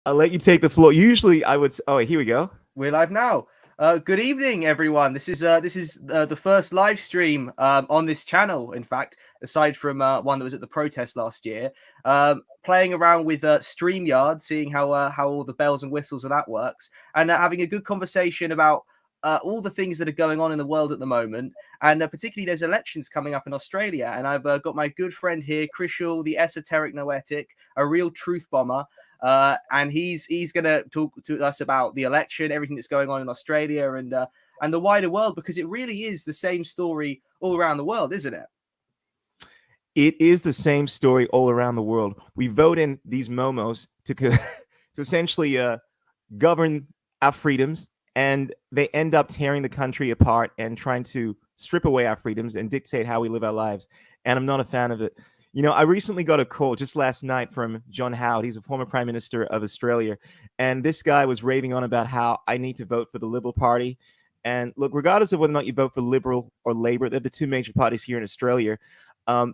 I'll let you take the floor. Usually I would. Oh, here we go. We're live now. Good evening, everyone. This is the first live stream on this channel. In fact, aside from one that was at the protest last year, playing around with StreamYard, seeing how all the bells and whistles of that works, and having a good conversation about all the things that are going on in the world at the moment, and particularly there's elections coming up in Australia, and I've got my good friend here, Krishool the Esoteric Noetic, a real truth bomber. And he's going to talk to us about the election, everything that's going on in Australia and the wider world, because it really is the same story all around the world, isn't it? It is the same story all around the world. We vote in these momos to essentially govern our freedoms, and they end up tearing the country apart and trying to strip away our freedoms and dictate how we live our lives. And I'm not a fan of it. You know, I recently got a call just last night from John Howard. He's a former Prime Minister of Australia. And this guy was raving on about how I need to vote for the Liberal Party. And look, regardless of whether or not you vote for Liberal or Labor, they're the two major parties here in Australia.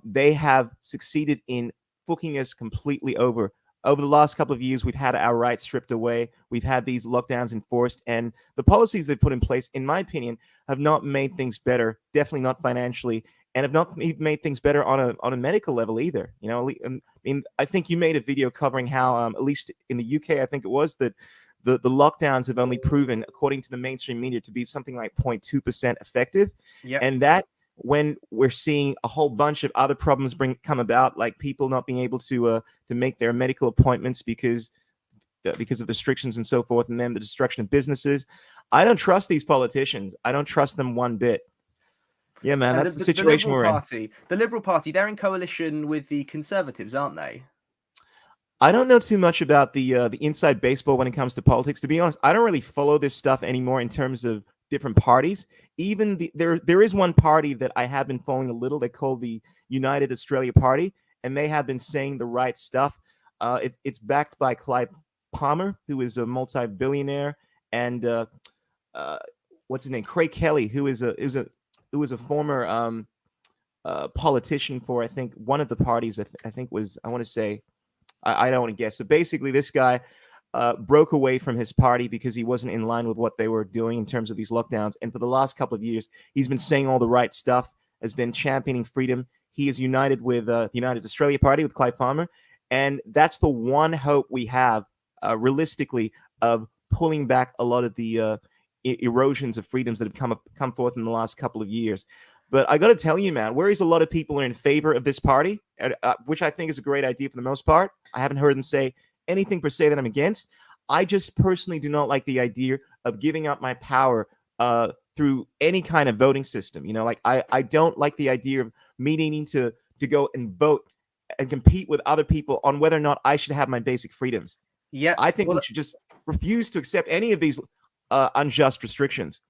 They have succeeded in fucking us completely over. Over the last couple of years, we've had our rights stripped away. We've had these lockdowns enforced. And the policies they've put in place, in my opinion, have not made things better, definitely not financially, and have not made things better on a medical level either. You know, I mean, I think you made a video covering how, at least in the UK, I think it was, that the lockdowns have only proven, according to the mainstream media, to be something like 0.2% effective. Yeah. And that, when we're seeing a whole bunch of other problems come about, like people not being able to make their medical appointments because of restrictions and so forth, and then the destruction of businesses. I don't trust these politicians. I don't trust them one bit. Yeah, man, that's the situation we're in. The Liberal Party, they're in coalition with the Conservatives, aren't they? I don't know too much about the inside baseball when it comes to politics. To be honest, I don't really follow this stuff anymore in terms of different parties. Even there is one party that I have been following a little. They call the United Australia Party, and they have been saying the right stuff. It's backed by Clive Palmer, who is a multi-billionaire, and what's his name, Craig Kelly, who is a former politician for, I think, one of the parties. I think was, I want to say, I don't want to guess. So basically, this guy broke away from his party because he wasn't in line with what they were doing in terms of these lockdowns. And for the last couple of years, he's been saying all the right stuff, has been championing freedom. He is united with the United Australia Party, with Clive Palmer. And that's the one hope we have, realistically, of pulling back a lot of the erosions of freedoms that have come forth in the last couple of years. But I got to tell you, man, whereas a lot of people are in favor of this party, which I think is a great idea for the most part, I haven't heard them say anything per se that I'm against. I just personally do not like the idea of giving up my power through any kind of voting system. You know, like I don't like the idea of me needing to go and vote and compete with other people on whether or not I should have my basic freedoms. Yeah, I think we should just refuse to accept any of these unjust restrictions.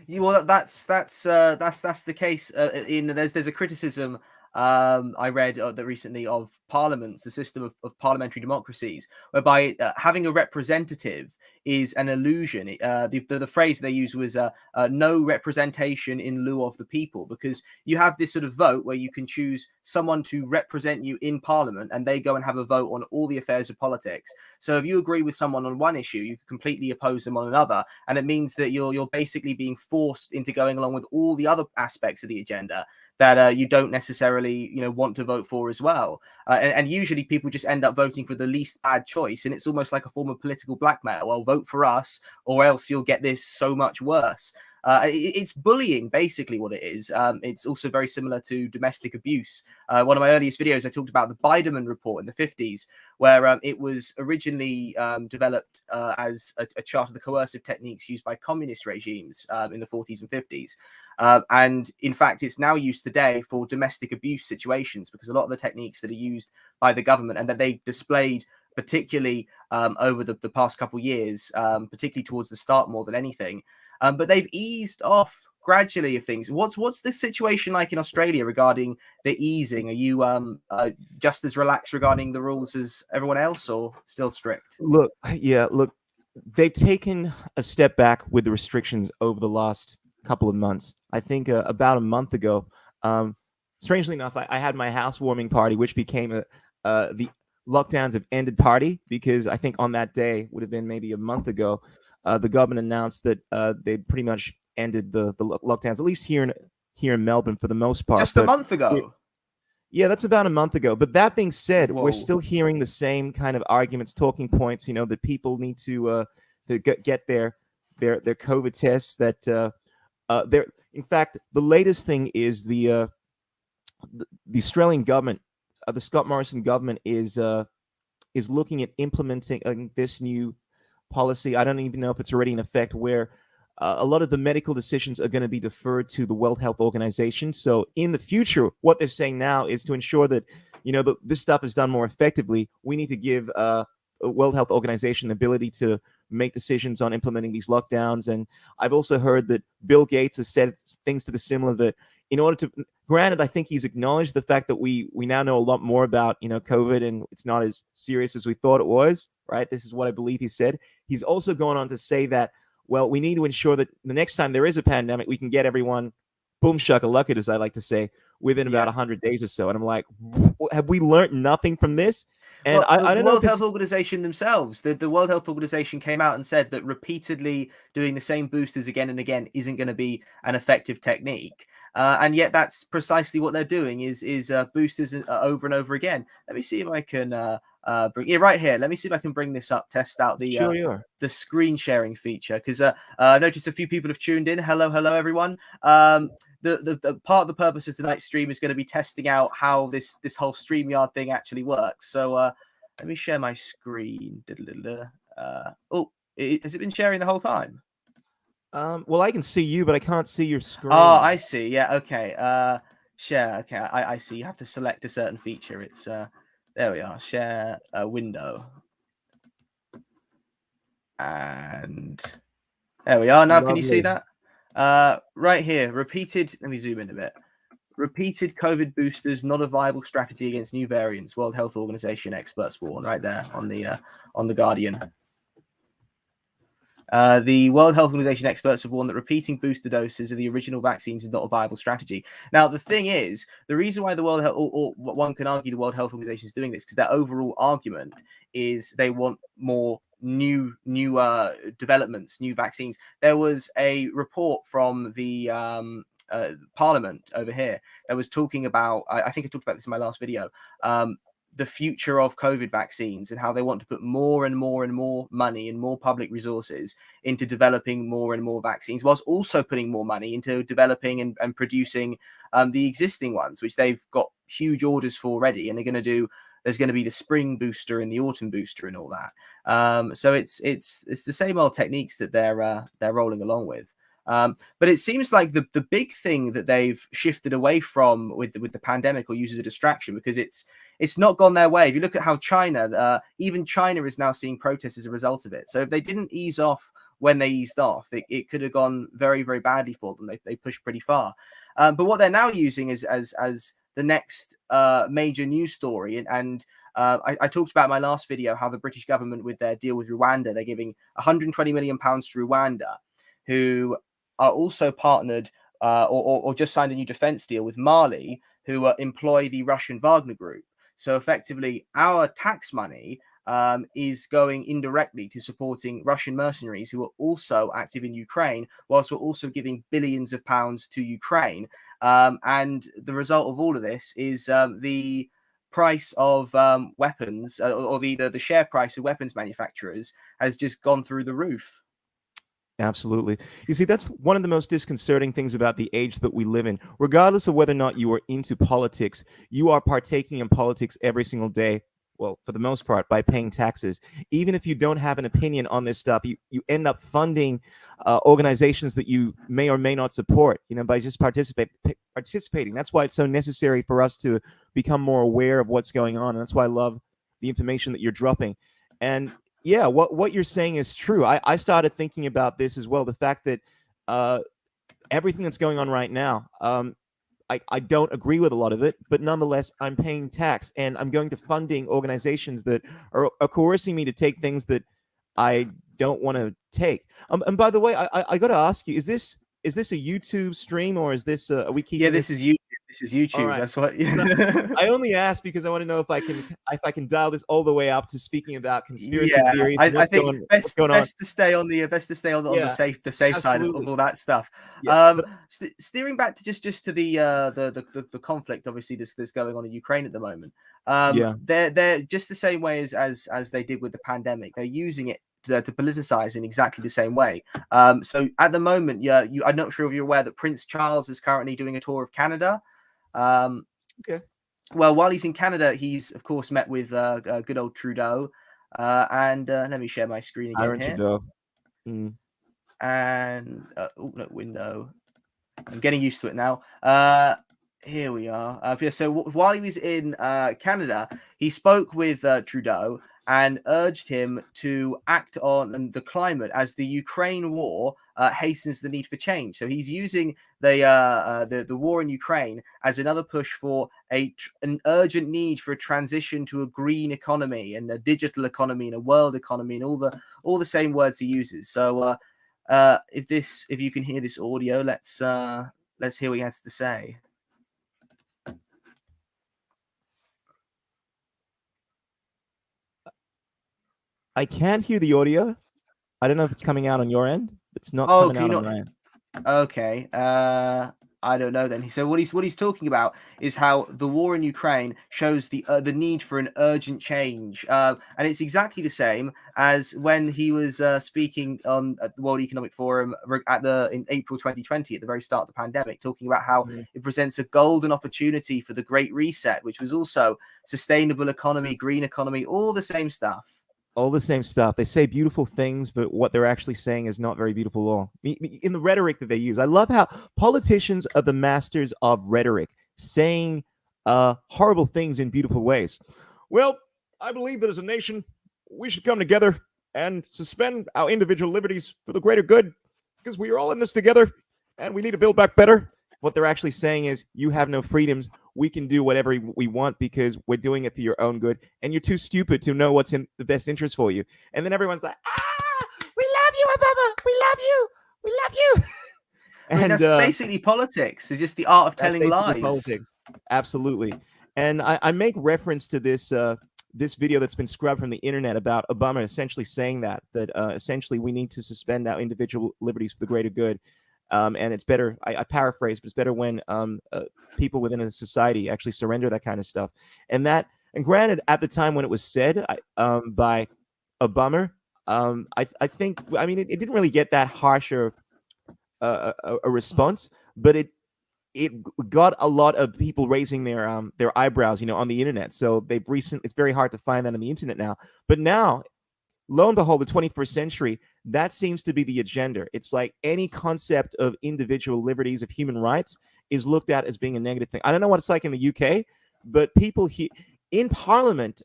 Yeah, well, that's the case. There's a criticism I read that recently of parliaments, the system of parliamentary democracies, whereby having a representative is an illusion. The phrase they used was no representation in lieu of the people, because you have this sort of vote where you can choose someone to represent you in parliament, and they go and have a vote on all the affairs of politics. So if you agree with someone on one issue, you completely oppose them on another, and it means that you're basically being forced into going along with all the other aspects of the agenda that you don't necessarily, want to vote for as well. And usually people just end up voting for the least bad choice, and it's almost like a form of political blackmail. Well, vote for us, or else you'll get this so much worse. It's bullying, basically, what it is. It's also very similar to domestic abuse. One of my earliest videos, I talked about the Biderman report in the 50s, where it was originally developed as a chart of the coercive techniques used by communist regimes in the 40s and 50s. And in fact, it's now used today for domestic abuse situations, because a lot of the techniques that are used by the government and that they displayed particularly over the past couple of years, particularly towards the start more than anything, but they've eased off gradually of things. What's the situation like in Australia regarding the easing? Are you just as relaxed regarding the rules as everyone else, or still strict? Look, they've taken a step back with the restrictions over the last couple of months. I think about a month ago, strangely enough, I had my housewarming party, which became the lockdowns have ended party, because I think on that day, would have been maybe a month ago, the government announced that they pretty much ended the lockdowns, at least here in Melbourne for the most part. Just a But month ago. yeah, that's about a month ago. But that being said, we're Whoa. still hearing the same kind of arguments, talking points. That people need to get their COVID tests. That there, in fact, the latest thing is the Australian government, the Scott Morrison government is looking at implementing this new policy. I don't even know if it's already in effect, where a lot of the medical decisions are going to be deferred to the World Health Organization. So in the future, what they're saying now is to ensure that this stuff is done more effectively. We need to give the World Health Organization the ability to make decisions on implementing these lockdowns. And I've also heard that Bill Gates has said things to the similar, that in order to, granted, I think he's acknowledged the fact that we now know a lot more about COVID, and it's not as serious as we thought it was. Right? This is what I believe he said. He's also gone on to say that, well, we need to ensure that the next time there is a pandemic, we can get everyone, boom shakalaka, as I like to say, within about 100 days or so. And I'm like, have we learned nothing from this? And well, I don't the know. World Health Organization themselves, the World Health Organization came out and said that repeatedly doing the same boosters again and again isn't going to be an effective technique. And yet that's precisely what they're doing, is boosters over and over again. Let me see if I can bring it right here. Let me see if I can bring this up, test out the screen sharing feature, because I noticed a few people have tuned in. Hello, everyone. The part of the purpose of tonight's stream is going to be testing out how this whole StreamYard thing actually works. So let me share my screen. Oh, has it been sharing the whole time? Well, I can see you, but I can't see your screen. Oh, I see. Yeah. Okay. Share. Okay. I see. You have to select a certain feature. It's there we are. Share a window. And there we are. Now, Lovely. Can you see that? Right here, repeated. Let me zoom in a bit. Repeated COVID boosters not a viable strategy against new variants. World Health Organization experts warn. Right there on the Guardian. The World Health Organization experts have warned that repeating booster doses of the original vaccines is not a viable strategy. Now, the thing is, the reason why the World Health, or one can argue the World Health Organization is doing this, because their overall argument is they want more new developments, new vaccines. There was a report from the Parliament over here that was talking about, I think I talked about this in my last video, the future of COVID vaccines, and how they want to put more and more and more money and more public resources into developing more and more vaccines, whilst also putting more money into developing and producing the existing ones, which they've got huge orders for already. And there's going to be the spring booster and the autumn booster and all that. So it's the same old techniques that they're rolling along with. But it seems like the big thing that they've shifted away from with the pandemic, or used as a distraction, because it's not gone their way. If you look at how China, even China is now seeing protests as a result of it. So if they didn't ease off when they eased off, it could have gone very, very badly for them. They pushed pretty far. But what they're now using is as the next major news story. And I talked about in my last video how the British government, with their deal with Rwanda, they're giving 120 million pounds to Rwanda, who are also partnered or just signed a new defense deal with Mali, who employ the Russian Wagner group. So effectively, our tax money is going indirectly to supporting Russian mercenaries who are also active in Ukraine, whilst we're also giving billions of pounds to Ukraine. And the result of all of this is the price of weapons, or the share price of weapons manufacturers, has just gone through the roof. Absolutely. You see, that's one of the most disconcerting things about the age that we live in. Regardless of whether or not you are into politics, you are partaking in politics every single day. Well, for the most part, by paying taxes. Even if you don't have an opinion on this stuff, you end up funding organizations that you may or may not support, by just participating. That's why it's so necessary for us to become more aware of what's going on. And that's why I love the information that you're dropping. And yeah, what you're saying is true. I started thinking about this as well. The fact that everything that's going on right now, I don't agree with a lot of it, but nonetheless, I'm paying tax, and I'm going to funding organizations that are coercing me to take things that I don't want to take. And by the way, I got to ask you: is this a YouTube stream, or is this are we keeping? Yeah, this is YouTube. This is All YouTube. right. That's what. No, I only asked because I want to know if I can dial this all the way up to speaking about conspiracy Yeah, theories and I think what's going on. best to stay on the Yeah, the safe side of absolutely. all that stuff. Yeah, but Steering back to just to the conflict, obviously that's going on in Ukraine at the moment. yeah. They're just the same way as they did with the pandemic. They're using it to politicize in exactly the same way. So at the moment, yeah, I'm not sure if you're aware that Prince Charles is currently doing a tour of Canada. Um, Okay. well, while he's in Canada, he's of course met with good old Trudeau. And let me share my screen again Iron here. Trudeau. Mm. And oh no, window. I'm getting used to it now. Here we are. Yeah, so while he was in Canada, he spoke with Trudeau and urged him to act on the climate as the Ukraine war hastens the need for change. So he's using the war in Ukraine as another push for an urgent need for a transition to a green economy and a digital economy and a world economy and all the same words he uses. So if you can hear this audio, let's hear what he has to say. I can't hear the audio. I don't know if it's coming out on your end. It's not Oh, coming can out you on not? my end. Okay. I don't know then. So what he's talking about is how the war in Ukraine shows the need for an urgent change, and it's exactly the same as when he was speaking on at the World Economic Forum in April 2020 at the very start of the pandemic, talking about how Mm. it presents a golden opportunity for the Great Reset, which was also sustainable economy, green economy, all the same stuff. All the same stuff. They say beautiful things, but what they're actually saying is not very beautiful at all. In the rhetoric that they use, I love how politicians are the masters of rhetoric, saying horrible things in beautiful ways. Well, I believe that as a nation, we should come together and suspend our individual liberties for the greater good, because we are all in this together, and we need to build back better. What they're actually saying is, you have no freedoms. We can do whatever we want because we're doing it for your own good, and you're too stupid to know what's in the best interest for you. And then everyone's like, we love you, Obama. We love you. We love you. I mean, And that's basically politics. It's just the art of that's telling basically lies. politics. Absolutely. And I make reference to this video that's been scrubbed from the internet about Obama essentially saying that essentially we need to suspend our individual liberties for the greater good. And it's better, I paraphrase, but it's better when people within a society actually surrender that kind of stuff. And granted, at the time when it was said by Obama, I think, I mean, it didn't really get that harsh or a response, but it got a lot of people raising their eyebrows, on the internet. So it's very hard to find that on the internet now. But now, lo and behold, the 21st century, that seems to be the agenda. It's like any concept of individual liberties, of human rights, is looked at as being a negative thing. I don't know what it's like in the UK, but people in Parliament,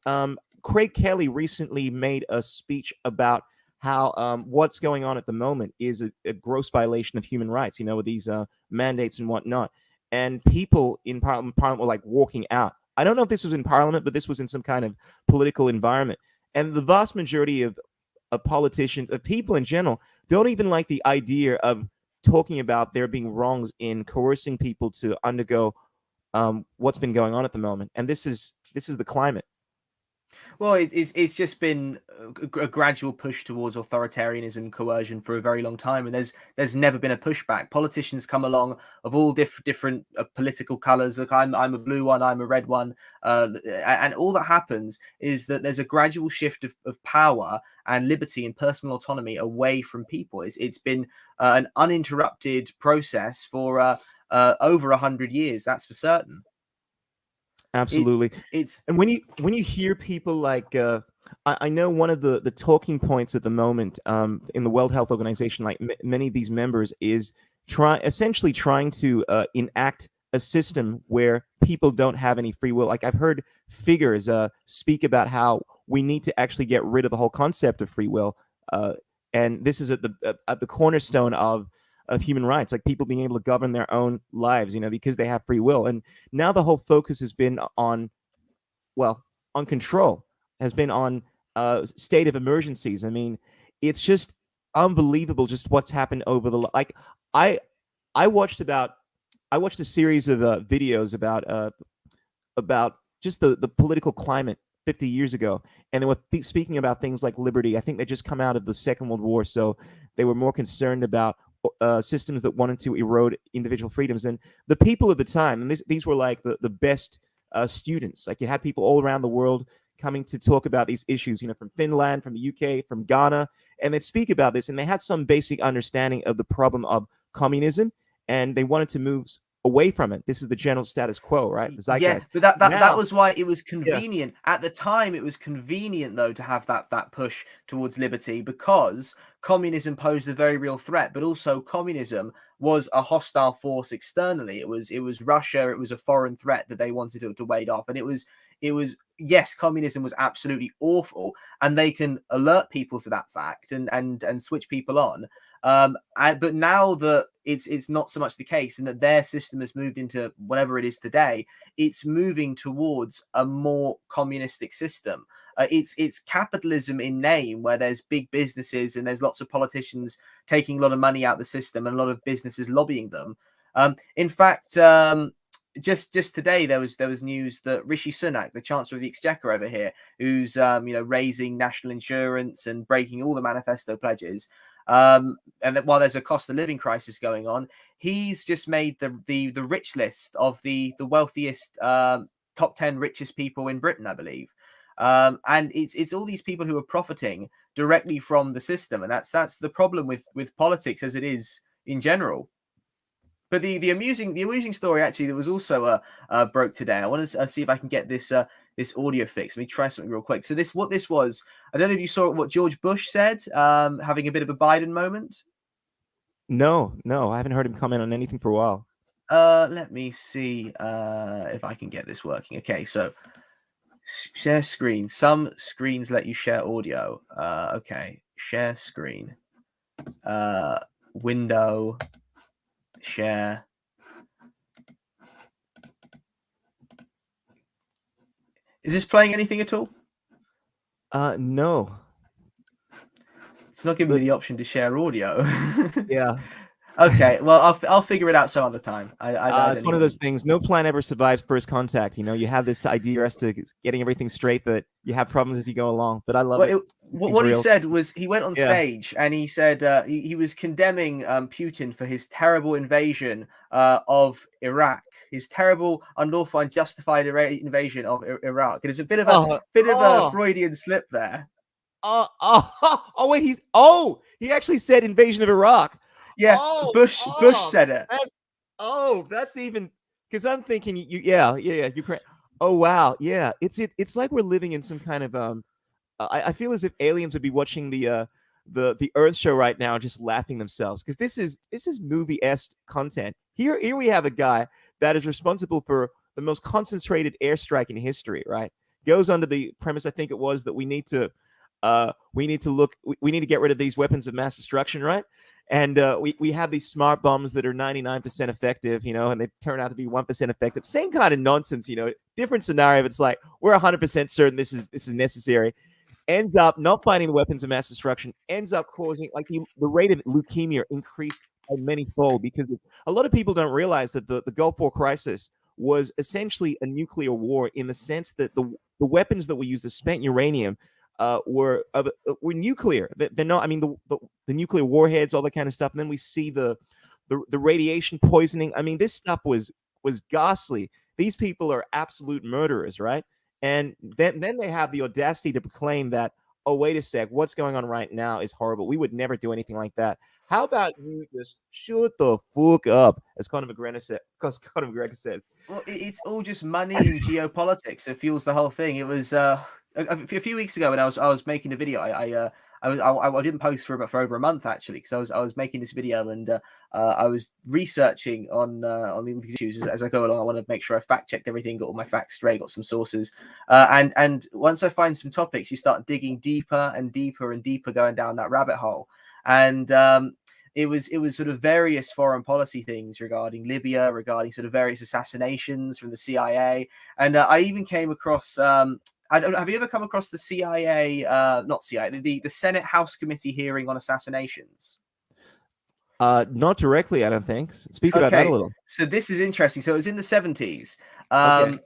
Craig Kelly recently made a speech about how what's going on at the moment is a gross violation of human rights, with these mandates and whatnot. And people in Parliament were like walking out. I don't know if this was in Parliament, but this was in some kind of political environment. And the vast majority of politicians, of people in general, don't even like the idea of talking about there being wrongs in coercing people to undergo what's been going on at the moment. And this is the climate. Well, it's just been a gradual push towards authoritarianism, coercion for a very long time, and there's never been a pushback. Politicians come along of all different political colors. Look, I'm a blue one, I'm a red one, and all that happens is that there's a gradual shift of power and liberty and personal autonomy away from people. It's been an uninterrupted process for over 100 years. That's for certain. It Absolutely. it's And when you hear people like I know one of the talking points at the moment in the World Health Organization, like many of these members, is essentially trying to enact a system where people don't have any free will. Like I've heard figures speak about how we need to actually get rid of the whole concept of free will, and this is at the cornerstone of human rights, like people being able to govern their own lives, because they have free will. And now the whole focus has been on, well, on control, has been on state of emergencies. I mean, it's just unbelievable just what's happened over the like. I watched about I watched a series of videos about just the political climate 50 years ago, and they were speaking about things like liberty. I think they just come out of the Second World War, so they were more concerned about systems that wanted to erode individual freedoms. And the people of the time, and these were like the best students. Like you had people all around the world coming to talk about these issues, from Finland, from the UK, from Ghana, and they'd speak about this, and they had some basic understanding of the problem of communism, and they wanted to move away from it. This is the general status quo, right? The Yeah, zeitgeist. but that Now, was why it was yeah, convenient at the time. It was convenient though to have that push towards liberty, because communism posed a very real threat, but also communism was a hostile force externally. It was Russia. It was a foreign threat that they wanted to ward off, and it was yes, communism was absolutely awful, and they can alert people to that fact and switch people on. But now that it's not so much the case, and that their system has moved into whatever it is today, it's moving towards a more communistic system. It's capitalism in name, where there's big businesses and there's lots of politicians taking a lot of money out of the system and a lot of businesses lobbying them. In fact, just today there was news that Rishi Sunak, the Chancellor of the Exchequer over here, who's raising national insurance and breaking all the manifesto pledges, and that while there's a cost of living crisis going on, he's just made the rich list of the wealthiest top 10 richest people in Britain, I believe. And it's all these people who are profiting directly from the system, and that's the problem with politics as it is in general. But the amusing story actually that was also broke today. I want to see if I can get this this audio fix. Let me try something real quick. So what this was, I don't know if you saw what George Bush said, having a bit of a Biden moment. no, I haven't heard him comment on anything for a while. Let me see if I can get this working. Okay, so share screen. Some screens let you share audio. Okay, share screen. Window, share. Is this playing anything at all? No, It's not giving me the option to share audio. yeah. Okay, well, I'll figure it out some other time. I don't It's one of even... those things. No plan ever survives first contact. You have this idea as to getting everything straight, but you have problems as you go along. But I love it. What he said was, he went on Yeah. stage and he said he was condemning Putin for his terrible invasion of Iraq, his terrible, unlawful, unjustified invasion of Iraq. There's a bit of a Freudian slip there. Wait, he actually said invasion of Iraq. Yeah, Bush said it. That's even, because I'm thinking yeah, Ukraine. Oh wow, yeah. It's like we're living in some kind of I feel as if aliens would be watching the Earth show right now, just laughing themselves, because this is movie-esque content. Here we have a guy that is responsible for the most concentrated airstrike in history. Right, goes under the premise, I think it was, that we need to get rid of these weapons of mass destruction, right? And we have these smart bombs that are 99% effective, and they turn out to be 1% effective. Same kind of nonsense, different scenario. But it's like, we're 100% certain this is necessary. Ends up not finding the weapons of mass destruction. Ends up causing, like, the rate of leukemia increased by many-fold, because a lot of people don't realize that the Gulf War crisis was essentially a nuclear war, in the sense that the weapons that we use, the spent uranium, were nuclear. They're not. I mean, the nuclear warheads, all that kind of stuff. And then we see the radiation poisoning. I mean, this stuff was ghastly. These people are absolute murderers, right? And then they have the audacity to proclaim that, oh, wait a sec, what's going on right now is horrible. We would never do anything like that. How about you just shut the fuck up, as Conor McGregor says. Well, it's all just money and geopolitics. It fuels the whole thing. It was a few weeks ago when I was making a video. I didn't post for over a month, actually, because I was making this video, and I was researching on these issues as I go along. I want to make sure I fact checked everything, got all my facts straight, got some sources, and once I find some topics, you start digging deeper and deeper and deeper, going down that rabbit hole. And it was sort of various foreign policy things regarding Libya, regarding sort of various assassinations from the CIA, and I even came across. I don't know. Have you ever come across the CIA? Not CIA. The Senate House Committee hearing on assassinations. Not directly, I don't think. Speak about that a Okay, little. so this is interesting. So it was in the 70s. Okay.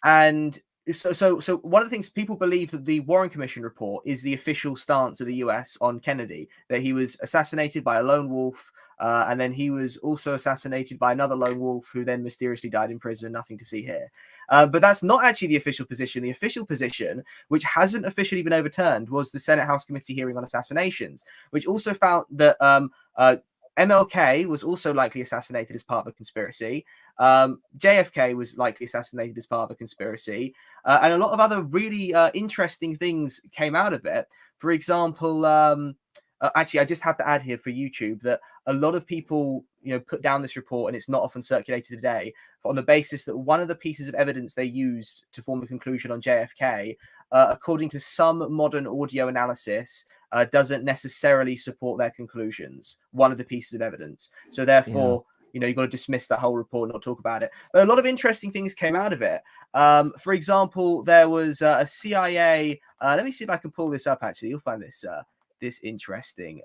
And so one of the things people believe that the Warren Commission report is the official stance of the US on Kennedy, that he was assassinated by a lone wolf, and then he was also assassinated by another lone wolf who then mysteriously died in prison. Nothing to see here. But that's not actually the official position. The official position, which hasn't officially been overturned, was the Senate House Committee hearing on assassinations, which also found that MLK was also likely assassinated as part of a conspiracy. JFK was likely assassinated as part of a conspiracy, and a lot of other really interesting things came out of it. For example, actually, I just have to add here for YouTube that a lot of people, put down this report, and it's not often circulated today, on the basis that one of the pieces of evidence they used to form a conclusion on JFK, according to some modern audio analysis, doesn't necessarily support their conclusions. One of the pieces of evidence. So therefore, you've got to dismiss that whole report and not talk about it. But a lot of interesting things came out of it. For example, there was a CIA. Let me see if I can pull this up. Actually, you'll find this interesting.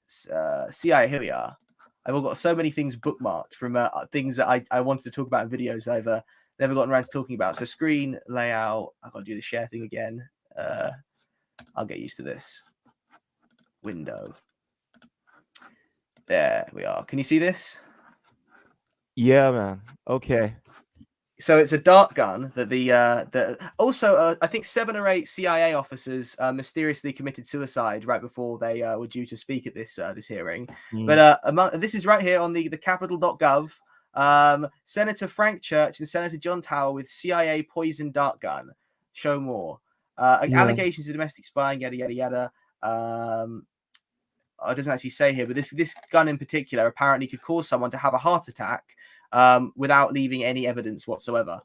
CIA. Here we are. I've got so many things bookmarked from things that I wanted to talk about in videos I've never gotten around to talking about. So screen layout. I've got to do the share thing again. I'll get used to this. Window. There we are. Can you see this? Yeah, man. Okay. So it's a dart gun that also I think 7 or 8 CIA officers mysteriously committed suicide right before they were due to speak at this hearing. But this is right here on the Capitol.gov. Senator Frank Church and Senator John Tower with CIA poison dart gun. Show more. Allegations of domestic spying, yada yada yada. It doesn't actually say here, but this gun in particular apparently could cause someone to have a heart attack without leaving any evidence whatsoever.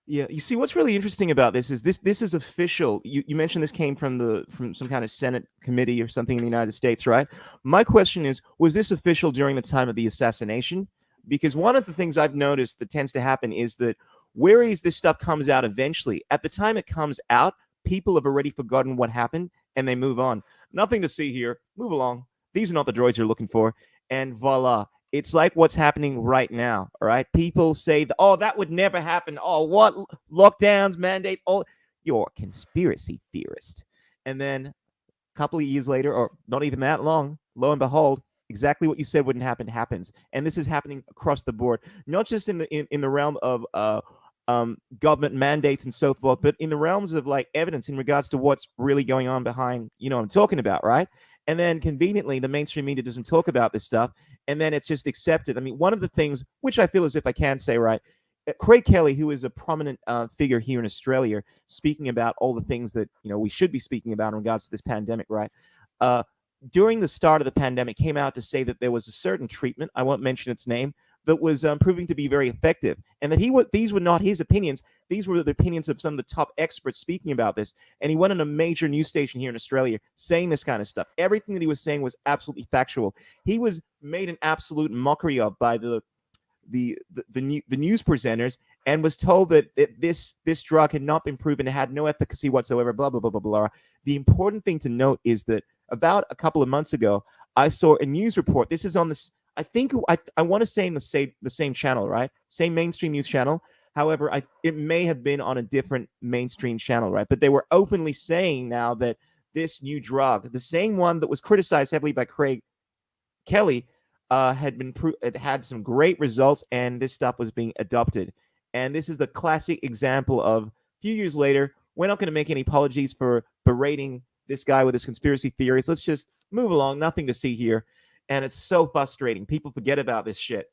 Yeah, you see, what's really interesting about this is official. You mentioned this came from some kind of Senate committee or something in the United States, right? My question is, was this official during the time of the assassination? Because one of the things I've noticed that tends to happen is that whereas this stuff comes out eventually, at the time it comes out, people have already forgotten what happened and they move on. Nothing to see here. Move along. These are not the droids you're looking for. And voila. It's like what's happening right now. All right. People say, oh, that would never happen. Oh, what lockdowns, mandates? Oh, you're a conspiracy theorist. And then a couple of years later, or not even that long, lo and behold, exactly what you said wouldn't happen happens. And this is happening across the board, not just in the realm of government mandates and so forth, but in the realms of like evidence in regards to what's really going on behind, I'm talking about, right? And then conveniently, the mainstream media doesn't talk about this stuff, and then it's just accepted. I mean, one of the things which I feel as if I can say, right, Craig Kelly, who is a prominent figure here in Australia, speaking about all the things that we should be speaking about in regards to this pandemic, right? During the start of the pandemic, came out to say that there was a certain treatment, I won't mention its name, that was proving to be very effective, and that these were not his opinions. These were the opinions of some of the top experts speaking about this. And he went on a major news station here in Australia saying this kind of stuff. Everything that he was saying was absolutely factual. He was made an absolute mockery of by the news presenters, and was told that this drug had not been proven, it had no efficacy whatsoever, blah blah blah blah blah. The important thing to note is that about a couple of months ago, I saw a news report. This is on this. I think I want to say in the same channel, right? Same mainstream news channel. However, it may have been on a different mainstream channel, right? But they were openly saying now that this new drug, the same one that was criticized heavily by Craig Kelly, it had some great results, and this stuff was being adopted. And this is the classic example of a few years later, we're not going to make any apologies for berating this guy with his conspiracy theories. Let's just move along. Nothing to see here. And it's so frustrating. People forget about this shit.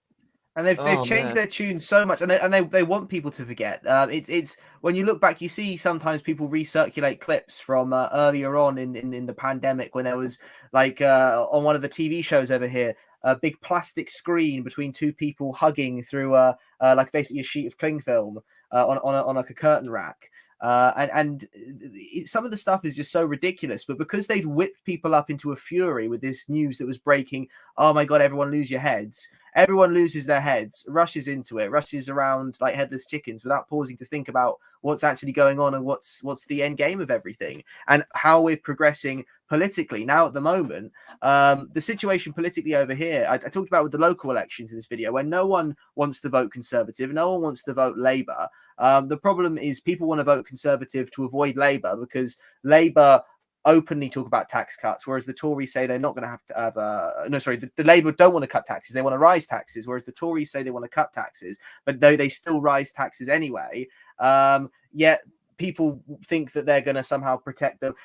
And they've changed their tune so much, and they want people to forget. It's when you look back, you see sometimes people recirculate clips from earlier on in the pandemic, when there was like on one of the TV shows over here, a big plastic screen between two people hugging through like basically a sheet of cling film on like a curtain rack. Some of the stuff is just so ridiculous. But because they'd whipped people up into a fury with this news that was breaking, oh my god, everyone lose your heads. Everyone loses their heads, rushes into it, rushes around like headless chickens without pausing to think about what's actually going on and what's the end game of everything and how we're progressing politically. Now, at the moment, the situation politically over here, I talked about with the local elections in this video, where no one wants to vote Conservative, no one wants to vote Labour. The problem is people want to vote Conservative to avoid Labour because Labour openly talk about tax cuts, whereas the Tories say they're not going to have the Labour don't want to cut taxes, they want to rise taxes, whereas the Tories say they want to cut taxes, but though they still rise taxes anyway, yet people think that they're going to somehow protect them.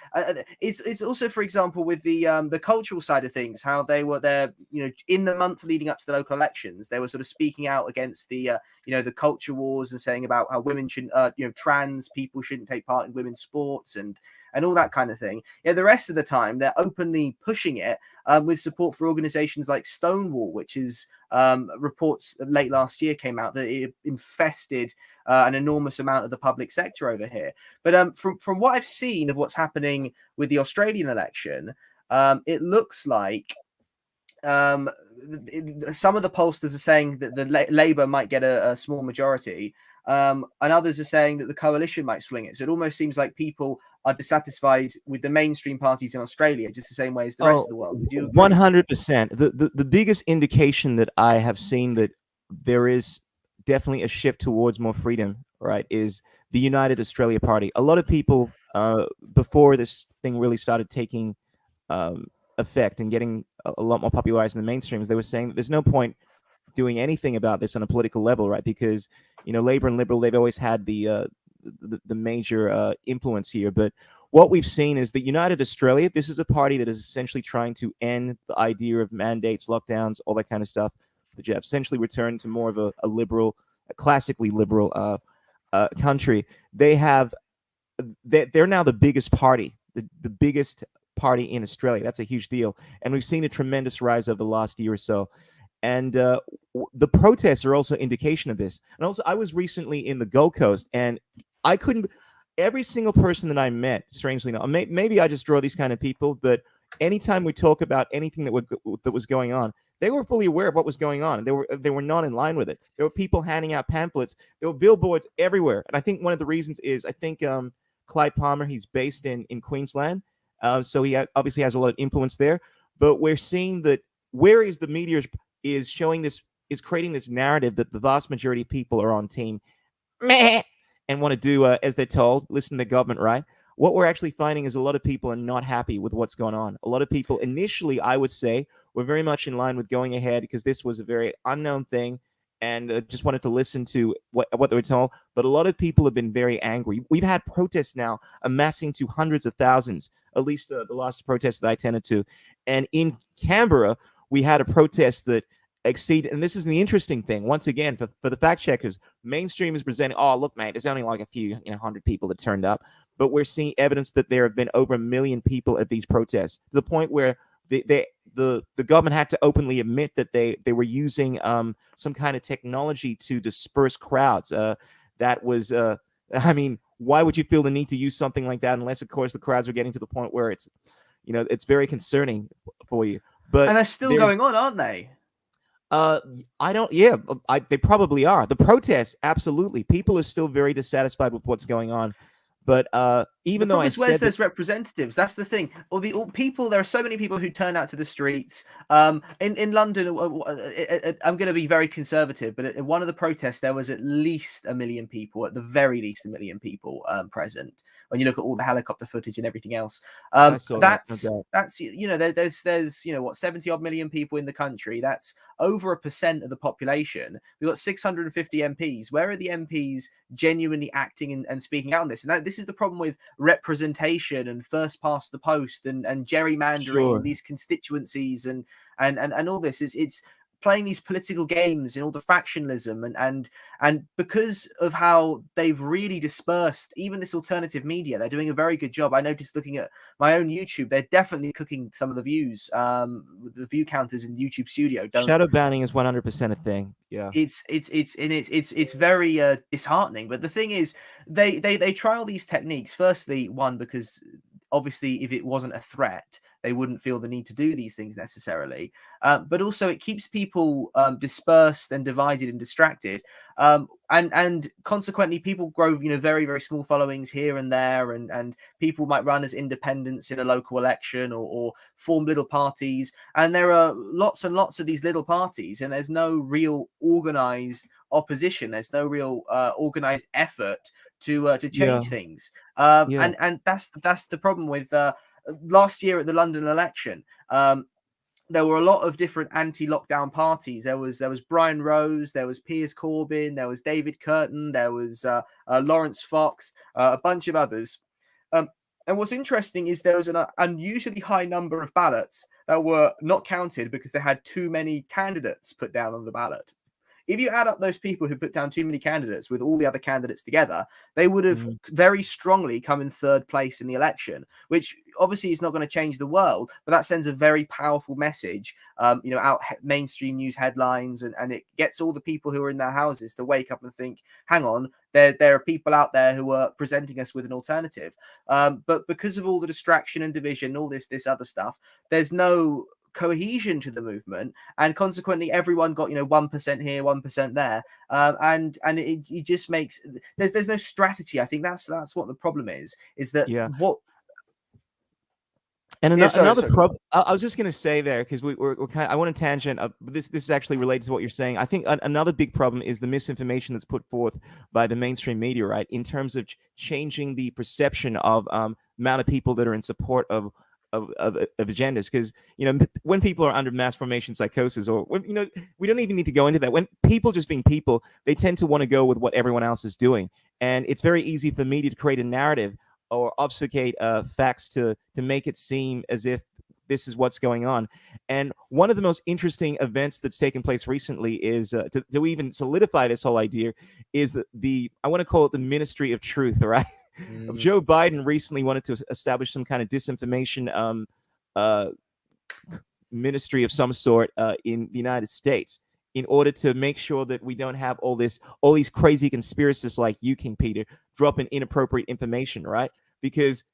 It's also, for example, with the cultural side of things, how they were there, in the month leading up to the local elections, they were sort of speaking out against the the culture wars and saying about how women shouldn't, trans people shouldn't take part in women's sports and all that kind of thing. Yeah, the rest of the time they're openly pushing it with support for organizations like Stonewall, which is reports late last year came out that it infested an enormous amount of the public sector over here. But from what I've seen of what's happening with the Australian election, it looks like some of the pollsters are saying that the Labour might get a small majority, and others are saying that the coalition might swing it. So it almost seems like people are dissatisfied with the mainstream parties in Australia, just the same way as the rest of the world. Would you agree? 100%. The biggest indication that I have seen that there is definitely a shift towards more freedom, right, is the United Australia Party. A lot of people, before this thing really started taking effect and getting a lot more popularized in the mainstreams, they were saying that there's no point doing anything about this on a political level, right? Because Labor and Liberal, they've always had the major influence here. But what we've seen is that United Australia, this is a party that is essentially trying to end the idea of mandates, lockdowns, all that kind of stuff. That you have essentially returned to more of a liberal, a classically liberal country. They're now the biggest party, the biggest party in Australia. That's a huge deal. And we've seen a tremendous rise over the last year or so. And the protests are also indication of this. And also, I was recently in the Gold Coast, and I couldn't. Every single person that I met, strangely enough, maybe I just draw these kind of people, that anytime we talk about anything that was going on, they were fully aware of what was going on, and they were not in line with it. There were people handing out pamphlets. There were billboards everywhere. And I think one of the reasons is, I think Clyde Palmer, he's based in Queensland, so he obviously has a lot of influence there. But we're seeing that whereas the media is showing this, is creating this narrative that the vast majority of people are on team meh and want to do as they're told, listen to the government, right? What we're actually finding is a lot of people are not happy with what's going on. A lot of people initially, I would say, were very much in line with going ahead because this was a very unknown thing and just wanted to listen to what they were told. But a lot of people have been very angry. We've had protests now amassing to hundreds of thousands, at least the last protest that I attended to. And in Canberra, we had a protest that exceeded, and this is the interesting thing, once again, for the fact checkers, mainstream is presenting, oh, look, mate, there's only like a few, 100 people that turned up. But we're seeing evidence that there have been over 1 million people at these protests, to the point where the government had to openly admit that they were using some kind of technology to disperse crowds. That was, I mean, why would you feel the need to use something like that unless, of course, the crowds are getting to the point where it's, it's very concerning for you. But and they're still going on, aren't they? I don't. Yeah, they probably are. The protests, absolutely. People are still very dissatisfied with what's going on. But even though where's those representatives? That's the thing. All people, there are so many people who turn out to the streets. In London, I'm going to be very conservative, but in one of the protests, there was at least 1 million people, at the very least 1 million people present. When you look at all the helicopter footage and everything else, that's there's what, 70 odd million people in the country. That's over 1% of the population. We've got 650 MPs. Where are the MPs genuinely acting and speaking out on this? And this is the problem with representation and first past the post and gerrymandering these constituencies and all this. It's playing these political games and all the factionalism, and because of how they've really dispersed even this alternative media, they're doing a very good job. I noticed looking at my own YouTube, they're definitely cooking some of the views. The view counters in YouTube Studio don't. Shadow banning is 100% a thing. Yeah. It's very disheartening. But the thing is, they try all these techniques. Firstly, one, because obviously if it wasn't a threat, they wouldn't feel the need to do these things necessarily. But also it keeps people dispersed and divided and distracted. And consequently, people grow, very, very small followings here and there, and people might run as independents in a local election, or form little parties. And there are lots and lots of these little parties, and there's no real organized opposition. There's no real organized effort to Yeah. change things. Yeah. And that's the problem with last year at the London election. There were a lot of different anti-lockdown parties. There was Brian Rose, there was Piers Corbyn, there was David Curtin, there was Lawrence Fox, a bunch of others. And what's interesting is there was an unusually high number of ballots that were not counted because they had too many candidates put down on the ballot. If you add up those people who put down too many candidates with all the other candidates together, they would have very strongly come in third place in the election, which obviously is not going to change the world, but that sends a very powerful message, out mainstream news headlines, and it gets all the people who are in their houses to wake up and think, hang on, there are people out there who are presenting us with an alternative. But because of all the distraction and division, all this other stuff, there's no cohesion to the movement, and consequently everyone got 1% here, 1% there, and it just makes there's no strategy. I think that's what the problem is that Yeah. what. And Yeah, sorry, another sorry. problem, I was just going to say there, because we're kind of, I want to tangent. This is actually related to what you're saying. I think another big problem is the misinformation that's put forth by the mainstream media, right? In terms of changing the perception of amount of people that are in support of agendas. Because when people are under mass formation psychosis, or when, we don't even need to go into that. When people just being people, they tend to want to go with what everyone else is doing, and it's very easy for the media to create a narrative or obfuscate facts to make it seem as if this is what's going on. And one of the most interesting events that's taken place recently is to even solidify this whole idea is the I want to call it the Ministry of Truth, right? Joe Biden recently wanted to establish some kind of disinformation ministry of some sort in the United States, in order to make sure that we don't have all these crazy conspiracists like you, King Peter, dropping inappropriate information, right? Because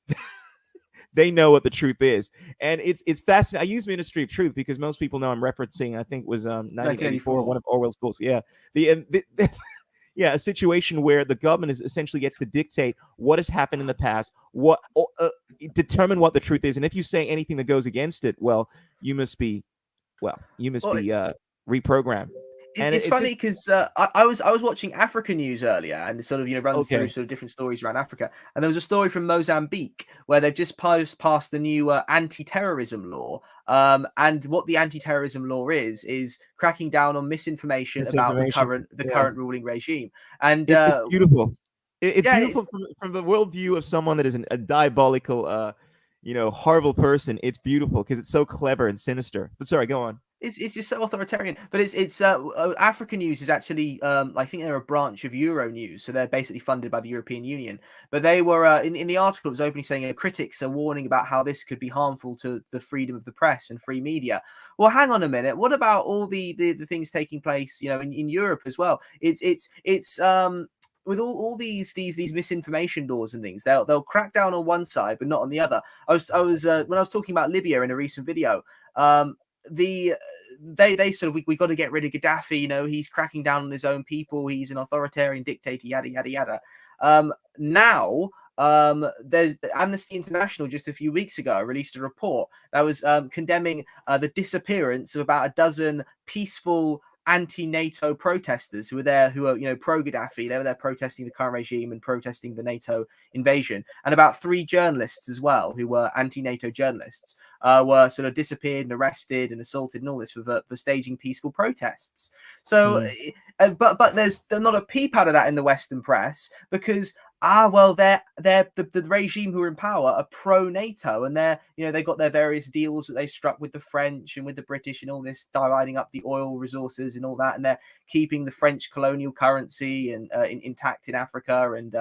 they know what the truth is. And it's fascinating. I use Ministry of Truth because most people know I'm referencing, I think it was 1984, one of Orwell's books. Yeah. Yeah, a situation where the government essentially gets to dictate what has happened in the past, determine what the truth is. And if you say anything that goes against it, well, you must be reprogrammed. And It's funny because I was watching Africa news earlier, and it sort of runs through sort of different stories around Africa. And there was a story from Mozambique where they've just passed the new anti-terrorism law. And what the anti-terrorism law is cracking down on misinformation about the current ruling regime. And it's beautiful. It's yeah, beautiful from the worldview of someone that is a diabolical, horrible person. It's beautiful because it's so clever and sinister. But sorry, go on. It's just so authoritarian. But it's African News is actually I think they're a branch of Euro News, so they're basically funded by the European Union. But they were in the article, it was openly saying critics are warning about how this could be harmful to the freedom of the press and free media. Well, hang on a minute. What about all the things taking place in Europe as well? It's with all these misinformation laws and things, they'll crack down on one side but not on the other. I was when I was talking about Libya in a recent video, they sort of, we got to get rid of Gaddafi. He's cracking down on his own people. He's an authoritarian dictator. Yada yada yada. Now, there's Amnesty International just a few weeks ago released a report that was condemning the disappearance of about a dozen peaceful anti-NATO protesters who are pro-Gaddafi. They were there protesting the current regime and protesting the NATO invasion, and about 3 journalists as well who were anti-NATO journalists were sort of disappeared and arrested and assaulted and all this for staging peaceful protests. So but there's not a peep out of that in the Western press, because Well, the regime who are in power are pro NATO, and they got their various deals that they struck with the French and with the British and all this, dividing up the oil resources and all that, and they're keeping the French colonial currency and intact in Africa. And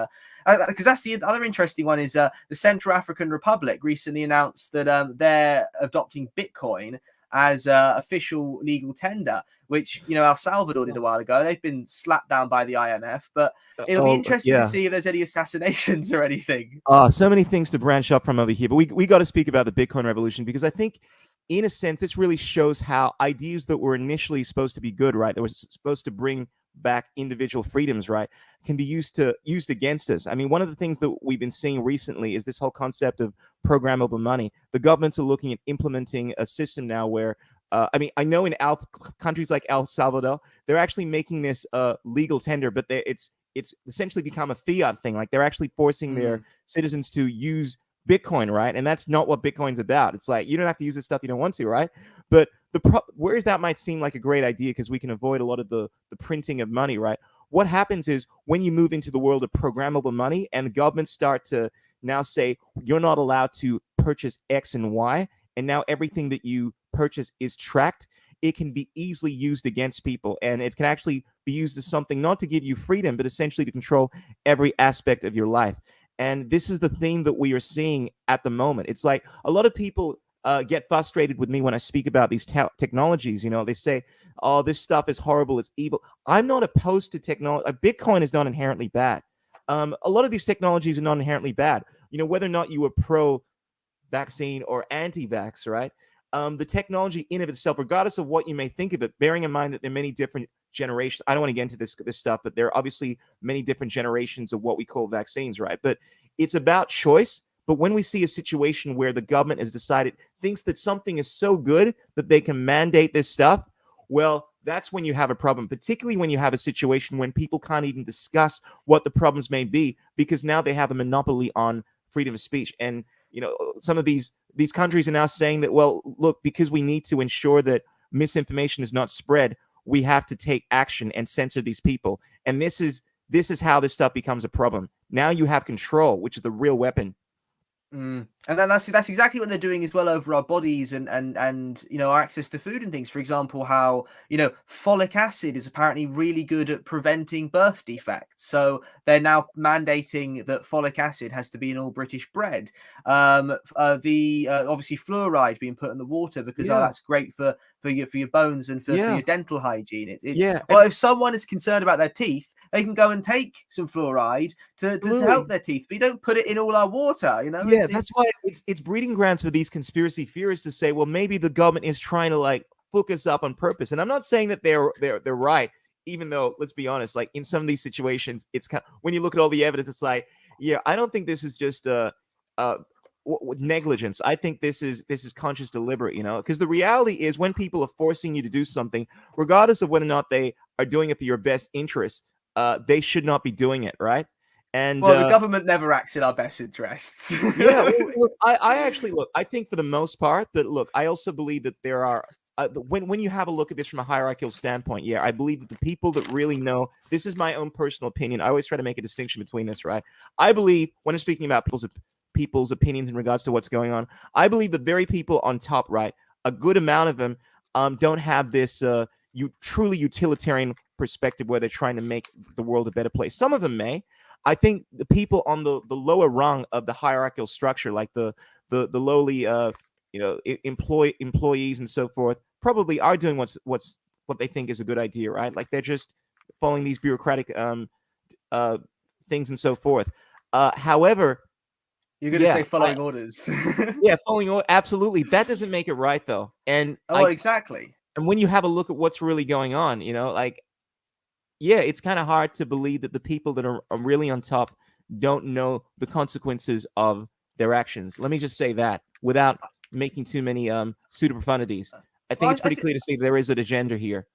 because that's the other interesting one is the Central African Republic recently announced that they're adopting Bitcoin as official legal tender, which El Salvador did a while ago. They've been slapped down by the IMF, but it'll be interesting to Yeah. see if there's any assassinations or anything. So many things to branch up from over here, but we got to speak about the Bitcoin revolution, because I think, in a sense, this really shows how ideas that were initially supposed to be good, right, that were supposed to bring back individual freedoms, right, can be used against us. I mean, one of the things that we've been seeing recently is this whole concept of programmable money. The governments are looking at implementing a system now where I mean, I know in countries like El Salvador, they're actually making this legal tender, but it's essentially become a fiat thing. Like, they're actually forcing their citizens to use Bitcoin, right? And that's not what Bitcoin's about. It's like, you don't have to use this stuff you don't want to, right? But whereas that might seem like a great idea because we can avoid a lot of the printing of money, right? What happens is when you move into the world of programmable money and the governments start to now say you're not allowed to purchase X and Y, and now everything that you purchase is tracked, it can be easily used against people, and it can actually be used as something not to give you freedom, but essentially to control every aspect of your life. And this is the theme that we are seeing at the moment. It's like a lot of people get frustrated with me when I speak about these technologies. They say, oh, this stuff is horrible, it's evil. I'm not opposed to technology. Bitcoin is not inherently bad. A lot of these technologies are not inherently bad. Whether or not you are pro-vaccine or anti-vax, right? The technology in of itself, regardless of what you may think of it, bearing in mind that there are many different generations. I don't want to get into this stuff, but there are obviously many different generations of what we call vaccines, right? But it's about choice. But when we see a situation where the government has decided, thinks that something is so good that they can mandate this stuff, well, that's when you have a problem, particularly when you have a situation when people can't even discuss what the problems may be, because now they have a monopoly on freedom of speech. And some of these countries are now saying that, well, look, because we need to ensure that misinformation is not spread, we have to take action and censor these people. And this is how this stuff becomes a problem. Now you have control, which is the real weapon. And then that's exactly what they're doing as well over our bodies and our access to food and things. For example, how folic acid is apparently really good at preventing birth defects. So they're now mandating that folic acid has to be in all British bread. Obviously fluoride being put in the water because that's great for your bones and for your dental hygiene. Well, if someone is concerned about their teeth, they can go and take some fluoride to help their teeth, but you don't put it in all our water. That's why it's breeding grounds for these conspiracy theorists to say, well, maybe the government is trying to like hook us up on purpose. And I'm not saying that they're right, even though, let's be honest, like in some of these situations, it's kind of, when you look at all the evidence, it's like, I don't think this is just negligence. I think this is conscious, deliberate, because the reality is when people are forcing you to do something, regardless of whether or not they are doing it for your best interest, they should not be doing it, right? And the government never acts in our best interests. Look, I think for the most part, but look, I also believe that there are when you have a look at this from a hierarchical standpoint, I believe that the people that really know, this is my own personal opinion. I always try to make a distinction between this, right? I believe when I'm speaking about people's opinions in regards to what's going on, I believe the very people on top, right, a good amount of them don't have this truly utilitarian perspective where they're trying to make the world a better place. Some of them may. I think the people on the lower rung of the hierarchical structure, like the lowly employees and so forth, probably are doing what they think is a good idea, right? Like they're just following these bureaucratic things and so forth. However, you're going to say following orders. Following orders, absolutely. That doesn't make it right, though. And exactly. And when you have a look at what's really going on, it's kind of hard to believe that the people that are really on top don't know the consequences of their actions. Let me just say that without making too many pseudo profanities. I think it's pretty clear to see there is an agenda here.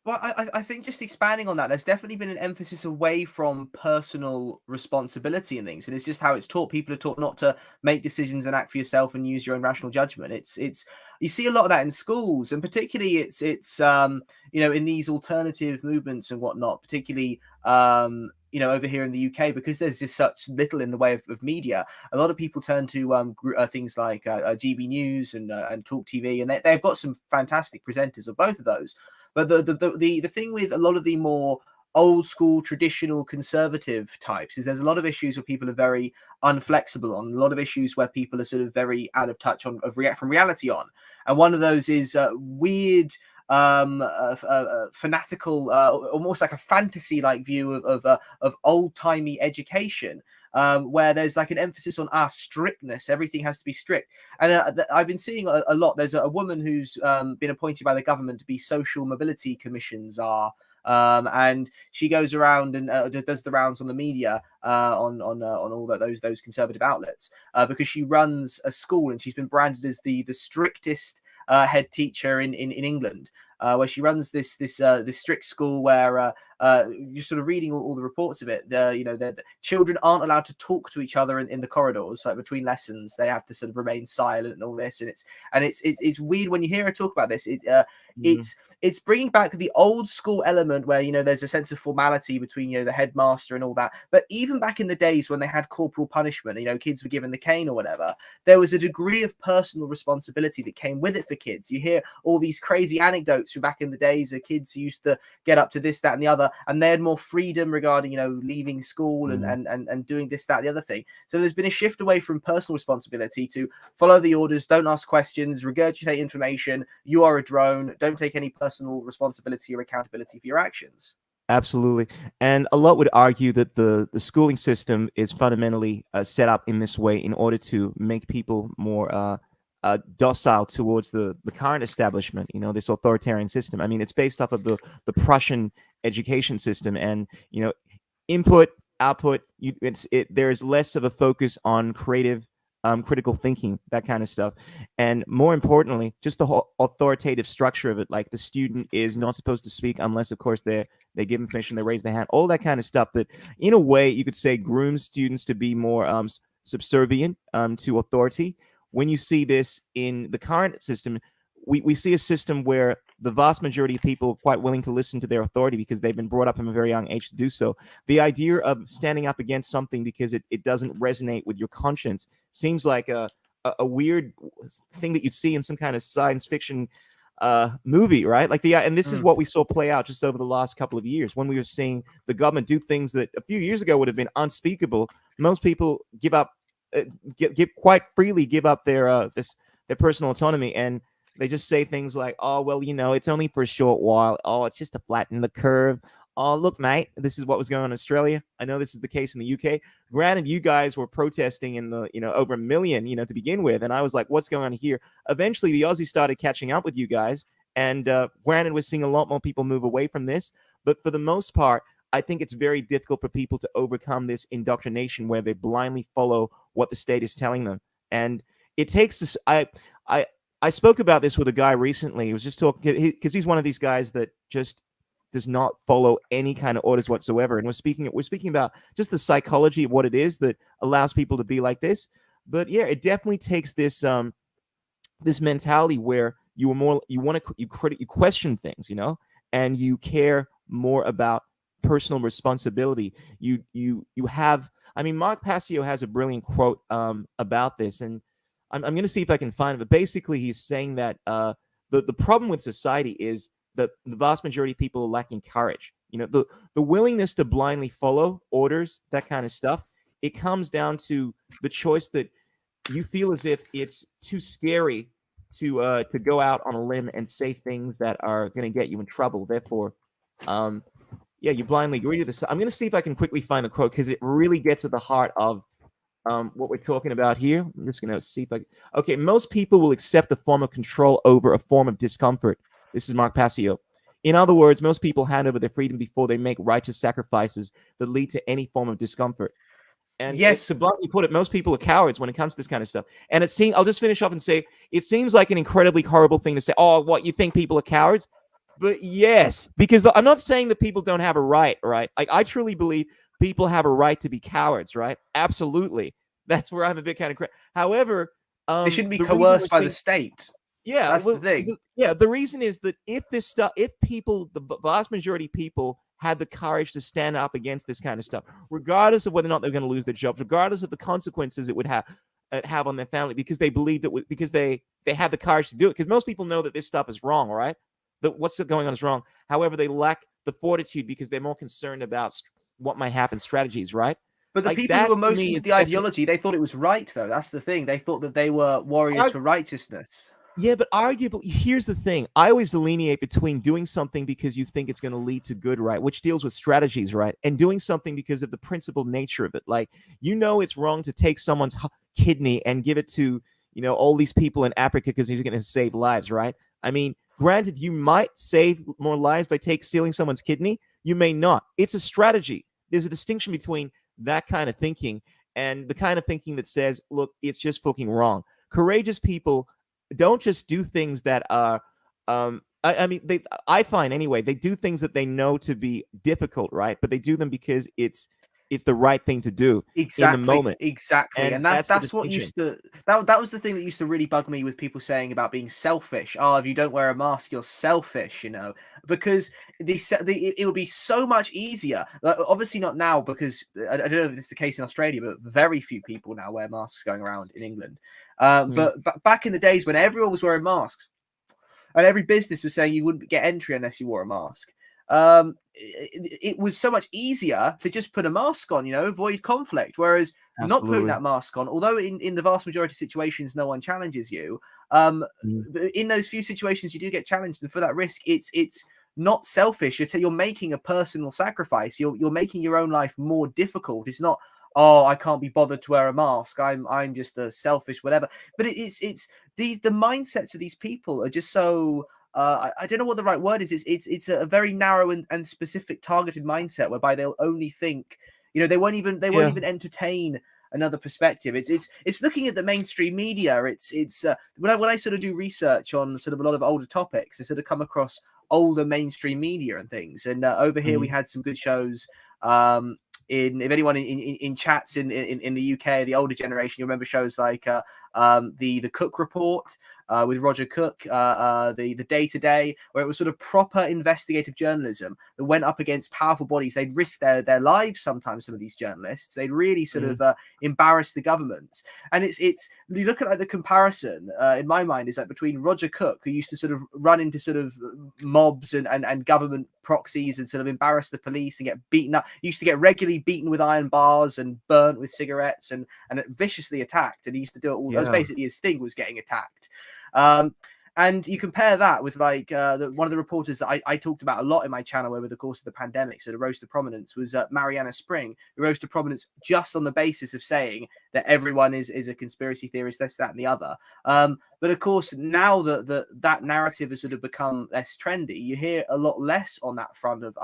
Well, I think just expanding on that, there's definitely been an emphasis away from personal responsibility and things, and it's just how it's taught. People are taught not to make decisions and act for yourself and use your own rational judgment. It's you see a lot of that in schools, and particularly it's in these alternative movements and whatnot, particularly over here in the UK, because there's just such little in the way of media, a lot of people turn to things like GB News and Talk TV, and they've got some fantastic presenters of both of those. But the thing with a lot of the more old school, traditional, conservative types is there's a lot of issues where people are very unflexible on, a lot of issues where people are sort of very out of touch from reality on. And one of those is weird, fanatical, almost like a fantasy-like view of old-timey education, where there's like an emphasis on strictness. Everything has to be strict. And I've been seeing a lot. There's a woman who's been appointed by the government to be social mobility commissions and she goes around and does the rounds on the media on all those conservative outlets because she runs a school, and she's been branded as the strictest head teacher in England, where she runs this strict school where you're sort of reading all the reports of it. The children aren't allowed to talk to each other in the corridors, like between lessons. They have to sort of remain silent and all this. And it's weird when you hear her talk about this. It's bringing back the old school element where there's a sense of formality between the headmaster and all that. But even back in the days when they had corporal punishment, kids were given the cane or whatever, there was a degree of personal responsibility that came with it for kids. You hear all these crazy anecdotes from back in the days of kids who used to get up to this, that, and the other, and they had more freedom regarding leaving school and doing this, that, and the other thing. So there's been a shift away from personal responsibility to follow the orders, don't ask questions, regurgitate information. You are a drone. Don't take any personal responsibility or accountability for your actions. Absolutely. And a lot would argue that the schooling system is fundamentally set up in this way in order to make people more docile towards the current establishment, this authoritarian system. I mean, it's based off of the Prussian education system, and input, output. There's less of a focus on creative, critical thinking, that kind of stuff, and more importantly, just the whole authoritative structure of it. Like, the student is not supposed to speak unless, of course, they give permission, they raise their hand, all that kind of stuff. That, in a way, you could say grooms students to be more subservient to authority. When you see this in the current system, we see a system where the vast majority of people are quite willing to listen to their authority because they've been brought up from a very young age to do so. The idea of standing up against something because it doesn't resonate with your conscience seems like a weird thing that you'd see in some kind of science fiction movie, right? Like and this is what we saw play out just over the last couple of years when we were seeing the government do things that a few years ago would have been unspeakable. Most people give up. Quite freely give up their personal autonomy, and they just say things like, "Oh, well, it's only for a short while. Oh, it's just to flatten the curve. Oh, look, mate, this is what was going on in Australia. I know this is the case in the UK. Granted, you guys were protesting in the over 1 million, to begin with, and I was like, what's going on here? Eventually, the Aussies started catching up with you guys, and granted, we're seeing a lot more people move away from this, but for the most part, I think it's very difficult for people to overcome this indoctrination where they blindly follow what the state is telling them. And it takes this. I spoke about this with a guy recently. He was just talking because he's one of these guys that just does not follow any kind of orders whatsoever. And we're speaking about just the psychology of what it is that allows people to be like this. But yeah, it definitely takes this this mentality where you question things, and you care more about personal responsibility. You have. I mean, Mark Passio has a brilliant quote about this, and I'm going to see if I can find it. But basically, he's saying that the problem with society is that the vast majority of people are lacking courage. The willingness to blindly follow orders, that kind of stuff. It comes down to the choice that you feel as if it's too scary to go out on a limb and say things that are going to get you in trouble. Therefore, yeah, you blindly agree to this. I'm going to see if I can quickly find the quote because it really gets at the heart of what we're talking about here. I'm just going to see if okay, most people will accept a form of control over a form of discomfort. This is Mark Passio. In other words, most people hand over their freedom before they make righteous sacrifices that lead to any form of discomfort. And yes, to bluntly put it, most people are cowards when it comes to this kind of stuff. And it seems, I'll just finish off and say, it seems like an incredibly horrible thing to say. Oh, what, you think people are cowards? But yes, because I'm not saying that people don't have a right, right? Like, I truly believe people have a right to be cowards, right? Absolutely. That's where I'm a bit kind of. However, they shouldn't be coerced by the state. Yeah, that's the thing. The reason is that if people, the vast majority of people had the courage to stand up against this kind of stuff, regardless of whether or not they're going to lose their jobs, regardless of the consequences it would have on their family, because they believed it, because they had the courage to do it. Because most people know that this stuff is wrong, all right? That what's going on is wrong. However, they lack the fortitude because they're more concerned about what might happen, strategies, right? But the Like people that who were to most me into is the ideology, they thought it was right, though. That's the thing. They thought that they were warriors for righteousness. Yeah, but arguably, here's the thing. I always delineate between doing something because you think it's going to lead to good, right? Which deals with strategies, right? And doing something because of the principled nature of it. Like, it's wrong to take someone's kidney and give it to, all these people in Africa because he's going to save lives, right? I mean, granted, you might save more lives by stealing someone's kidney. You may not. It's a strategy. There's a distinction between that kind of thinking and the kind of thinking that says, look, it's just fucking wrong. Courageous people don't just do things that are I find anyway, they do things that they know to be difficult, right? But they do them because it's the right thing to do in the moment. Exactly. And And that's the that's what distinction. used to that was the thing that used to really bug me with people saying about being selfish. Oh, if you don't wear a mask, you're selfish, because it would be so much easier. Obviously not now, because I don't know if this is the case in Australia, but very few people now wear masks going around in England. But back in the days when everyone was wearing masks, and every business was saying you wouldn't get entry unless you wore a mask. It was so much easier to just put a mask on, avoid conflict. Whereas not putting Absolutely. that mask on, although in the vast majority of situations no one challenges you, in those few situations you do get challenged, and for that risk, it's not selfish. You're making a personal sacrifice. You're making your own life more difficult. It's not, oh, I can't be bothered to wear a mask. I'm just a selfish whatever. But the mindsets of these people are just so I don't know what the right word is. It's a very narrow and specific targeted mindset whereby they'll only think, they won't even entertain another perspective. It's looking at the mainstream media. It's when I sort of do research on sort of a lot of older topics, I sort of come across older mainstream media and things. And over here we had some good shows. If anyone in chats in the UK, the older generation, you remember shows like the Cook Report with Roger Cook, the Day to Day, where it was sort of proper investigative journalism that went up against powerful bodies. They'd risk their lives sometimes. Some of these journalists, they'd really sort of embarrass the government. And it's you look at like the comparison in my mind is like between Roger Cook, who used to sort of run into sort of mobs and government proxies and sort of embarrass the police and get beaten up. He used to get regularly beaten with iron bars and burnt with cigarettes and viciously attacked. And he used to do it all. That was basically his thing, was getting attacked. And you compare that with like one of the reporters that I talked about a lot in my channel over the course of the pandemic, so the rose to prominence, was Mariana Spring, who rose to prominence just on the basis of saying that everyone is a conspiracy theorist, this, that, and the other. But of course, now that narrative has sort of become less trendy, you hear a lot less on that front of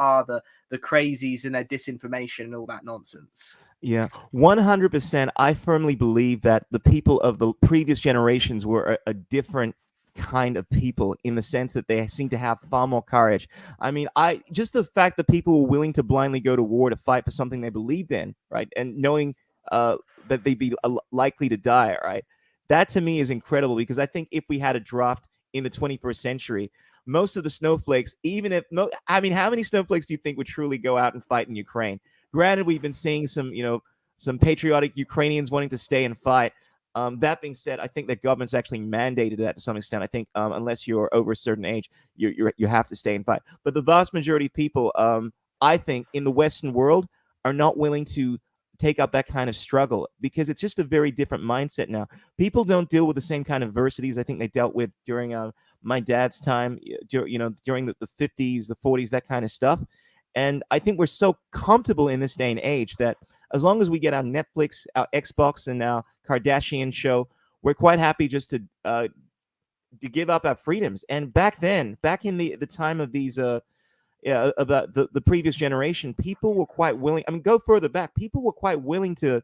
the crazies and their disinformation and all that nonsense. Yeah, 100%. I firmly believe that the people of the previous generations were a different kind of people, in the sense that they seem to have far more courage. I mean, just the fact that people were willing to blindly go to war to fight for something they believed in, right, and knowing that they'd be likely to die, right, that to me is incredible. Because I think if we had a draft in the 21st century, most of the snowflakes, I mean, how many snowflakes do you think would truly go out and fight in Ukraine? Granted, we've been seeing some patriotic Ukrainians wanting to stay and fight. That being said, I think that government's actually mandated that to some extent. I think unless you're over a certain age, you have to stay and fight. But the vast majority of people, I think, in the Western world are not willing to take up that kind of struggle, because it's just a very different mindset now. People don't deal with the same kind of adversities I think they dealt with during my dad's time, during the 50s, the 40s, that kind of stuff. And I think we're so comfortable in this day and age that as long as we get our Netflix, our Xbox, and our Kardashian show, we're quite happy just to give up our freedoms. And back in the time of these about the previous generation, people were quite willing. I mean, go further back, people were quite willing to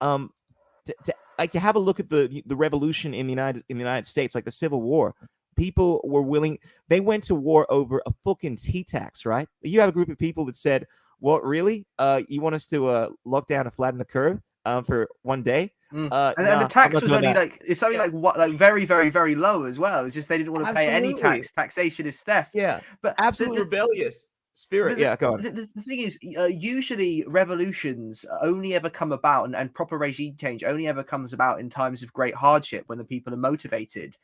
like, you have a look at the revolution in the United States, like the Civil War. People were willing. They went to war over a fucking tea tax, right? You have a group of people that said, "What, really? You want us to lock down and flatten the curve for one day?" And Nah, the tax I'm was not only doing that. it's something Yeah, like what, like very, very, very low as well. It's just they didn't want to pay any absolutely. tax. Taxation is theft. Yeah, But absolutely rebellious. Spirit, But yeah, go on. the thing is, usually revolutions only ever come about, and proper regime change only ever comes about in times of great hardship when the people are motivated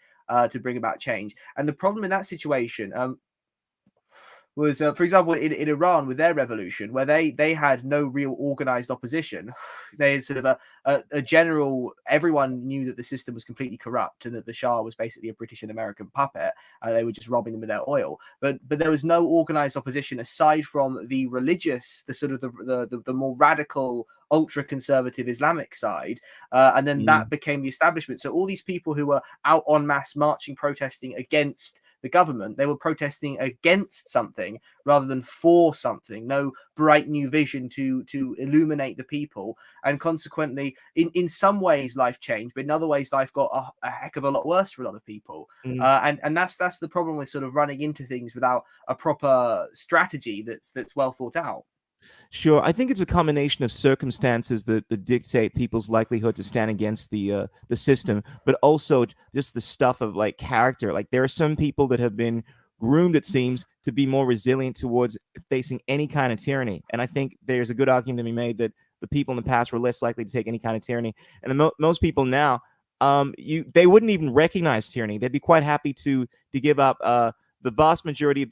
to bring about change. And the problem in that situation, was, for example, in Iran with their revolution, where they had no real organized opposition. They had sort of a general, everyone knew that the system was completely corrupt and that the Shah was basically a British and American puppet. They were just robbing them of their oil. But there was no organized opposition aside from the religious, the sort of the more radical, ultra conservative Islamic side, and then that became the establishment. So all these people who were out en masse marching, protesting against the government, they were protesting against something rather than for something. No bright new vision to illuminate the people, and consequently, in some ways, life changed, but in other ways, life got a heck of a lot worse for a lot of people. And that's the problem with sort of running into things without a proper strategy that's well thought out. Sure, I think it's a combination of circumstances that dictate people's likelihood to stand against the system, but also just the stuff of like character. Like there are some people that have been groomed, it seems, to be more resilient towards facing any kind of tyranny. And I think there's a good argument to be made that the people in the past were less likely to take any kind of tyranny, and most people now, they wouldn't even recognize tyranny. They'd be quite happy to give up the vast majority of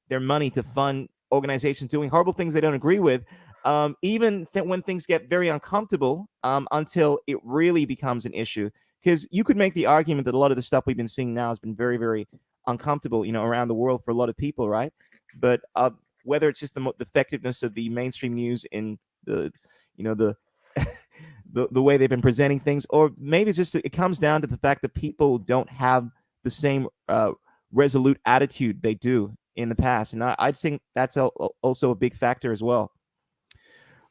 their money to fund organizations doing horrible things they don't agree with, even when things get very uncomfortable, until it really becomes an issue. Because you could make the argument that a lot of the stuff we've been seeing now has been very, very uncomfortable, around the world for a lot of people, right? But whether it's just the effectiveness of the mainstream news in the, the the way they've been presenting things, or maybe it's just it comes down to the fact that people don't have the same resolute attitude they do in the past, and I'd think that's also a big factor as well.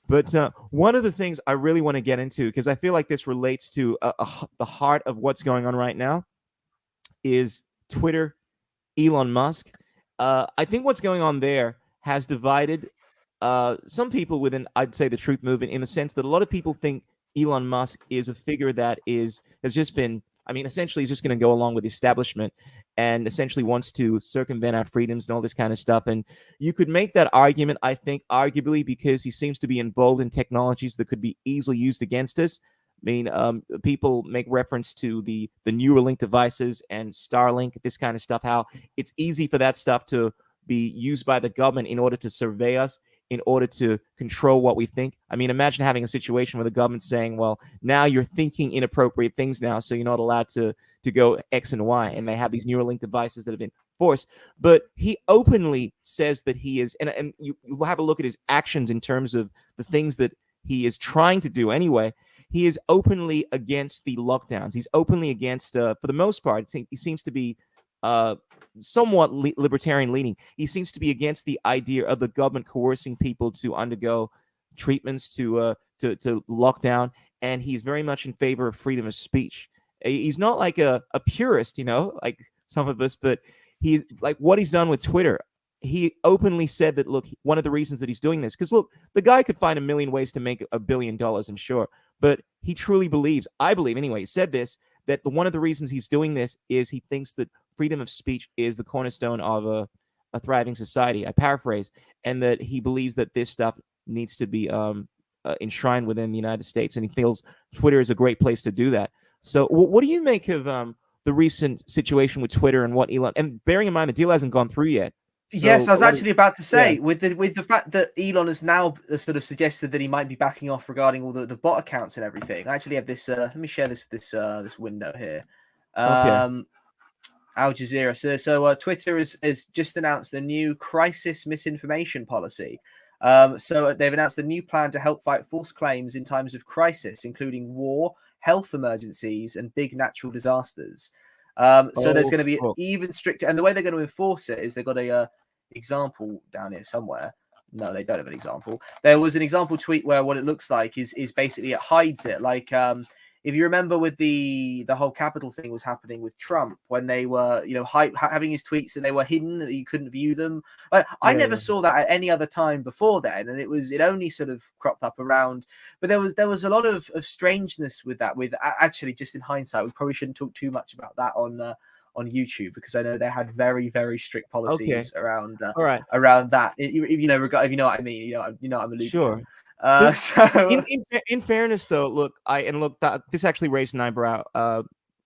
But one of the things I really want to get into, because I feel like this relates to the heart of what's going on right now, is Twitter, Elon Musk. I think what's going on there has divided some people within, I'd say, the truth movement, in the sense that a lot of people think Elon Musk is a figure that has just been, I mean, essentially, he's just going to go along with the establishment and essentially wants to circumvent our freedoms and all this kind of stuff. And you could make that argument, I think, arguably, because he seems to be involved in technologies that could be easily used against us. I mean, people make reference to the Neuralink devices and Starlink, this kind of stuff, how it's easy for that stuff to be used by the government in order to survey us, in order to control what we think. I mean, imagine having a situation where the government's saying, well, now you're thinking inappropriate things now, so you're not allowed to go X and Y. And they have these Neuralink devices that have been forced. But he openly says that he is, and you have a look at his actions in terms of the things that he is trying to do anyway. He is openly against the lockdowns. He's openly against, for the most part, he seems to be somewhat libertarian leaning. He seems to be against the idea of the government coercing people to undergo treatments, to lock down, and he's very much in favor of freedom of speech. He's not like a purist, like some of us, but he's like what he's done with Twitter. He openly said that, look, one of the reasons that he's doing this, because look, the guy could find a million ways to make $1 billion, I'm sure, but he truly believes, I believe anyway, he said this, that one of the reasons he's doing this is he thinks that freedom of speech is the cornerstone of a thriving society. I paraphrase, and that he believes that this stuff needs to be enshrined within the United States, and he feels Twitter is a great place to do that. So, what do you make of the recent situation with Twitter and what Elon? And bearing in mind the deal hasn't gone through yet. So yes, I was actually about to say, with the fact that Elon has now sort of suggested that he might be backing off regarding all the bot accounts and everything. I actually have this. Let me share this window here. Okay. Al Jazeera. So Twitter has just announced a new crisis misinformation policy. So they've announced a new plan to help fight false claims in times of crisis, including war, health emergencies, and big natural disasters. So there's going to be cool. even stricter, and the way they're going to enforce it is they've got a example down here somewhere. No, they don't have an example. There was an example tweet where what it looks like is basically it hides it. Like if you remember with the whole Capitol thing was happening with Trump, when they were having his tweets and they were hidden, that you couldn't view them. I never saw that at any other time before then, and it only sort of cropped up around. But there was a lot of strangeness with that. With actually, just in hindsight, we probably shouldn't talk too much about that on on YouTube, because I know they had very, very strict Okay. policies around All right. around that. If you know, if you know what I mean, you know what I'm alluding to. Sure. But So in fairness, though, look, that this actually raised an eyebrow.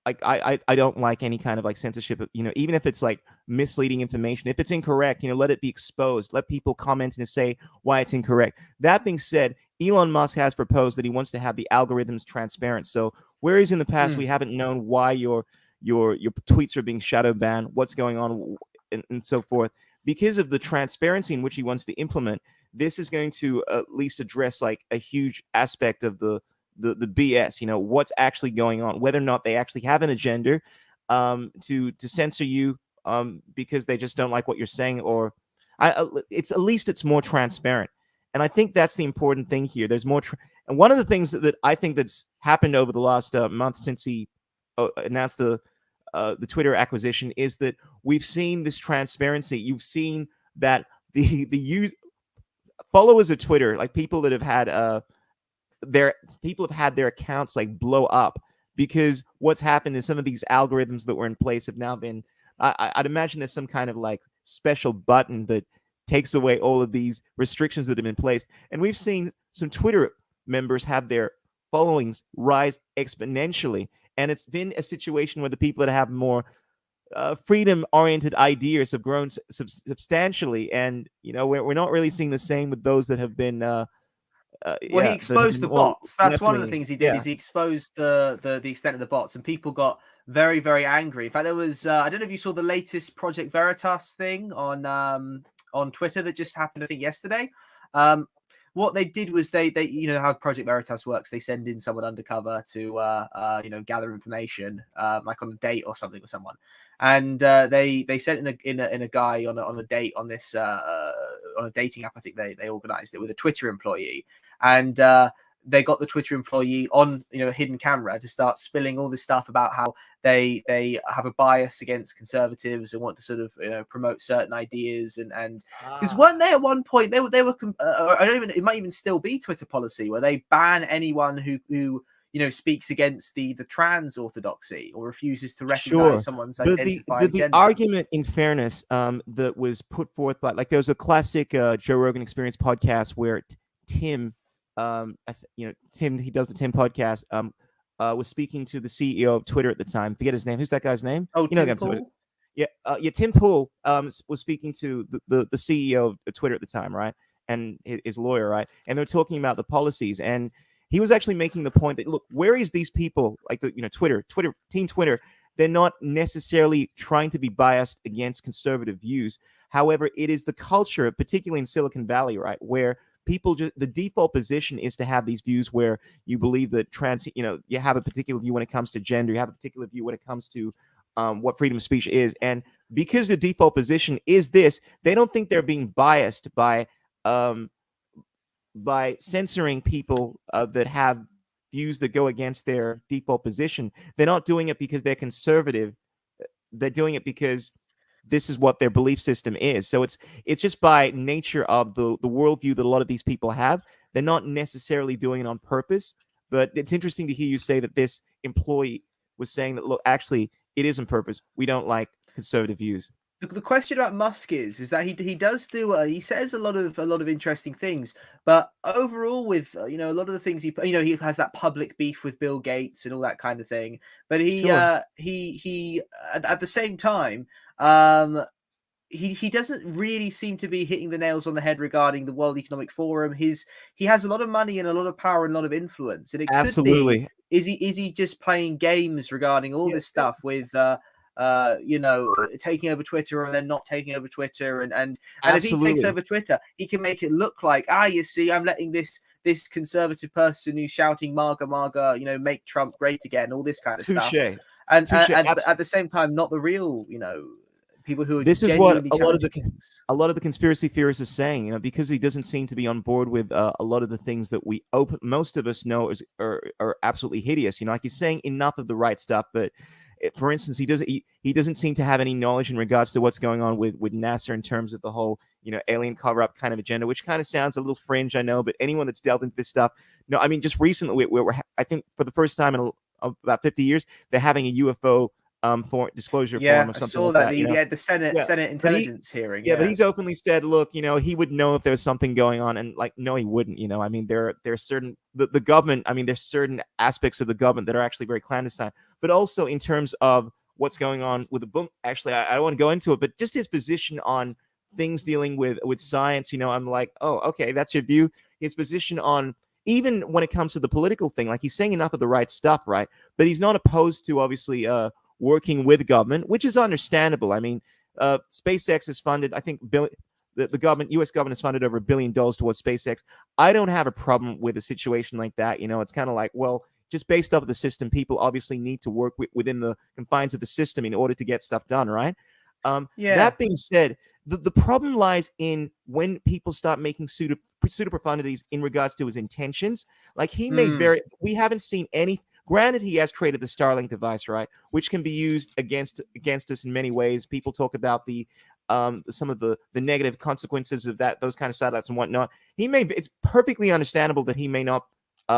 Like I don't like any kind of like censorship. Even if it's like misleading information, if it's incorrect, let it be exposed. Let people comment and say why it's incorrect. That being said, Elon Musk has proposed that he wants to have the algorithms transparent. So whereas in the past we haven't known why your tweets are being shadow banned, what's going on, and so forth, because of the transparency in which he wants to implement, this is going to at least address like a huge aspect of the BS. What's actually going on, whether or not they actually have an agenda to censor you because they just don't like what you're saying, or it's at least it's more transparent. And I think that's the important thing here. There's more, and one of the things that I think that's happened over the last month since he announced the Twitter acquisition is that we've seen this transparency. You've seen that the followers of Twitter, like people that have had their accounts like blow up, because what's happened is some of these algorithms that were in place have now been. I'd imagine there's some kind of like special button that takes away all of these restrictions that have been placed, and we've seen some Twitter members have their followings rise exponentially, and it's been a situation where the people that have more freedom-oriented ideas have grown substantially, and we're not really seeing the same with those that have been well, he that have exposed been the more bots. That's one of the left-leaning. things he did. Yeah, Is he exposed the extent of the bots, and people got very, very angry. In fact, there was I don't know if you saw the latest Project Veritas thing on Twitter that just happened, I think, yesterday. What they did was they how Project Veritas works. They send in someone undercover to gather information, like on a date or something with someone, and they sent in a guy on a date on this on a dating app. I think they organized it with a Twitter employee, and they got the Twitter employee on a hidden camera to start spilling all this stuff about how they have a bias against conservatives and want to sort of promote certain ideas, and because weren't they at one point they were I don't even, it might even still be Twitter policy where they ban anyone who speaks against the trans orthodoxy or refuses to recognize sure. someone's But the identified the gender. argument, in fairness, that was put forth by, like, there was a classic Joe Rogan Experience podcast where Tim, Tim, he does the Tim podcast, was speaking to the CEO of Twitter at the time. Forget his name. Who's that guy's name? Oh, You know, Tim Pool? Yeah, Tim Pool was speaking to the CEO of Twitter at the time, right? And his lawyer, right? And they're talking about the policies, and he was actually making the point that, look, where is these people, like Twitter, Team Twitter, they're not necessarily trying to be biased against conservative views. However, it is the culture, particularly in Silicon Valley, right, where people just, the default position is to have these views where you believe that you have a particular view when it comes to gender, you have a particular view when it comes to what freedom of speech is. And because the default position is this, they don't think they're being biased by censoring people that have views that go against their default position. They're not doing it because they're conservative. They're doing it because this is what their belief system is. So it's just by nature of the worldview that a lot of these people have. They're not necessarily doing it on purpose. But it's interesting to hear you say that this employee was saying that, look, actually, it is on purpose. We don't like conservative views. The question about Musk is that he does do he says a lot of interesting things, but overall with a lot of the things he has that public beef with Bill Gates and all that kind of thing, but Sure. he at the same time he doesn't really seem to be hitting the nails on the head regarding the World Economic Forum. He has a lot of money and a lot of power and a lot of influence, and it could be, Absolutely. is he just playing games regarding all Yeah. this stuff with taking over Twitter and then not taking over Twitter, and if he takes Absolutely. over Twitter, he can make it look like, you see, I'm letting this conservative person who's shouting MAGA, make Trump great again, all this kind of stuff, Touche. and Touche. at the same time, not the real, people who are This is what genuinely challenging things. a lot of the conspiracy theorists are saying, because he doesn't seem to be on board with a lot of the things that most of us know are absolutely hideous. Like he's saying enough of the right stuff, but for instance, he doesn't seem to have any knowledge in regards to what's going on with NASA in terms of the whole alien cover-up kind of agenda, which kind of sounds a little fringe, I know, but anyone that's delved into this stuff, no, I mean, just recently, I think for the first time in about 50 years, they're having a UFO for disclosure Yeah, form or I something saw like that. that. The Senate Yeah, Senate but he intelligence hearing. yeah, but Yeah. he's openly said, look, he would know if there was something going on, and like, no, he wouldn't. I mean, there are certain the government. I mean, there's certain aspects of the government that are actually very clandestine, but also in terms of what's going on with the boom. Actually, I don't want to go into it, but just his position on things dealing with science. I'm like, oh, okay, that's your view. His position on even when it comes to the political thing, like he's saying enough of the right stuff, right? But he's not opposed to obviously working with government, which is understandable. I mean, SpaceX is funded, I think, the government, U.S. government has funded over $1 billion towards SpaceX. I don't have a problem with a situation like that. It's kind of like, well, just based off of the system, people obviously need to work within the confines of the system in order to get stuff done, right? Yeah. That being said, the problem lies in when people start making pseudo profundities in regards to his intentions. Like we haven't seen any. Granted, he has created the Starlink device, right, which can be used against us in many ways. People talk about some of the negative consequences of those kind of satellites and whatnot. It's perfectly understandable that he may not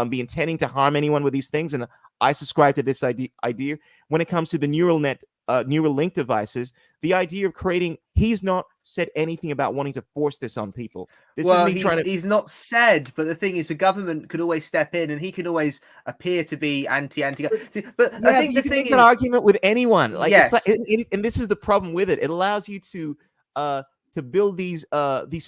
be intending to harm anyone with these things, and I subscribe to this idea. When it comes to the neural link devices, the idea of creating, he's not said anything about wanting to force this on people. This is Well, me trying to. he's not said, but the thing is, the government could always step in, and he can always appear to be anti. But I Yeah, but think you the can thing make that is, argument with anyone. Like, it's like, yes, and this is the problem with it. It allows you to build these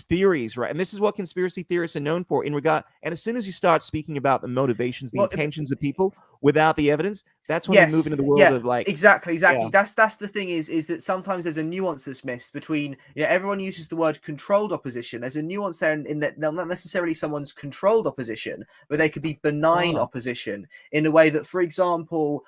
theories, right? And this is what conspiracy theorists are known for. In regard, and as soon as you start speaking about the motivations, the well, intentions of people without the evidence, that's when we move yes, into the world yeah, of like, exactly. yeah, That's the thing is that sometimes there's a nuance that's missed between, everyone uses the word controlled opposition. There's a nuance there in that they're not necessarily someone's controlled opposition, but they could be benign oh, opposition in a way that, for example,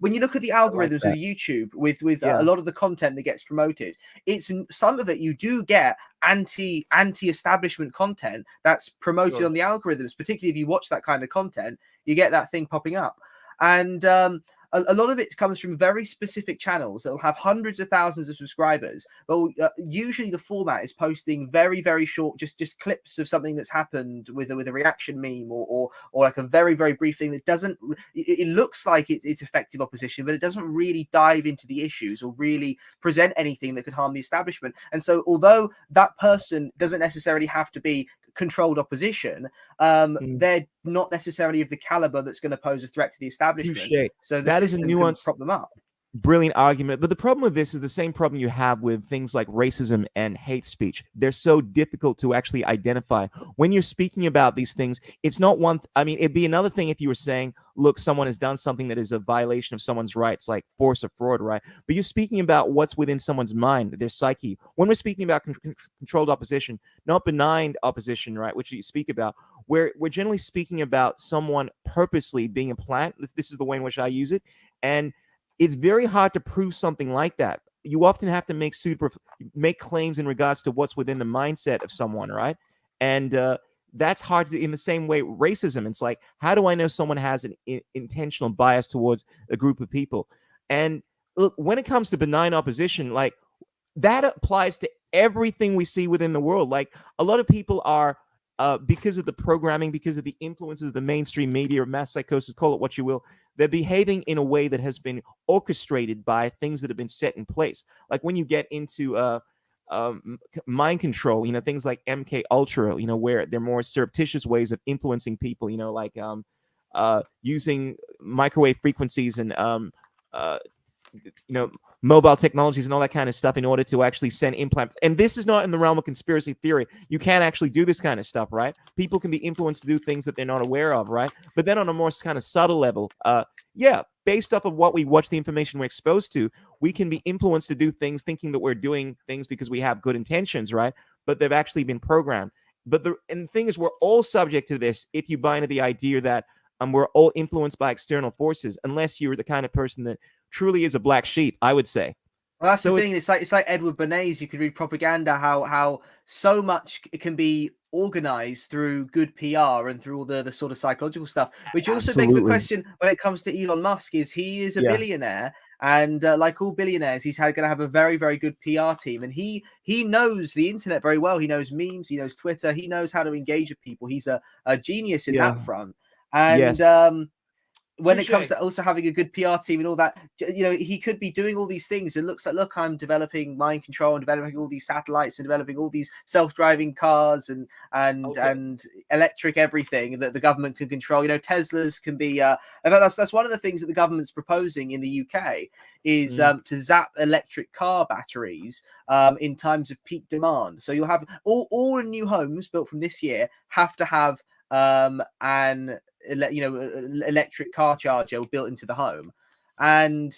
when you look at the I like algorithms of that. YouTube with a Yeah, lot of the content that gets promoted, it's some of it you do get anti-establishment content that's promoted sure. on the algorithms, particularly if you watch that kind of content, you get that thing popping up. And a lot of it comes from very specific channels that will have hundreds of thousands of subscribers, but usually the format is posting very, very short, just clips of something that's happened with a reaction meme, or like a very, very brief thing that doesn't. It looks like it's effective opposition, but it doesn't really dive into the issues or really present anything that could harm the establishment. And so, although that person doesn't necessarily have to be controlled opposition, Mm. they're not necessarily of the caliber that's going to pose a threat to the establishment. Touche. So the That is a system can nuance. prop them up. Brilliant argument. But the problem with this is the same problem you have with things like racism and hate speech. They're so difficult to actually identify. When you're speaking about these things, it's not one. I mean, it'd be another thing if you were saying, look, someone has done something that is a violation of someone's rights, like force or fraud, right? But you're speaking about what's within someone's mind, their psyche. When we're speaking about controlled opposition, not benign opposition, right, which you speak about, we're generally speaking about someone purposely being a plant. This is the way in which I use it. And it's very hard to prove something like that. You often have to make claims in regards to what's within the mindset of someone, right? And that's hard to do. In the same way, racism. It's like, how do I know someone has an intentional bias towards a group of people? And look, when it comes to benign opposition, like, that applies to everything we see within the world. Like, a lot of people are, because of the programming, because of the influences of the mainstream media or mass psychosis, call it what you will, they're behaving in a way that has been orchestrated by things that have been set in place. Like when you get into mind control, things like MK Ultra, where they're more surreptitious ways of influencing people, like using microwave frequencies and uh, mobile technologies and all that kind of stuff in order to actually send implants. And this is not in the realm of conspiracy theory. You can't actually do this kind of stuff, right? People can be influenced to do things that they're not aware of, right? But then on a more kind of subtle level, yeah, based off of what we watch, the information we're exposed to, we can be influenced to do things thinking that we're doing things because we have good intentions, right? But they've actually been programmed. And the thing is, we're all subject to this if you buy into the idea that we're all influenced by external forces, unless you're the kind of person that truly is a black sheep, I would say. Well, that's the So thing. It's like Edward Bernays. You could read propaganda, how so much can be organized through good PR and through all the sort of psychological stuff. Which also begs the absolutely, question when it comes to Elon Musk: is he is a yeah, billionaire, and like all billionaires, he's going to have a very, very good PR team, and he knows the internet very well. He knows memes, he knows Twitter, he knows how to engage with people. He's a genius in yeah, that front, and yes. when it comes Touche. to also having a good PR team and all that, you know, he could be doing all these things. It looks like, look, I'm developing mind control and developing all these satellites and developing all these self-driving cars and Okay. electric everything that the government can control. You know, Teslas can be. In fact, that's one of the things that the government's proposing in the UK is to zap electric car batteries in times of peak demand. So you'll have all new homes built from this year have to have an electric car charger built into the home, and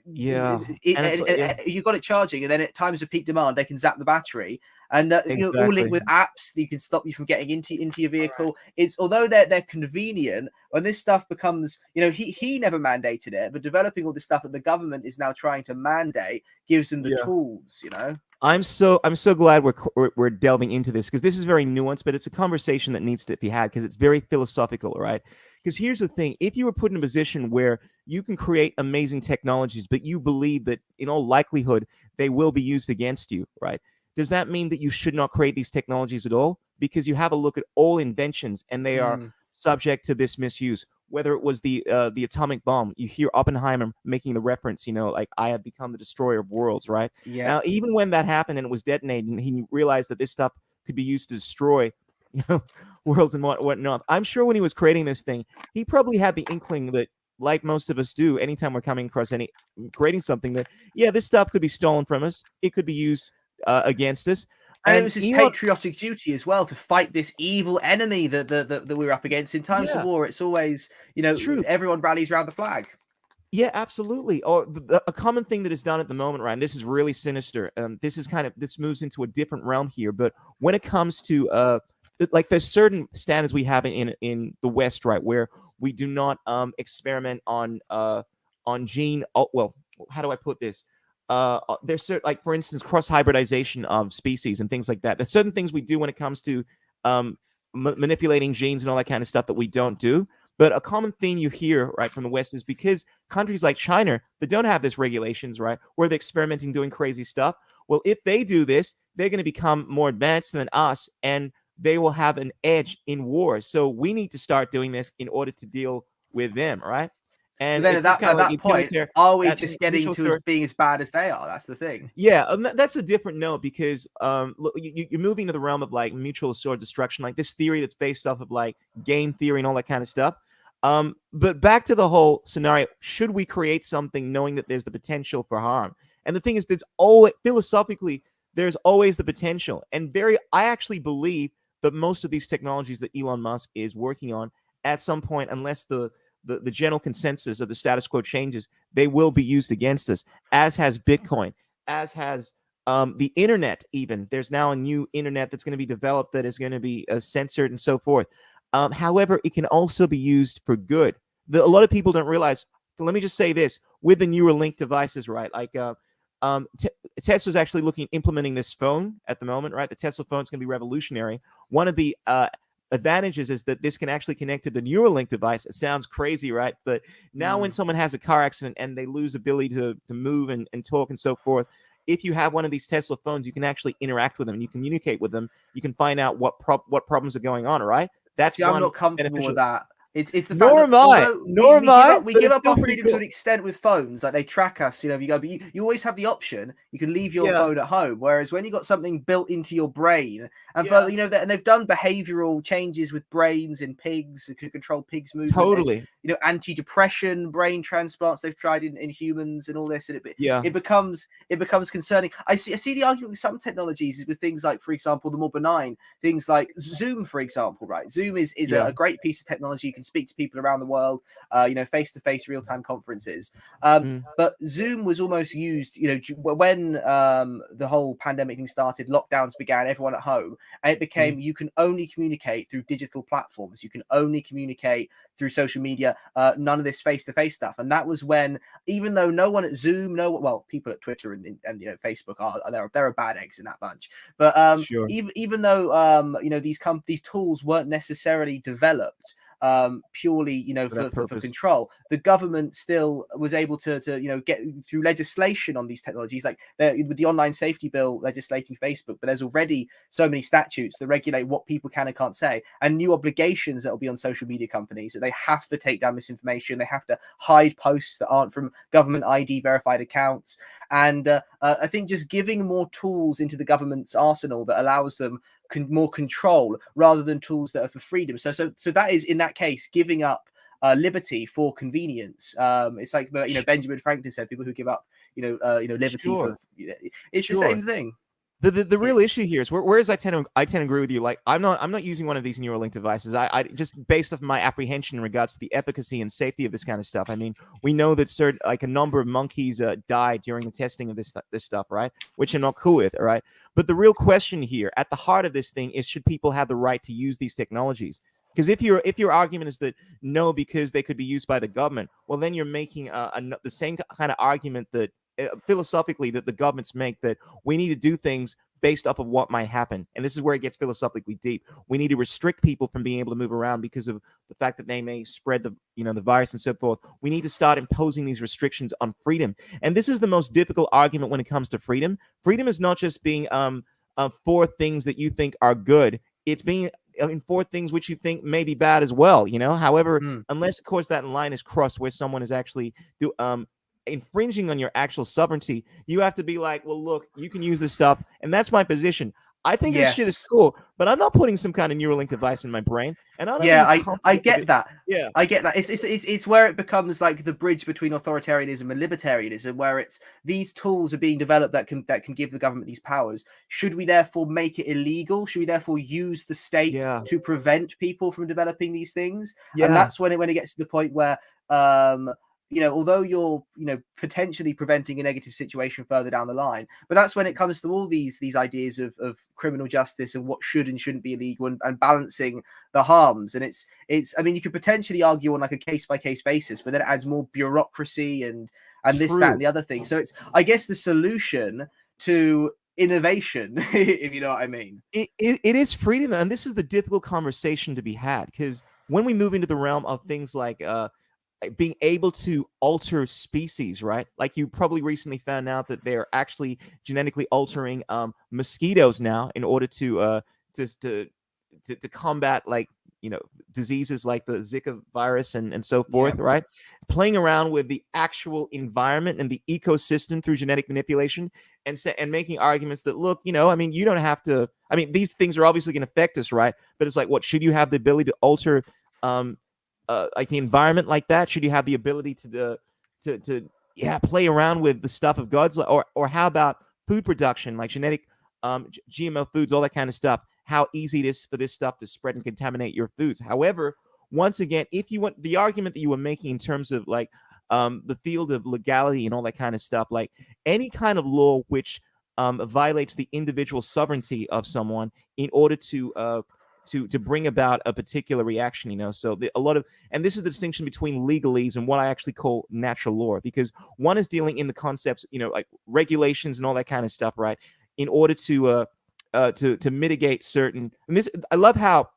Yeah. And it's like, yeah, you've got it charging, and then at times of peak demand they can zap the battery, and you know, all linked exactly. with apps that you can stop you from getting into your vehicle. It's although they're convenient, when this stuff becomes, you know, he never mandated it, but developing all this stuff that the government is now trying to mandate gives them the Yeah. tools, you know. I'm so glad we're delving into this, because this is very nuanced, but it's a conversation that needs to be had because it's very philosophical, right? Because here's the thing: if you were put in a position where you can create amazing technologies, but you believe that in all likelihood they will be used against you, right? Does that mean that you should not create these technologies at all? Because you have a look at all inventions, and they are subject to this misuse. Whether it was the atomic bomb, you hear Oppenheimer making the reference, you know, like, I have become the destroyer of worlds, right? Yeah. Now, even when that happened and it was detonated, and he realized that this stuff could be used to destroy, you know, worlds and whatnot, I'm sure when he was creating this thing, he probably had the inkling that, like most of us do, anytime we're coming across creating something, that, yeah, this stuff could be stolen from us, it could be used against us. And it And was his Elon, patriotic duty as well to fight this evil enemy that we were up against. In times of yeah, war, it's always, you know, true. everyone rallies around the flag. Yeah, absolutely. Or a common thing that is done at the moment, right? And this is really sinister. This moves into a different realm here. But when it comes to like, there's certain standards we have in the West, right, where we do not experiment on gene. Oh, well, how do I put this? There's certain, like, for instance, cross hybridization of species and things like that. There's certain things we do when it comes to manipulating genes and all that kind of stuff that we don't do. But a common theme you hear, right, from the West is because countries like China that don't have this regulations, right, where they're experimenting, doing crazy stuff. Well, if they do this, they're going to become more advanced than us, and they will have an edge in wars. So we need to start doing this in order to deal with them, right? But And then it's just kind at of like that a point, military, are we that just getting mutual to being as bad as they are? That's the thing. yeah, that's a different note, because look, you're moving to the realm of, like, mutual assured destruction, like this theory that's based off of, like, game theory and all that kind of stuff. But back to the whole scenario: should we create something knowing that there's the potential for harm? And the thing is, there's always, philosophically, there's always the potential, and I actually believe that most of these technologies that Elon Musk is working on, at some point, unless the general consensus of the status quo changes, they will be used against us, as has Bitcoin, as has the internet. Even there's now a new internet that's going to be developed that is going to be censored and so forth. However, it can also be used for good. A lot of people don't realize. Let me just say this: with the Neuralink devices, right? Like, Tesla's actually implementing this phone at the moment, right? The Tesla phone is going to be revolutionary. One of the advantages is that this can actually connect to the Neuralink device. It sounds crazy, right? But now, when someone has a car accident and they lose ability to move and talk and so forth, if you have one of these Tesla phones, you can actually interact with them and you communicate with them. You can find out what problems are going on, right? That's See, I'm one not comfortable with beneficial. that. It's the fact Nor that am I. although Nor am I. we But give it's up still our pretty freedom to an cool. extent with phones, like they track us, you know, if you go, but you always have the option, you can leave your Yeah. phone at home. Whereas when you got something built into your brain, and Yeah. for, you know, and they've done behavioral changes with brains in pigs that could control pigs' movement, and, Totally. you know, anti-depression brain transplants they've tried in humans and all this, and Yeah. it becomes concerning. I see the argument with some technologies is with things like, for example, the more benign things like Zoom, for example, right? Zoom is Yeah. a great piece of technology. You can speak to people around the world, you know, face-to-face real-time conferences. But Zoom was almost used, you know, when the whole pandemic thing started, lockdowns began, everyone at home, and it became you can only communicate through digital platforms. You can only communicate through social media, none of this face-to-face stuff. And that was when, even though no one at Zoom, well, people at Twitter and you know, Facebook there are bad eggs in that bunch. But Sure. even though you know, these tools weren't necessarily developed purely, you know, For that for purpose. control. The government still was able to you know, get through legislation on these technologies, like with the online safety bill legislating Facebook. But there's already so many statutes that regulate what people can and can't say, and new obligations that will be on social media companies, that they have to take down misinformation, they have to hide posts that aren't from government ID verified accounts. And I think just giving more tools into the government's arsenal that allows them more control rather than tools that are for freedom. So that is, in that case, giving up liberty for convenience. It's like, you know, Benjamin Franklin said, people who give up, you know, liberty for, Sure. you know, it's the Sure. same thing. The real issue here is whereas I tend to agree with you. Like I'm not using one of these Neuralink devices. I just based off my apprehension in regards to the efficacy and safety of this kind of stuff. I mean, we know that like a number of monkeys died during the testing of this stuff, right? Which I'm not cool with, all right? But the real question here, at the heart of this thing, is should people have the right to use these technologies? Because if your argument is that no, because they could be used by the government, well, then you're making the same kind of argument that philosophically that the governments make, that we need to do things based off of what might happen. And this is where it gets philosophically deep. We need to restrict people from being able to move around because of the fact that they may spread the virus and so forth. We need to start imposing these restrictions on freedom. And this is the most difficult argument when it comes to freedom. Freedom is not just being for things that you think are good. It's being for things which you think may be bad as well. However, unless of course that line is crossed where someone is actually infringing on your actual sovereignty, you have to be like, well, look, you can use this stuff. And that's my position. I think this shit is cool, but I'm not putting some kind of Neuralink device in my brain. And I don't I get that. Yeah, I get that. It's where it becomes like the bridge between authoritarianism and libertarianism, where it's these tools are being developed that can give the government these powers. Should we therefore make it illegal? Should we therefore use the state to prevent people from developing these things? And that's when it gets to the point where although you're potentially preventing a negative situation further down the line, but that's when it comes to all these ideas of criminal justice and what should and shouldn't be illegal, and balancing the harms. And it's I mean, you could potentially argue on like a case-by-case basis, but then it adds more bureaucracy and this, that, and the other thing. So it's, I guess, the solution to innovation, if you know what I mean. It is freedom, and this is the difficult conversation to be had, because when we move into the realm of things like being able to alter species, right? Like you probably recently found out that they're actually genetically altering mosquitoes now in order to combat diseases like the Zika virus and so forth, right? Playing around with the actual environment and the ecosystem through genetic manipulation, and making arguments that, look, I mean, you don't have to. I mean, these things are obviously going to affect us, right? But it's like, what should you have the ability to alter? Like the environment like that? Should you have the ability to play around with the stuff of gods? Or how about food production, like genetic GMO foods, all that kind of stuff? How easy it is for this stuff to spread and contaminate your foods. However, once again, if you want the argument that you were making in terms of like the field of legality and all that kind of stuff, like any kind of law which violates the individual sovereignty of someone in order to bring about a particular reaction, so and this is the distinction between legalese and what I actually call natural law, because one is dealing in the concepts, like regulations and all that kind of stuff, right? In order to mitigate certain, and this, I love how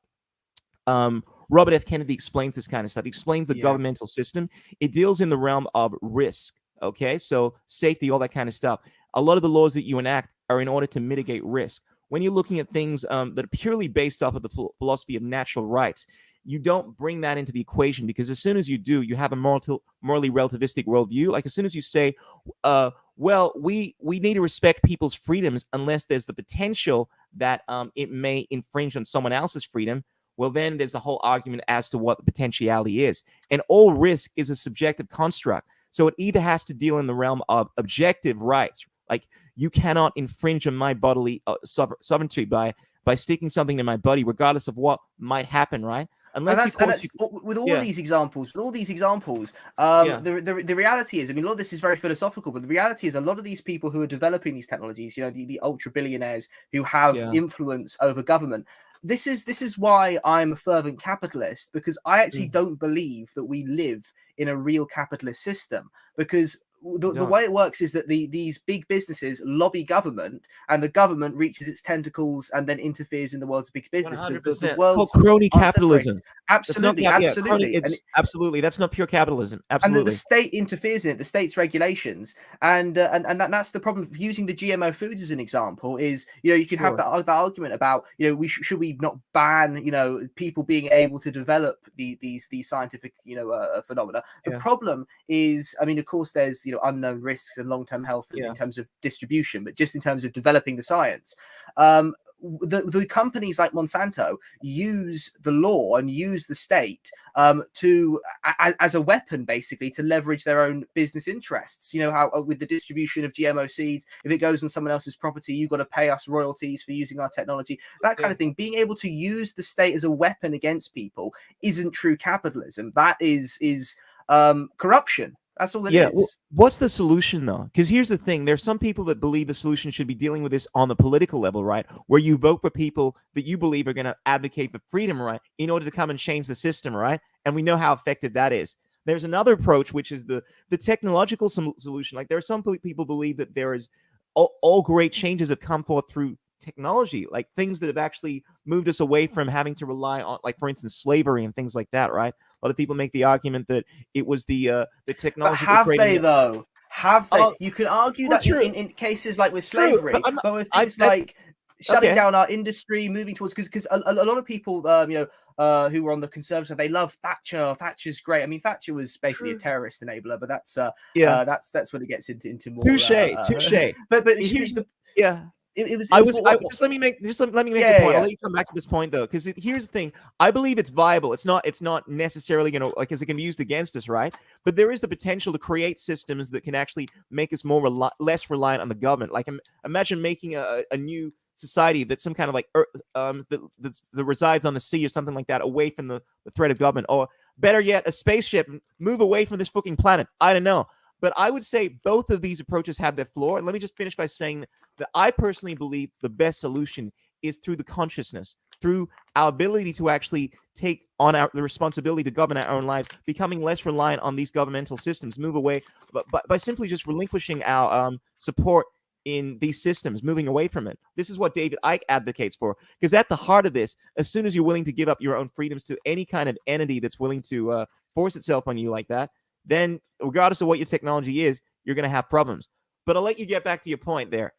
Robert F. Kennedy explains this kind of stuff. He explains the governmental system. It deals in the realm of risk, okay? So safety, all that kind of stuff. A lot of the laws that you enact are in order to mitigate risk. When you're looking at things that are purely based off of the philosophy of natural rights, you don't bring that into the equation, because as soon as you do, you have a morally relativistic worldview. Like as soon as you say, well, we need to respect people's freedoms unless there's the potential that it may infringe on someone else's freedom, well, then there's a whole argument as to what the potentiality is. And all risk is a subjective construct. So it either has to deal in the realm of objective rights, like you cannot infringe on my bodily sovereignty by sticking something in my body, regardless of what might happen, right? Unless with all these examples, the reality is, I mean, a lot of this is very philosophical, but the reality is a lot of these people who are developing these technologies, the ultra billionaires who have influence over government. This is why I'm a fervent capitalist, because I actually don't believe that we live in a real capitalist system, because the way it works is that these big businesses lobby government, and the government reaches its tentacles and then interferes in the world's big business. 100%. The It's called worlds crony aren't separated. capitalism. Absolutely, absolutely. Absolutely. That's not pure capitalism. And Absolutely. the state interferes in it, the state's regulations, and that's the problem. Using the GMO foods as an example is, you can have that argument about, should we not ban, people being able to develop these scientific, phenomena. The problem is, I mean, of course, there's unknown risks and long-term health in terms of distribution, but just in terms of developing the science, the companies like Monsanto use the law and use the state as a weapon, basically, to leverage their own business interests. How with the distribution of GMO seeds, if it goes on someone else's property, you've got to pay us royalties for using our technology, that kind of thing. Being able to use the state as a weapon against people isn't true capitalism. That is corruption. That's all it is. Well, what's the solution, though? Because here's the thing. There's some people that believe the solution should be dealing with this on the political level, right? Where you vote for people that you believe are going to advocate for freedom, right? In order to come and change the system, right? And we know how effective that is. There's another approach, which is the technological solution. Like, there are some people believe that there is all great changes have come forth through technology, like things that have actually moved us away from having to rely on, like, for instance, slavery and things like that, right? A lot of people make the argument that it was the technology. But have they, though? Have they? You can argue that in cases like with slavery, but with things like shutting down our industry, moving towards, because a lot of people, who were on the conservative, they love Thatcher. Thatcher's great. I mean, Thatcher was basically a terrorist enabler, but that's when it gets into more touche. But here's the just let me make the point. I'll let you come back to this point, though, because here's the thing. I believe it's viable. It's not necessarily because it can be used against us, right? But there is the potential to create systems that can actually make us less reliant on the government. Like, imagine making a new society that's some kind of like that resides on the sea or something like that, away from the threat of government, or better yet, a spaceship, move away from this fucking planet. I don't know. But I would say both of these approaches have their flaw. And let me just finish by saying that I personally believe the best solution is through the consciousness, through our ability to actually take on the responsibility to govern our own lives, becoming less reliant on these governmental systems, move away by simply just relinquishing our support in these systems, moving away from it. This is what David Icke advocates for, because at the heart of this, as soon as you're willing to give up your own freedoms to any kind of entity that's willing to force itself on you like that, then regardless of what your technology is, you're going to have problems. But I'll let you get back to your point there.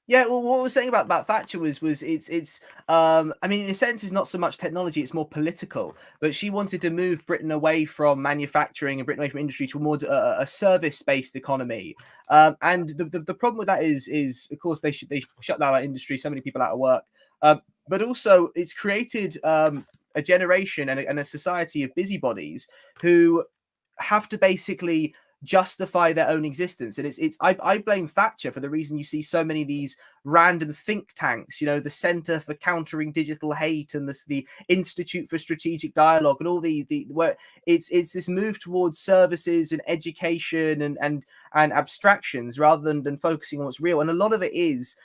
Yeah, well, what I was saying about Thatcher was it's I mean, in a sense, it's not so much technology, it's more political. But she wanted to move Britain away from manufacturing and Britain away from industry towards a service-based economy. And the problem with that is of course they shut down our industry, so many people out of work. But also it's created a generation and a society of busybodies who have to basically justify their own existence. And I blame Thatcher for the reason you see so many of these random think tanks, the Center for Countering Digital Hate and the Institute for Strategic Dialogue, and all the where it's this move towards services and education and abstractions rather than focusing on what's real. And a lot of it is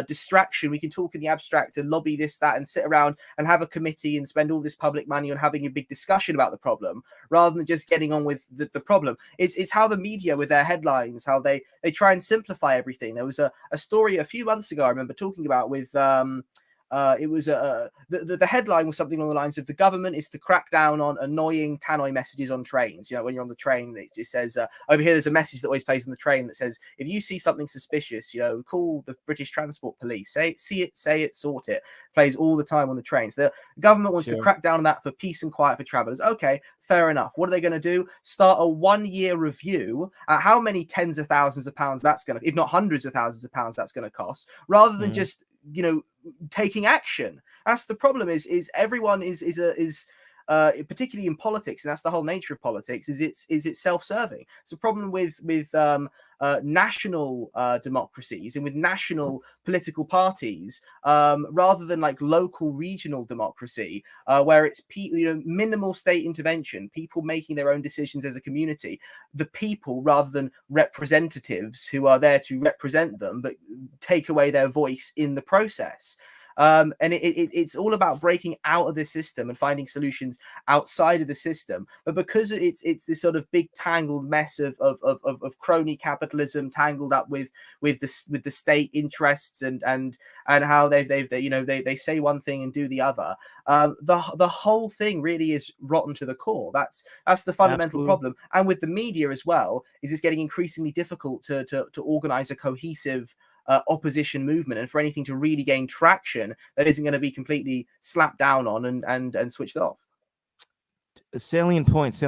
distraction. We can talk in the abstract and lobby this, that, and sit around and have a committee and spend all this public money on having a big discussion about the problem rather than just getting on with the problem. It's how the media, with their headlines, how they try and simplify everything. There was a story a few months ago I remember talking about with it was the headline was something along the lines of, the government is to crack down on annoying tannoy messages on trains. When you're on the train, it just says over here there's a message that always plays on the train that says, if you see something suspicious, call the British Transport Police. Say it, sort it. Plays all the time on the trains. The government wants to crack down on that for peace and quiet for travelers. Okay, fair enough. What are they going to do? Start a 1-year review at how many tens of thousands of pounds that's going to, if not hundreds of thousands of pounds that's going to cost, rather than just taking action. That's the problem. Is everyone is particularly in politics, and that's the whole nature of politics. Is it's self-serving. It's a problem with national democracies and with national political parties, rather than like local regional democracy, where it's minimal state intervention, people making their own decisions as a community, the people rather than representatives who are there to represent them but take away their voice in the process. And it's all about breaking out of this system and finding solutions outside of the system. But because it's this sort of big tangled mess of crony capitalism tangled up with the state interests and how they say one thing and do the other. The whole thing really is rotten to the core. That's the fundamental Absolutely. problem. And with the media as well, is it's getting increasingly difficult to organize a cohesive opposition movement, and for anything to really gain traction, that isn't going to be completely slapped down on and switched off. Salient points.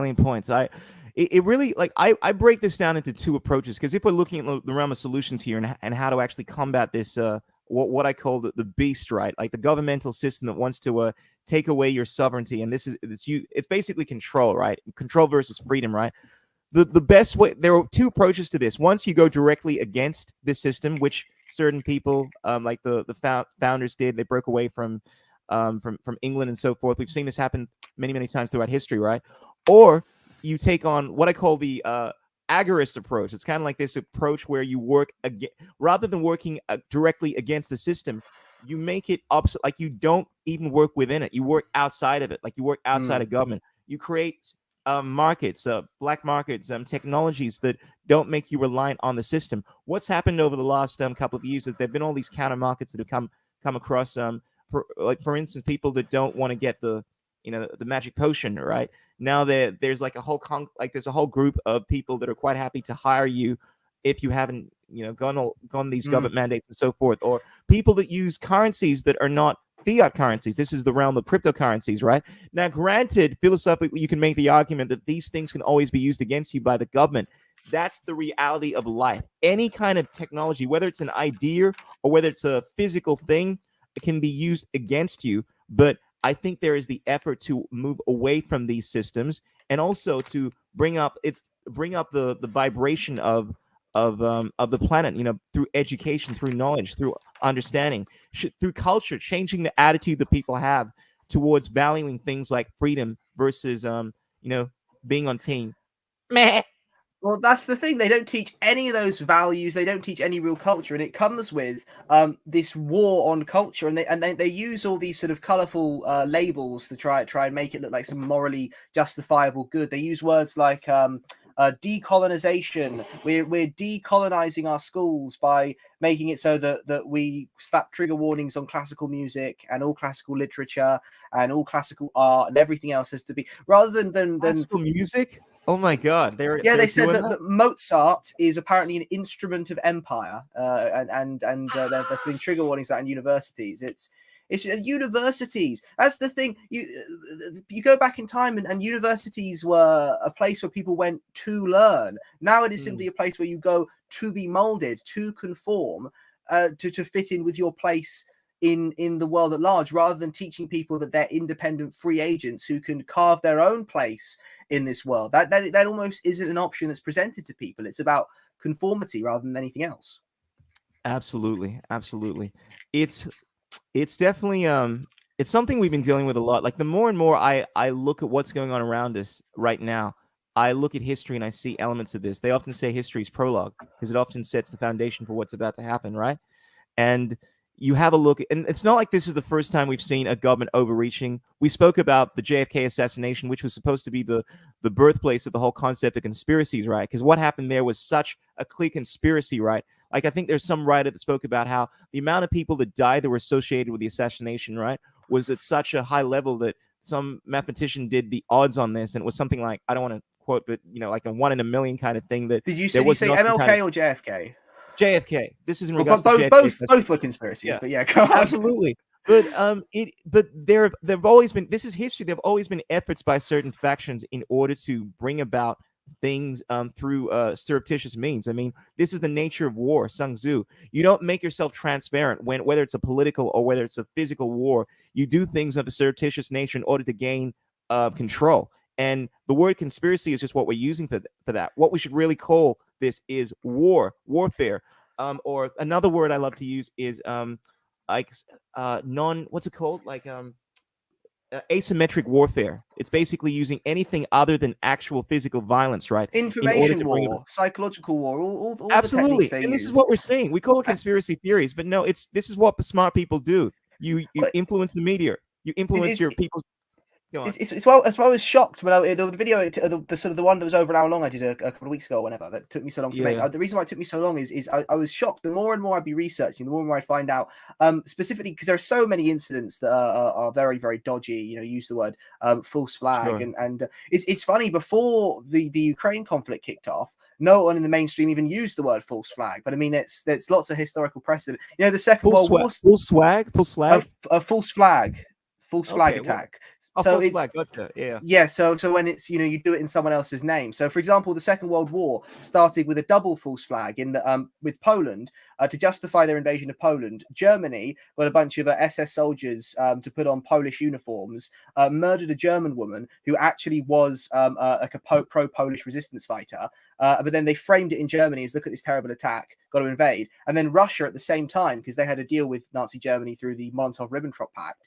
It really, like, I break this down into two approaches, because if we're looking at the realm of solutions here and how to actually combat this what I call the beast, right? Like the governmental system that wants to take away your sovereignty, and it's basically control, right? Control versus freedom, right? The best way, there are two approaches to this. Once you go directly against this system, which certain people like the founders did. They broke away from England and so forth. We've seen this happen many times throughout history, right? Or you take on what I call the agorist approach. It's kind of like this approach where you work rather than working directly against the system, you make it opposite. Like you don't even work within it. You work outside of it. Like you work outside of government. You create markets, black markets, technologies that don't make you reliant on the system. What's happened over the last couple of years is there've been all these counter markets that have come across. For instance, people that don't want to get the magic potion, right? Now there's like a whole there's a whole group of people that are quite happy to hire you if you haven't gone these government mandates and so forth, or people that use currencies that are not fiat currencies. This is the realm of cryptocurrencies, right? Now, granted, philosophically, you can make the argument that these things can always be used against you by the government. That's the reality of life. Any kind of technology, whether it's an idea or whether it's a physical thing, it can be used against you. But I think there is the effort to move away from these systems, and also to bring up the vibration of the planet, through education, through knowledge, through understanding, through culture, changing the attitude that people have towards valuing things like freedom versus being on team. Meh. Well, that's the thing. They don't teach any of those values. They don't teach any real culture, and it comes with this war on culture. And they use all these sort of colorful labels to try and make it look like some morally justifiable good. They use words like decolonization. We're decolonizing our schools by making it so that we slap trigger warnings on classical music and all classical literature and all classical art, and everything else has to be, rather than classical music. Oh my God! They said doing that Mozart is apparently an instrument of empire, and they're putting trigger warnings out in universities. It's universities. That's the thing. You go back in time, and universities were a place where people went to learn. Now it is simply a place where you go to be molded, to conform, to fit in with your place in the world at large, rather than teaching people that they're independent free agents who can carve their own place in this world. That almost isn't an option that's presented to people. It's about conformity rather than anything else. Absolutely. It's definitely it's something we've been dealing with a lot. Like the more and more I look at what's going on around us right now, I look at history and I see elements of this. They often say history is prologue because it often sets the foundation for what's about to happen, right? And you have a look, and it's not like this is the first time we've seen a government overreaching. We spoke about the JFK assassination, which was supposed to be the birthplace of the whole concept of conspiracies, right? Because what happened there was such a clear conspiracy, right? Like I think there's some writer that spoke about how the amount of people that died that were associated with the assassination, right, was at such a high level that some mathematician did the odds on this, and it was something like, I don't want to quote, but like a 1 in a million kind of thing. That Did you there was say nothing MLK kind of, or JFK? JFK. This is in Well, regards to JFK. both were conspiracies, Yeah, but yeah, come on. absolutely. But there've always been, this is history. There've always been efforts by certain factions in order to bring about things through surreptitious means. I mean, this is the nature of war. Sun Tzu. You don't make yourself transparent whether it's a political or whether it's a physical war. You do things of a surreptitious nature in order to gain control. And the word conspiracy is just what we're using for that. What we should really call this is warfare. Or another word I love to use is what's it called? Asymmetric warfare. It's basically using anything other than actual physical violence, right? Information war, psychological war, all absolutely. the techniques they and use. This is what we're seeing. We call it conspiracy theories, but no, this is what smart people do. You influence the media. You influence your people's. Go on. It's why I was shocked when the video, the sort of the one that was over an hour long I did a couple of weeks ago or whenever, that took me so long to make. Yeah, The reason why it took me so long is I was shocked. The more and more I'd be researching, the more and more I'd find out, specifically because there are so many incidents that are very, very dodgy. Use the word false flag. sure. And it's funny, before the Ukraine conflict kicked off, no one in the mainstream even used the word false flag. But I mean, there's lots of historical precedent. The Second World War, Full swag, full slag. a false flag. False flag Okay, well, attack. a So full it's swag. Gotcha. Yeah, yeah, so when it's you do it in someone else's name. So for example, the Second World War started with a double false flag in the with Poland to justify their invasion of Poland. Germany got a bunch of SS soldiers to put on Polish uniforms, murdered a German woman who actually was like a pro-Polish resistance fighter. But then they framed it in Germany as, look at this terrible attack, got to invade. And then Russia at the same time, because they had a deal with Nazi Germany through the Molotov-Ribbentrop Pact,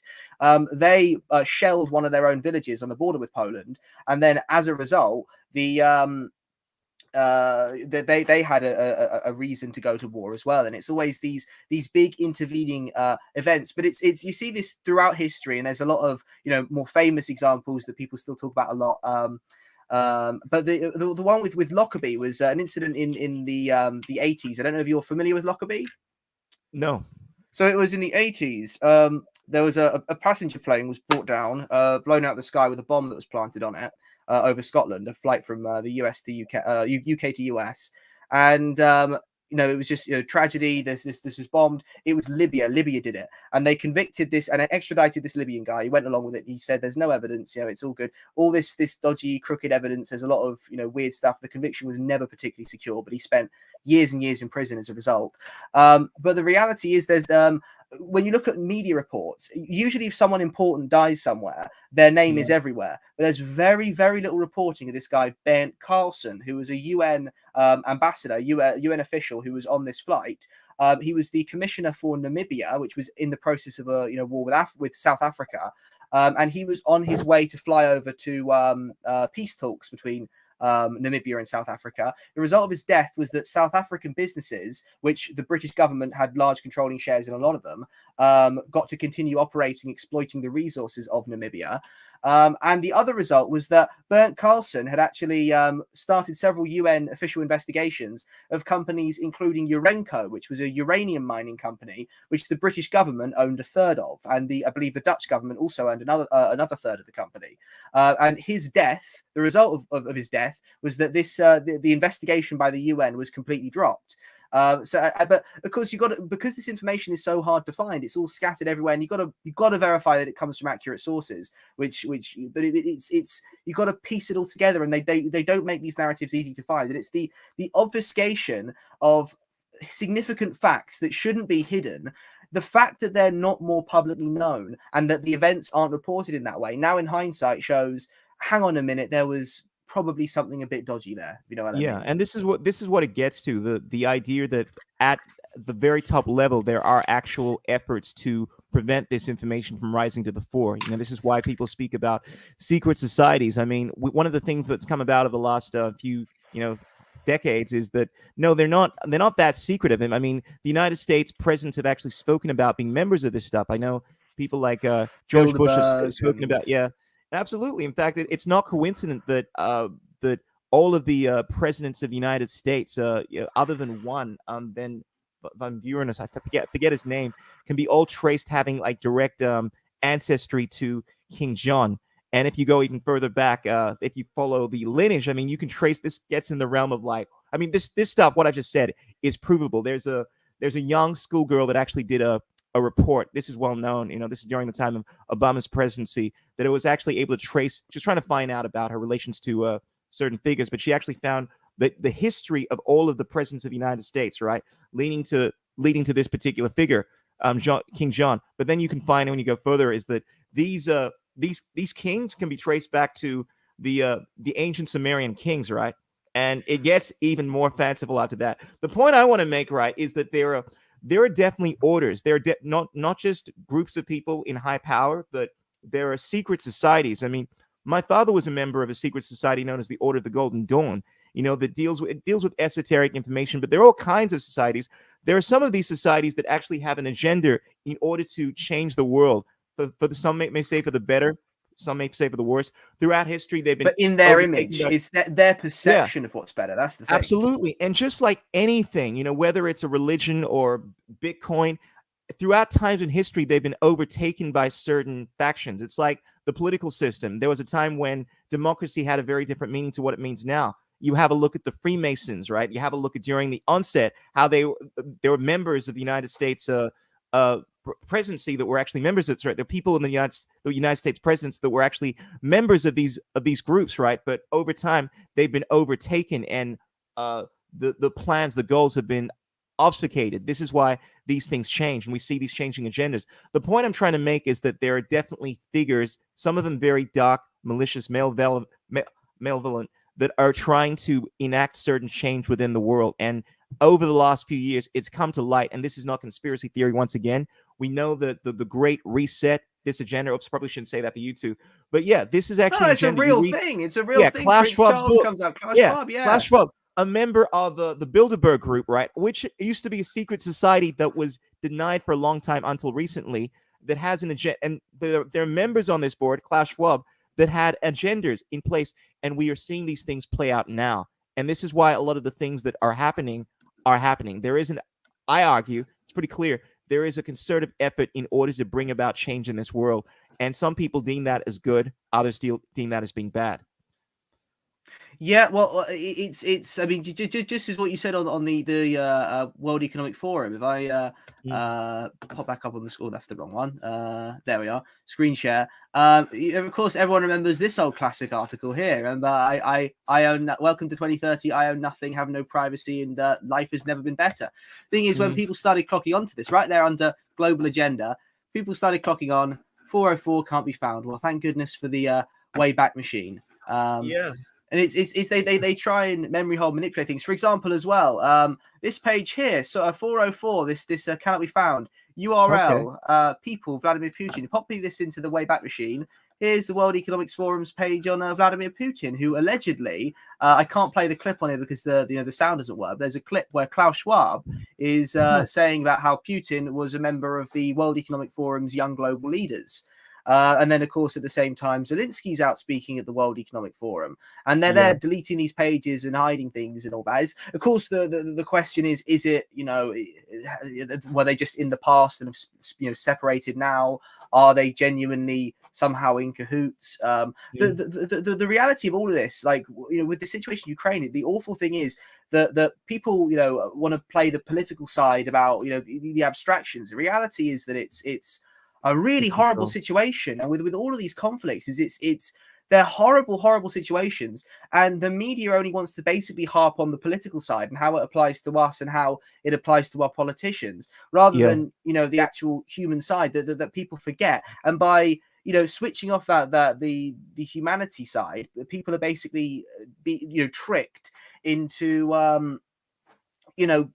they shelled one of their own villages on the border with Poland. And then as a result, they had a reason to go to war as well. And it's always these big intervening events, but it's you see this throughout history, and there's a lot of more famous examples that people still talk about a lot. But the one with Lockerbie was an incident in the 80s. I don't know if you're familiar with Lockerbie. no. So it was in the 80s. There was a passenger plane was brought down, blown out of the sky with a bomb that was planted on it over Scotland, a flight from the US to UK, UK to US. And it was just tragedy. This was bombed. It was Libya. Libya did it, and they convicted this and extradited this Libyan guy. He went along with it. He said, "There's no evidence. It's all good. All this dodgy, crooked evidence. There's a lot of weird stuff." The conviction was never particularly secure, but he spent years and years in prison as a result. But the reality is, there's when you look at media reports, usually if someone important dies somewhere, their name is everywhere. But there's very, very little reporting of this guy, Bernd Carlson, who was a UN ambassador, UN official who was on this flight. He was the commissioner for Namibia, which was in the process of a war with South Africa. And he was on his way to fly over to peace talks between Namibia and South Africa. The result of his death was that South African businesses, which the British government had large controlling shares in a lot of them, got to continue operating, exploiting the resources of Namibia. And the other result was that Bernd Carlson had actually started several UN official investigations of companies, including Urenco, which was a uranium mining company, which the British government owned a third of, and I believe the Dutch government also owned another third of the company. And his death, the result of his death, was that the investigation by the UN was completely dropped. But of course because this information is so hard to find, it's all scattered everywhere, and you've got to verify that it comes from accurate sources. But it's you've got to piece it all together, and they don't make these narratives easy to find. And it's the obfuscation of significant facts that shouldn't be hidden. The fact that they're not more publicly known and that the events aren't reported in that way, now in hindsight shows, hang on a minute, there was probably something a bit dodgy there. You know what I mean? And this is what it gets to, the idea that at the very top level there are actual efforts to prevent this information from rising to the fore. This is why people speak about secret societies. I mean, one of the things that's come about of the last few decades is that no, they're not that secretive. I mean, the United States presidents have actually spoken about being members of this stuff. I know people like George Bush have spoken about absolutely. In fact, it's not coincident that that all of the presidents of the United States, other than one, Ben Van Buren, I forget his name, can be all traced having like direct ancestry to King John. And if you go even further back, if you follow the lineage, I mean, you can trace this. Gets in the realm of like, I mean, this stuff. What I just said is provable. There's a young schoolgirl that actually did a report. This is well known. This is during the time of Obama's presidency, that it was actually able to trace, just trying to find out about her relations to certain figures. But she actually found that the history of all of the presidents of the United States, right, leading to this particular figure, King John. But then you can find, when you go further, is that these kings can be traced back to the ancient Sumerian kings, right? And it gets even more fanciful after that. The point I want to make, right, is that there are definitely orders. There are not just groups of people in high power, but there are secret societies. I mean, my father was a member of a secret society known as the Order of the Golden Dawn. that deals with esoteric information. But there are all kinds of societies. There are some of these societies that actually have an agenda in order to change the world. Some may say for the better, some may say for the worse. Throughout history, they've been But in their overtaken image, by, it's their yeah, perception of what's better. That's the thing. absolutely. And just like anything, whether it's a religion or Bitcoin, throughout times in history, they've been overtaken by certain factions. It's like the political system. There was a time when democracy had a very different meaning to what it means now. You have a look at the Freemasons, right? You have a look at during the onset how they were members of the United States presidency that were actually members of it. Right? There are people in the United States presidents that were actually members of these groups, right? But over time, they've been overtaken, and the plans, the goals have been obfuscated. This is why these things change, and we see these changing agendas. The point I'm trying to make is that there are definitely figures, some of them very dark, malicious, malevolent, that are trying to enact certain change within the world. And over the last few years, it's come to light, and this is not conspiracy theory once again. We know that the Great Reset, this agenda, oops, probably shouldn't say that for YouTube, but yeah, this is actually No, an it's a agenda. real thing. It's a real Yeah, thing. Klaus Prince Schwab's Charles book. comes out. Klaus Yeah, Schwab, Klaus yeah. Schwab, a member of the Bilderberg group, right, which used to be a secret society that was denied for a long time until recently, that has an agenda, and there are members on this board, Klaus Schwab, that had agendas in place, and we are seeing these things play out now. And this is why a lot of the things that are happening are happening. There isn't, I argue, it's pretty clear, there is a concerted effort in order to bring about change in this world. And some people deem that as good, others deem that as being bad. Yeah, well, it's. I mean, just as what you said on the World Economic Forum. If I pop back up on the screen, that's the wrong one. There we are. Screen share. Of course, everyone remembers this old classic article here. Remember, I own. Welcome to 2030. I own nothing, have no privacy, and life has never been better. Thing is, when people started clocking onto this, right there under global agenda, people started clocking on. 404 can't be found. Well, thank goodness for the Wayback Machine. Yeah. And it's they try and memory hold, manipulate things. For example, as well, this page here, so 404, this cannot be found. URL, people, Vladimir Putin. You pop this into the Wayback Machine. Here's the World Economics Forum's page on Vladimir Putin, who allegedly, I can't play the clip on it because the sound doesn't work. There's a clip where Klaus Schwab is saying about how Putin was a member of the World Economic Forum's Young Global Leaders. And then, of course, at the same time, Zelensky's out speaking at the World Economic Forum, and they're there deleting these pages and hiding things and all that. Of course, the question is it, were they just in the past and separated now? Are they genuinely somehow in cahoots? The reality of all of this, like, with the situation in Ukraine, the awful thing is that people, want to play the political side about, the abstractions. The reality is that it's a really horrible situation, and with all of these conflicts, they're horrible situations, and the media only wants to basically harp on the political side and how it applies to us and how it applies to our politicians, rather than the actual human side that people forget. And by switching off the humanity side, people are basically tricked into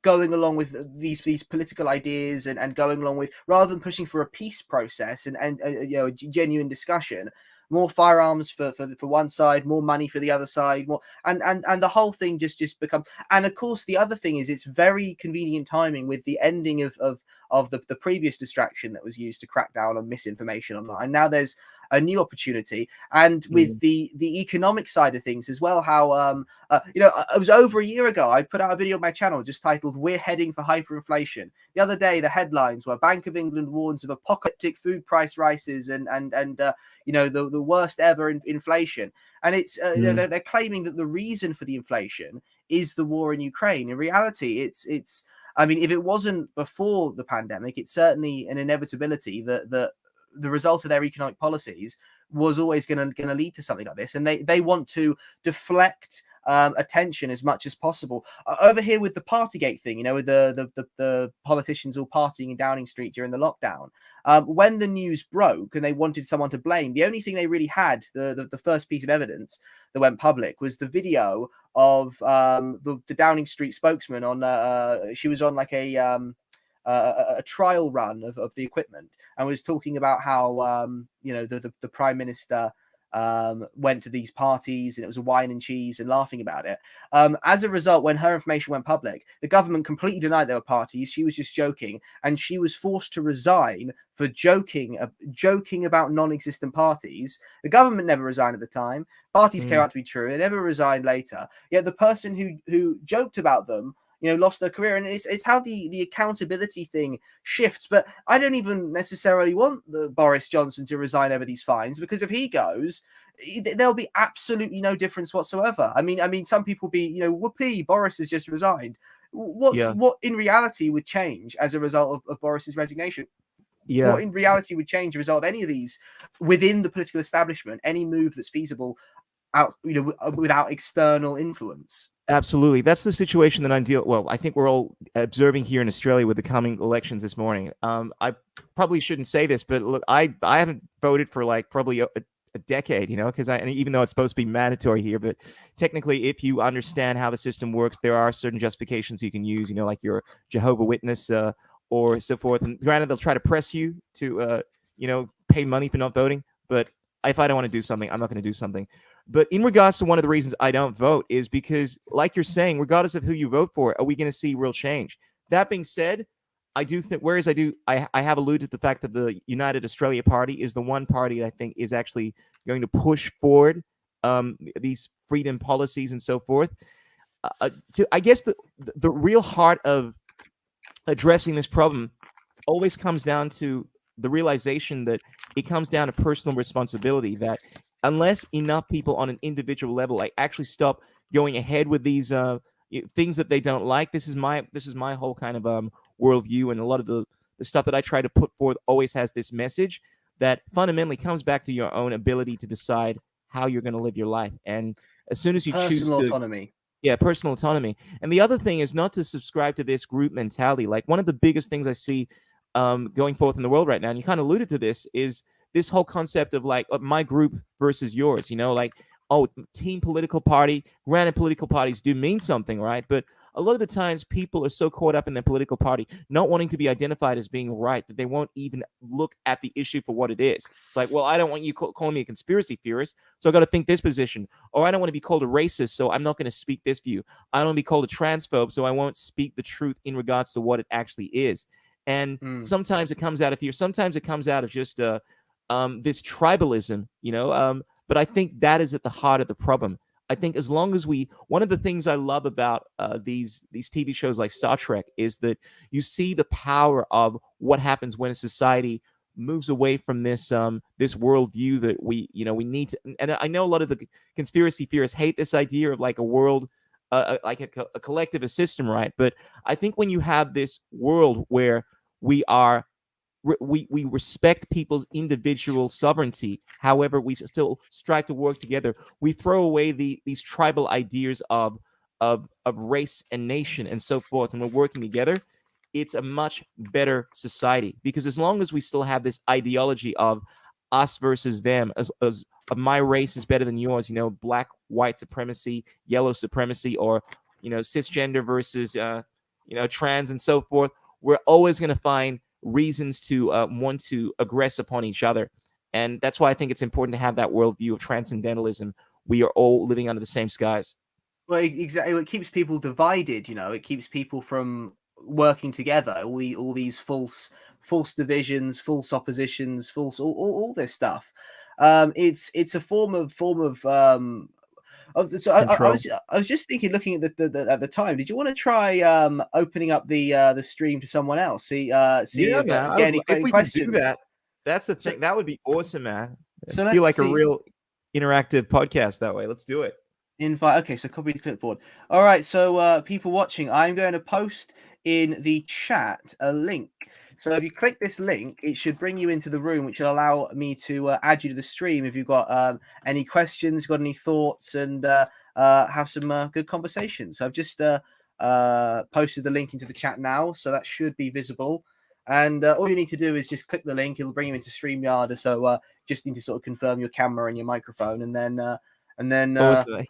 going along with these political ideas and going along with, rather than pushing for a peace process and a genuine discussion, more firearms for one side, more money for the other side, more and the whole thing just becomes. And of course, the other thing is, it's very convenient timing with the ending of the previous distraction that was used to crack down on misinformation online. Now there's a new opportunity, and with the economic side of things as well, how it was over a year ago I put out a video on my channel just titled "We're Heading for Hyperinflation." The other day the headlines were Bank of England warns of apocalyptic food price rises and the worst ever inflation. And it's they're claiming that the reason for the inflation is the war in Ukraine. In reality, it's I mean, if it wasn't before the pandemic, it's certainly an inevitability that the result of their economic policies was always going to lead to something like this. And they want to deflect attention as much as possible. Over here with the Partygate thing, with the politicians all partying in Downing Street during the lockdown, when the news broke and they wanted someone to blame, the only thing they really had, the first piece of evidence that went public, was the video of the Downing Street spokesman on she was on like a trial run of the equipment, and was talking about how the Prime Minister went to these parties, and it was wine and cheese and laughing about it. As a result, when her information went public, the government completely denied there were parties. She was just joking, and she was forced to resign for joking about non-existent parties. The government never resigned at the time. Parties came out to be true. They never resigned later. Yet the person who joked about them, lost their career. And it's how the accountability thing shifts. But I don't even necessarily want Boris Johnson to resign over these fines, because if he goes, there'll be absolutely no difference whatsoever. I mean, some people be, whoopee, Boris has just resigned. What in reality would change as a result of Boris's resignation? Yeah. What in reality would change as a result of any of these within the political establishment, any move that's feasible out, without external influence? Absolutely. That's the situation that I think we're all observing here in Australia with the coming elections this morning. I probably shouldn't say this, but look, I haven't voted for like probably a decade, because even though it's supposed to be mandatory here, but technically, if you understand how the system works, there are certain justifications you can use, like your Jehovah Witness or so forth. And granted, they'll try to press you to, pay money for not voting. But if I don't want to do something, I'm not going to do something. But in regards to one of the reasons I don't vote is because, like you're saying, regardless of who you vote for, are we going to see real change? That being said, I do think, I have alluded to the fact that the United Australia Party is the one party I think is actually going to push forward these freedom policies and so forth. I guess the real heart of addressing this problem always comes down to the realization that it comes down to personal responsibility, that unless enough people on an individual level actually stop going ahead with these things that they don't like, this is my whole kind of worldview, and a lot of the stuff that I try to put forth always has this message that fundamentally comes back to your own ability to decide how you're going to live your life. And as soon as you choose to autonomy. Yeah, personal autonomy. And the other thing is not to subscribe to this group mentality. Like, one of the biggest things I see going forth in the world right now, and you kind of alluded to this, is this whole concept of like my group versus yours, like, oh, team political party. Granted, political parties do mean something, right? But a lot of the times people are so caught up in their political party not wanting to be identified as being right that they won't even look at the issue for what it is. It's like, well, I don't want you calling me a conspiracy theorist, so I got to think this position. Or I don't want to be called a racist, so I'm not going to speak this view. I don't want to be called a transphobe, so I won't speak the truth in regards to what it actually is. And sometimes it comes out of fear. Sometimes it comes out of just this tribalism, but I think that is at the heart of the problem. I think as long as one of the things I love about these TV shows like Star Trek is that you see the power of what happens when a society moves away from this worldview that we need to. And I know a lot of the conspiracy theorists hate this idea of like a world, like a collectivist system, right? But I think when you have this world where we respect people's individual sovereignty, however, we still strive to work together. We throw away these tribal ideas of race and nation and so forth, and we're working together. It's a much better society, because as long as we still have this ideology of us versus them, as my race is better than yours, black, white supremacy, yellow supremacy, or cisgender versus trans and so forth, we're always going to find reasons to want to aggress upon each other. And that's why I think it's important to have that worldview of transcendentalism. We are all living under the same skies. Well, exactly. It keeps people divided. It keeps people from working together. All these false divisions, false oppositions, all this stuff. It's a form of so I was just thinking, looking at the time. Did you want to try opening up the stream to someone else? See Yeah, man. get any If we questions. could do that, that's the thing. That would be awesome, man. So Feel like let's a see. real interactive podcast that way. Let's do it. Invite. Okay, so copy the clipboard. All right, so people watching, I'm going to post in the chat a link. So if you click this link, it should bring you into the room, which will allow me to add you to the stream if you've got any questions, got any thoughts, and have some good conversations. So I've just posted the link into the chat now, so that should be visible. And all you need to do is just click the link. It'll bring you into StreamYard. So just need to sort of confirm your camera and your microphone, and then awesome.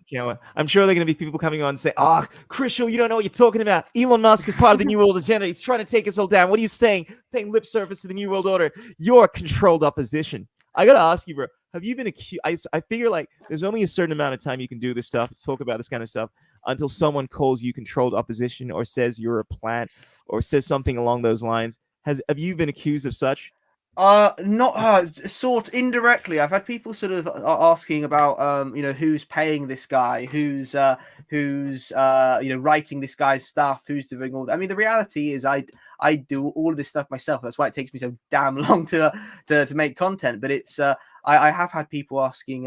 I'm sure there are going to be people coming on and say, "Oh, Krishool, you don't know what you're talking about. Elon Musk is part of the New World Agenda. He's trying to take us all down. What are you saying? Paying lip service to the New World Order. You're controlled opposition." I got to ask you, bro, have you been accused? I figure like there's only a certain amount of time you can do this stuff, talk about this kind of stuff, until someone calls you controlled opposition or says you're a plant or says something along those lines. Have you been accused of such? Not sort indirectly. I've had people sort of asking about, who's paying this guy, who's writing this guy's stuff, who's doing all that. I mean, the reality is, I do all of this stuff myself. That's why it takes me so damn long to make content. But it's I have had people asking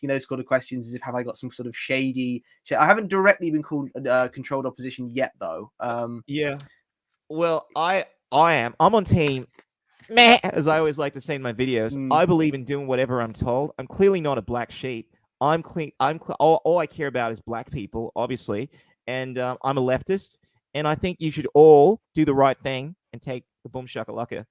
those sort of questions as if have I got some sort of shady. I haven't directly been called controlled opposition yet, though. Yeah. Well, I'm on team meh, as I always like to say in my videos. Mm, I believe in doing whatever I'm told. I'm clearly not a black sheep. I'm clean. All I care about is black people, obviously, and I'm a leftist. And I think you should all do the right thing and take the boom shakalaka.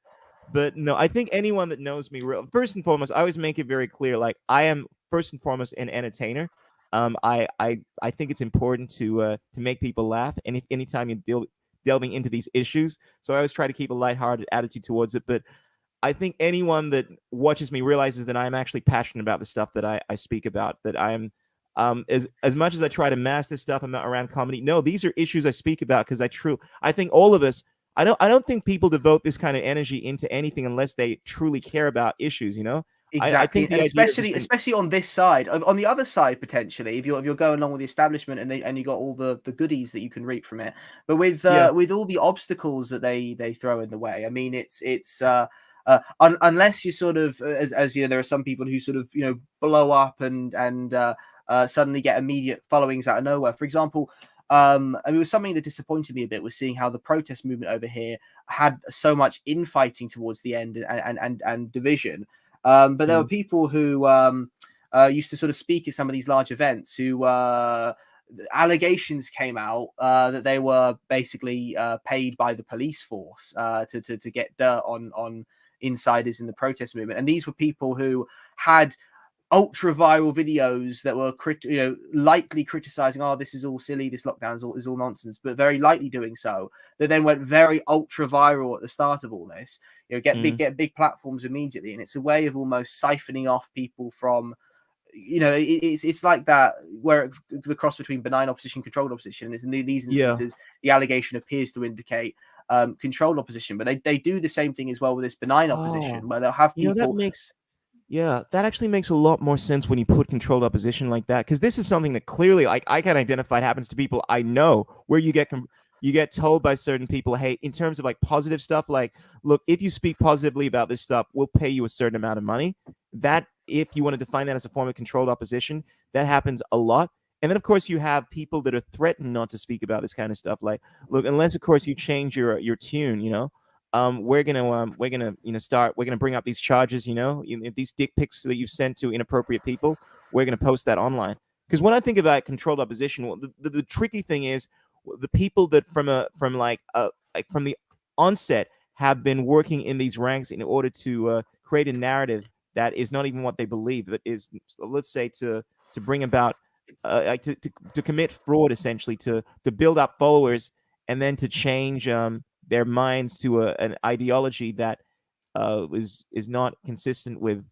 But no, I think anyone that knows me, first and foremost, I always make it very clear. Like I am first and foremost an entertainer. I think it's important to make people laugh. And anytime you delving into these issues, so I always try to keep a lighthearted attitude towards it. But I think anyone that watches me realizes that I'm actually passionate about the stuff that I speak about. That I'm as much as I try to mask this stuff I'm not around comedy. No, these are issues I speak about because I think all of us. I don't think people devote this kind of energy into anything unless they truly care about issues. I exactly, think the and idea of especially just especially on this side. On the other side, potentially, if you're going along with the establishment and you got all the goodies that you can reap from it, but yeah, with all the obstacles that they throw in the way, I mean, it's unless you sort of as you know, there are some people who sort of blow up and suddenly get immediate followings out of nowhere. For example, I mean, it was something that disappointed me a bit was seeing how the protest movement over here had so much infighting towards the end and division. But there were mm, people who used to sort of speak at some of these large events who allegations came out that they were basically paid by the police force to get dirt on insiders in the protest movement. And these were people who had ultra viral videos that were lightly criticizing, oh, this is all silly, this lockdown is all nonsense, but very lightly doing so, that then went very ultra viral at the start of all this. mm, Get big platforms immediately, and it's a way of almost siphoning off people from it's like that where the cross between benign opposition, controlled opposition, and it's in these yeah. instances the allegation appears to indicate controlled opposition, but they do the same thing as well with this benign Oh, opposition where they'll have that people. makes Yeah, that actually makes a lot more sense when you put controlled opposition like that, because this is something that clearly, like, I can identify it happens to people I know, where you get told by certain people, hey, in terms of like positive stuff, like, look, if you speak positively about this stuff, we'll pay you a certain amount of money. That, if you want to define that as a form of controlled opposition, that happens a lot. And then, of course, you have people that are threatened not to speak about this kind of stuff. Like, look, unless, of course, you change your tune, we're gonna bring up these charges, these dick pics that you've sent to inappropriate people. We're gonna post that online. Because when I think about controlled opposition, well, the tricky thing is the people that from the onset have been working in these ranks in order to create a narrative that is not even what they believe, but is, let's say, to bring about to commit fraud, essentially, to build up followers and then to change their minds to an ideology that is not consistent with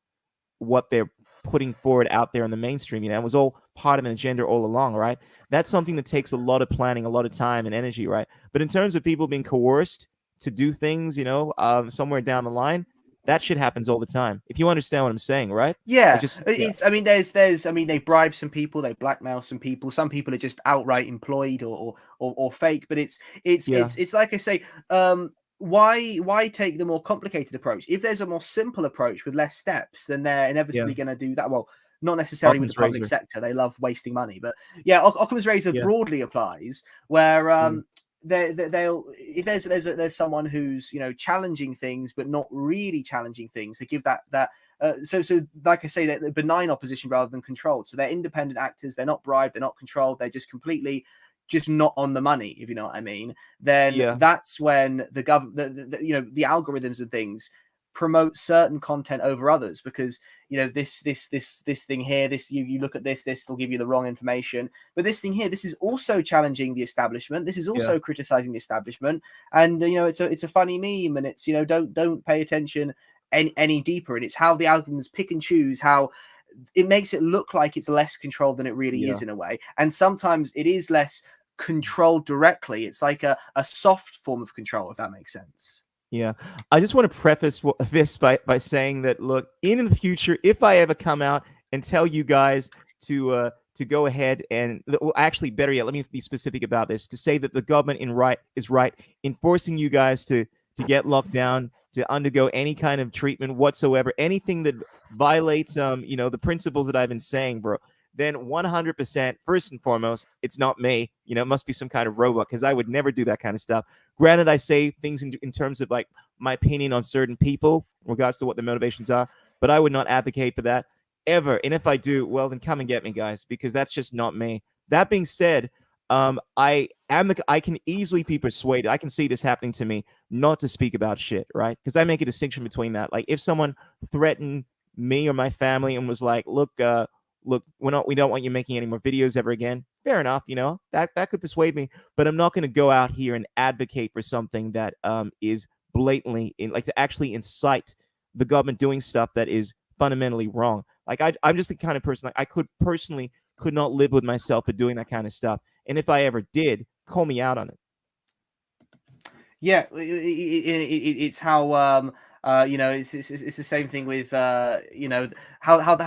what they're putting forward out there in the mainstream. It was all part of an agenda all along, right? That's something that takes a lot of planning, a lot of time and energy, right? But in terms of people being coerced to do things, somewhere down the line, that shit happens all the time. If you understand what I'm saying, right? Like, Yeah, just yeah, it's. I mean, there's. I mean, they bribe some people, they blackmail some people. Some people are just outright employed or fake. But yeah, it's like I say. Why take the more complicated approach? If there's a more simple approach with less steps, then they're yeah. inevitably going to do that. Well, not necessarily with the Occam's public razor. sector. They love wasting money, but yeah, Occam's razor Yeah. broadly applies where Mm, they'll if there's someone who's challenging things but not really challenging things, they give that so like I say, they're benign opposition rather than controlled. So they're independent actors. They're not bribed. They're not controlled. They're just completely just not on the money, if you know what I mean. Then yeah. that's when the government, the algorithms and things promote certain content over others because this thing here, this you look at this will give you the wrong information, but this thing here, this is also challenging the establishment, this is Yeah. also criticizing the establishment, and it's a funny meme, and it's don't pay attention, any deeper, and it's how the algorithms pick and choose how it makes it look like it's less controlled than it really Yeah. is in a way. And sometimes it is less controlled directly. It's like a soft form of control, if that makes sense. Yeah. I just want to preface this by saying that, look, in the future, if I ever come out and tell you guys to go ahead and, well, actually, better yet, let me be specific about this, to say that the government is right in forcing you guys to get locked down, to undergo any kind of treatment whatsoever, anything that violates the principles that I've been saying, bro, then 100%, first and foremost, it's not me. It must be some kind of robot, because I would never do that kind of stuff. Granted, I say things in terms of like my opinion on certain people in regards to what their motivations are, but I would not advocate for that ever. And if I do, well, then come and get me, guys, because that's just not me. That being said, I can easily be persuaded. I can see this happening to me not to speak about shit, right? Because I make a distinction between that. Like, if someone threatened me or my family and was like, look, we don't want you making any more videos ever again. Fair enough, that could persuade me, but I'm not going to go out here and advocate for something that is blatantly like to actually incite the government doing stuff that is fundamentally wrong. Like I'm just the kind of person, like I could not live with myself for doing that kind of stuff. And if I ever did, call me out on it. Yeah, it's how it's the same thing with how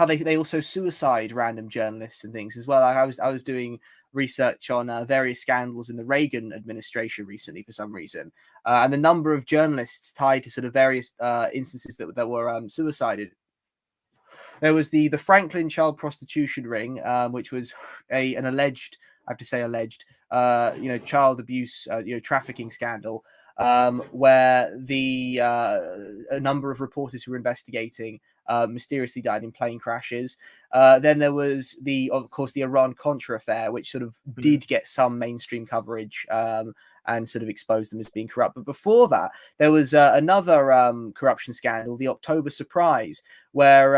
they also suicide random journalists and things as well. I was doing research on various scandals in the Reagan administration recently for some reason, and the number of journalists tied to sort of various instances that were suicided. There was the Franklin child prostitution ring, which was an alleged, I have to say alleged, child abuse, trafficking scandal, where a number of reporters who were investigating mysteriously died in plane crashes. Then there was of course, the Iran-Contra affair, which sort of did get some mainstream coverage. And sort of exposed them as being corrupt. But before that, there was another corruption scandal, the October Surprise, where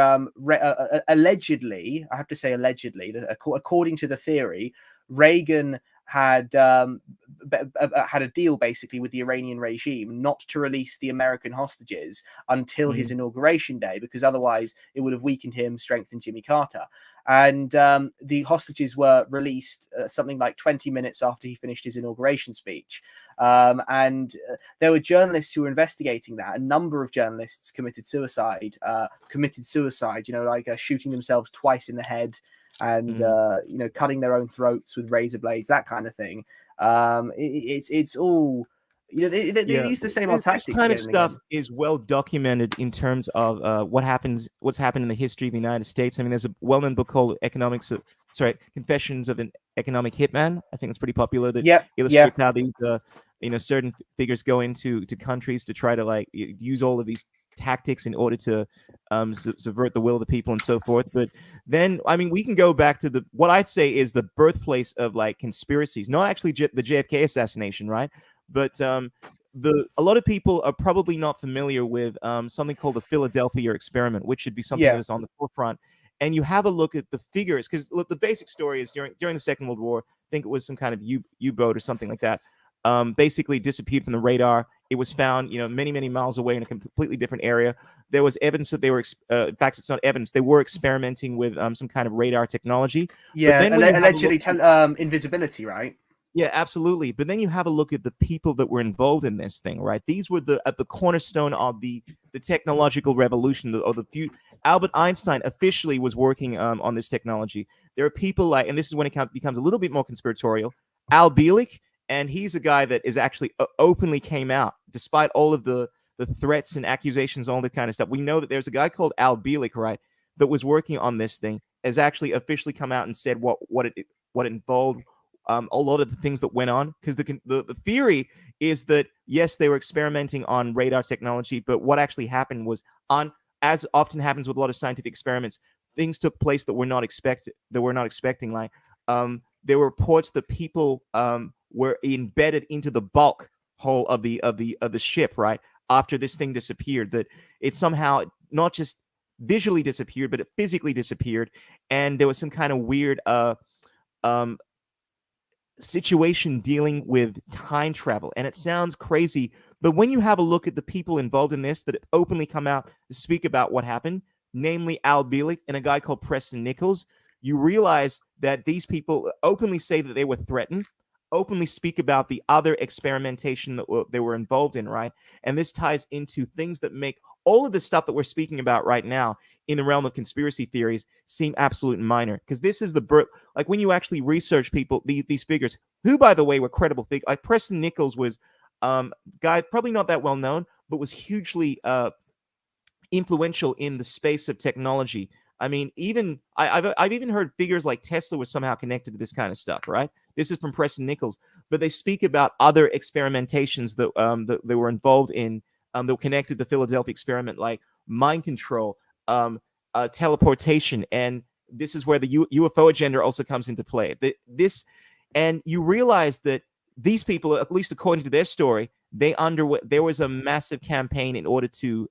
allegedly, I have to say allegedly, according to the theory, Reagan had had a deal basically with the Iranian regime not to release the American hostages until his inauguration day, because otherwise it would have weakened him, strengthened Jimmy Carter. And the hostages were released something like 20 minutes after he finished his inauguration speech. And there were journalists who were investigating that. A number of journalists committed suicide, like shooting themselves twice in the head and cutting their own throats with razor blades, that kind of thing. It's all, they use the same old This tactics kind again of and stuff again. is well documented in terms of what's happened in the history of the United States. I mean, there's a well-known book called Confessions of an Economic Hitman. I think it's pretty popular, that Yep. Yeah. illustrates how these certain figures go into countries to try to like use all of these tactics in order to subvert the will of the people and so forth. But then, I mean, we can go back to what I'd say is the birthplace of like conspiracies, not actually the JFK assassination, right? But a lot of people are probably not familiar with something called the Philadelphia experiment, which should be something that Yeah. is on the forefront. And you have a look at the figures, because look, the basic story is during the Second World War, I think it was some kind of U-boat or something like that, basically disappeared from the radar. It was found, many, many miles away in a completely different area. There was evidence that they were, in fact, it's not evidence, they were experimenting with some kind of radar technology. But Yeah. then when you have a Allegedly, look, invisibility, right? yeah, absolutely. But then you have a look at the people that were involved in this thing, right? These were at the cornerstone of the technological revolution, or the few. Albert Einstein officially was working on this technology. There are people like, and this is when it becomes a little bit more conspiratorial, Al Bielek, and he's a guy that is actually openly came out despite all of the threats and accusations, all that kind of stuff. We know that there's a guy called Al Bielek, right, that was working on this thing, has actually officially come out and said what it involved, a lot of the things that went on, because the theory is that yes, they were experimenting on radar technology, but what actually happened was, as often happens with a lot of scientific experiments, things took place that we're not expecting. Like there were reports that people were embedded into the bulk hull of the ship, right, after this thing disappeared, that it somehow not just visually disappeared, but it physically disappeared, and there was some kind of weird situation dealing with time travel. And it sounds crazy, But when you have a look at the people involved in this that have openly come out to speak about what happened, namely Al Bielek and a guy called Preston Nichols, you realize that these people openly say that they were threatened, openly speak about the other experimentation that they were involved in, right? And this ties into things that make all of the stuff that we're speaking about right now in the realm of conspiracy theories seem absolute minor. Because this is the birth, like when you actually research people, these figures, who, by the way, were credible figures. Like Preston Nichols was guy probably not that well known, but was hugely influential in the space of technology. I mean, even I've even heard figures like Tesla was somehow connected to this kind of stuff, right? This is from Preston Nichols, but they speak about other experimentations that they were involved in that were connected to the Philadelphia experiment, like mind control, teleportation, and this is where the UFO agenda also comes into play. And you realize that these people, at least according to their story, there was a massive campaign in order to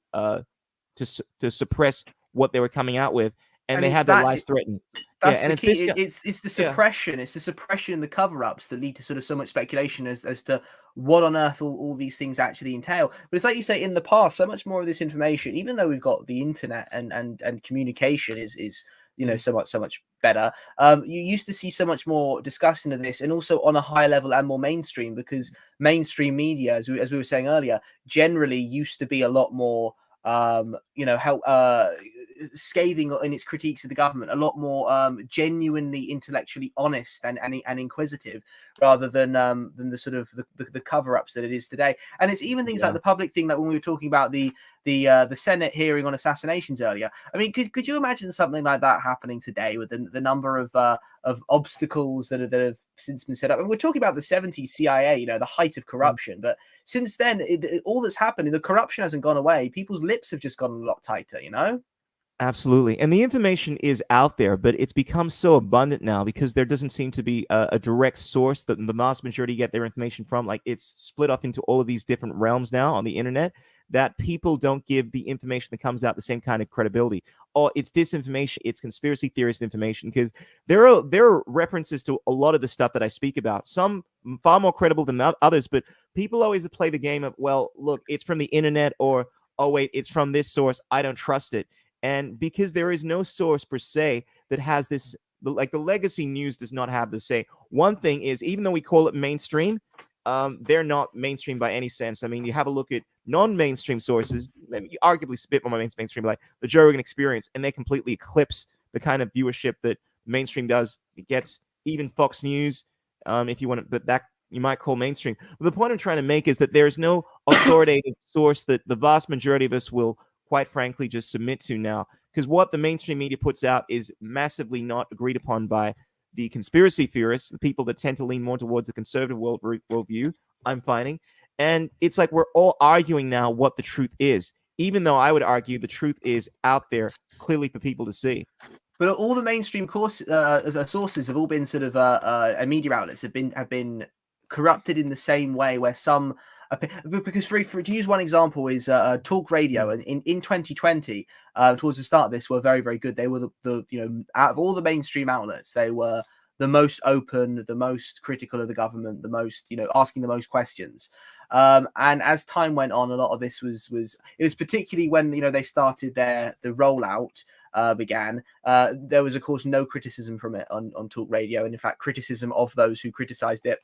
suppress what they were coming out with, and they had their lives threatened. That's the key. It's the suppression. It's the suppression and the cover-ups that lead to sort of so much speculation as to what on earth all these things actually entail. But it's like you say, in the past, so much more of this information, even though we've got the internet and communication is so much better. You used to see so much more discussion of this, and also on a higher level and more mainstream, because mainstream media, as we were saying earlier, generally used to be a lot more scathing in its critiques of the government, a lot more genuinely intellectually honest and inquisitive, rather than the sort of the cover-ups that it is today. And it's even things like the public thing, like when we were talking about the Senate hearing on assassinations earlier. I mean, could you imagine something like that happening today with the number of obstacles that have since been set up? And we're talking about the 70s CIA, the height of corruption. But since then, all that's happened, the corruption hasn't gone away. People's lips have just gotten a lot tighter, Absolutely. And the information is out there, but it's become so abundant now because there doesn't seem to be a direct source that the vast majority get their information from. Like, it's split off into all of these different realms now on the internet, that people don't give the information that comes out the same kind of credibility. Or it's disinformation, it's conspiracy theorist information, because there are references to a lot of the stuff that I speak about, some far more credible than others, but people always play the game of, well, look, it's from the internet, or, oh, wait, it's from this source, I don't trust it. And because there is no source per se that has this, like the legacy news does not have the say. One thing is, even though we call it mainstream, they're not mainstream by any sense. I mean, you have a look at non-mainstream sources, maybe arguably a bit more mainstream, like the Joe Rogan Experience, and they completely eclipse the kind of viewership that mainstream does. It gets even Fox News, if you want to, but that you might call mainstream. But the point I'm trying to make is that there's no authoritative source that the vast majority of us will, quite frankly, just submit to now, because what the mainstream media puts out is massively not agreed upon by the conspiracy theorists, the people that tend to lean more towards the conservative worldview, I'm finding. And it's like we're all arguing now what the truth is, even though I would argue the truth is out there clearly for people to see. But all the mainstream sources have all been sort of media outlets have been corrupted in the same way, where some, because to use one example is talk radio, and in 2020, towards the start of this, were very, very good. They were the out of all the mainstream outlets, they were the most open, the most critical of the government, the most asking the most questions. And as time went on, a lot of this was particularly when they started the rollout began. There was, of course, no criticism from it on talk radio, and in fact criticism of those who criticized it.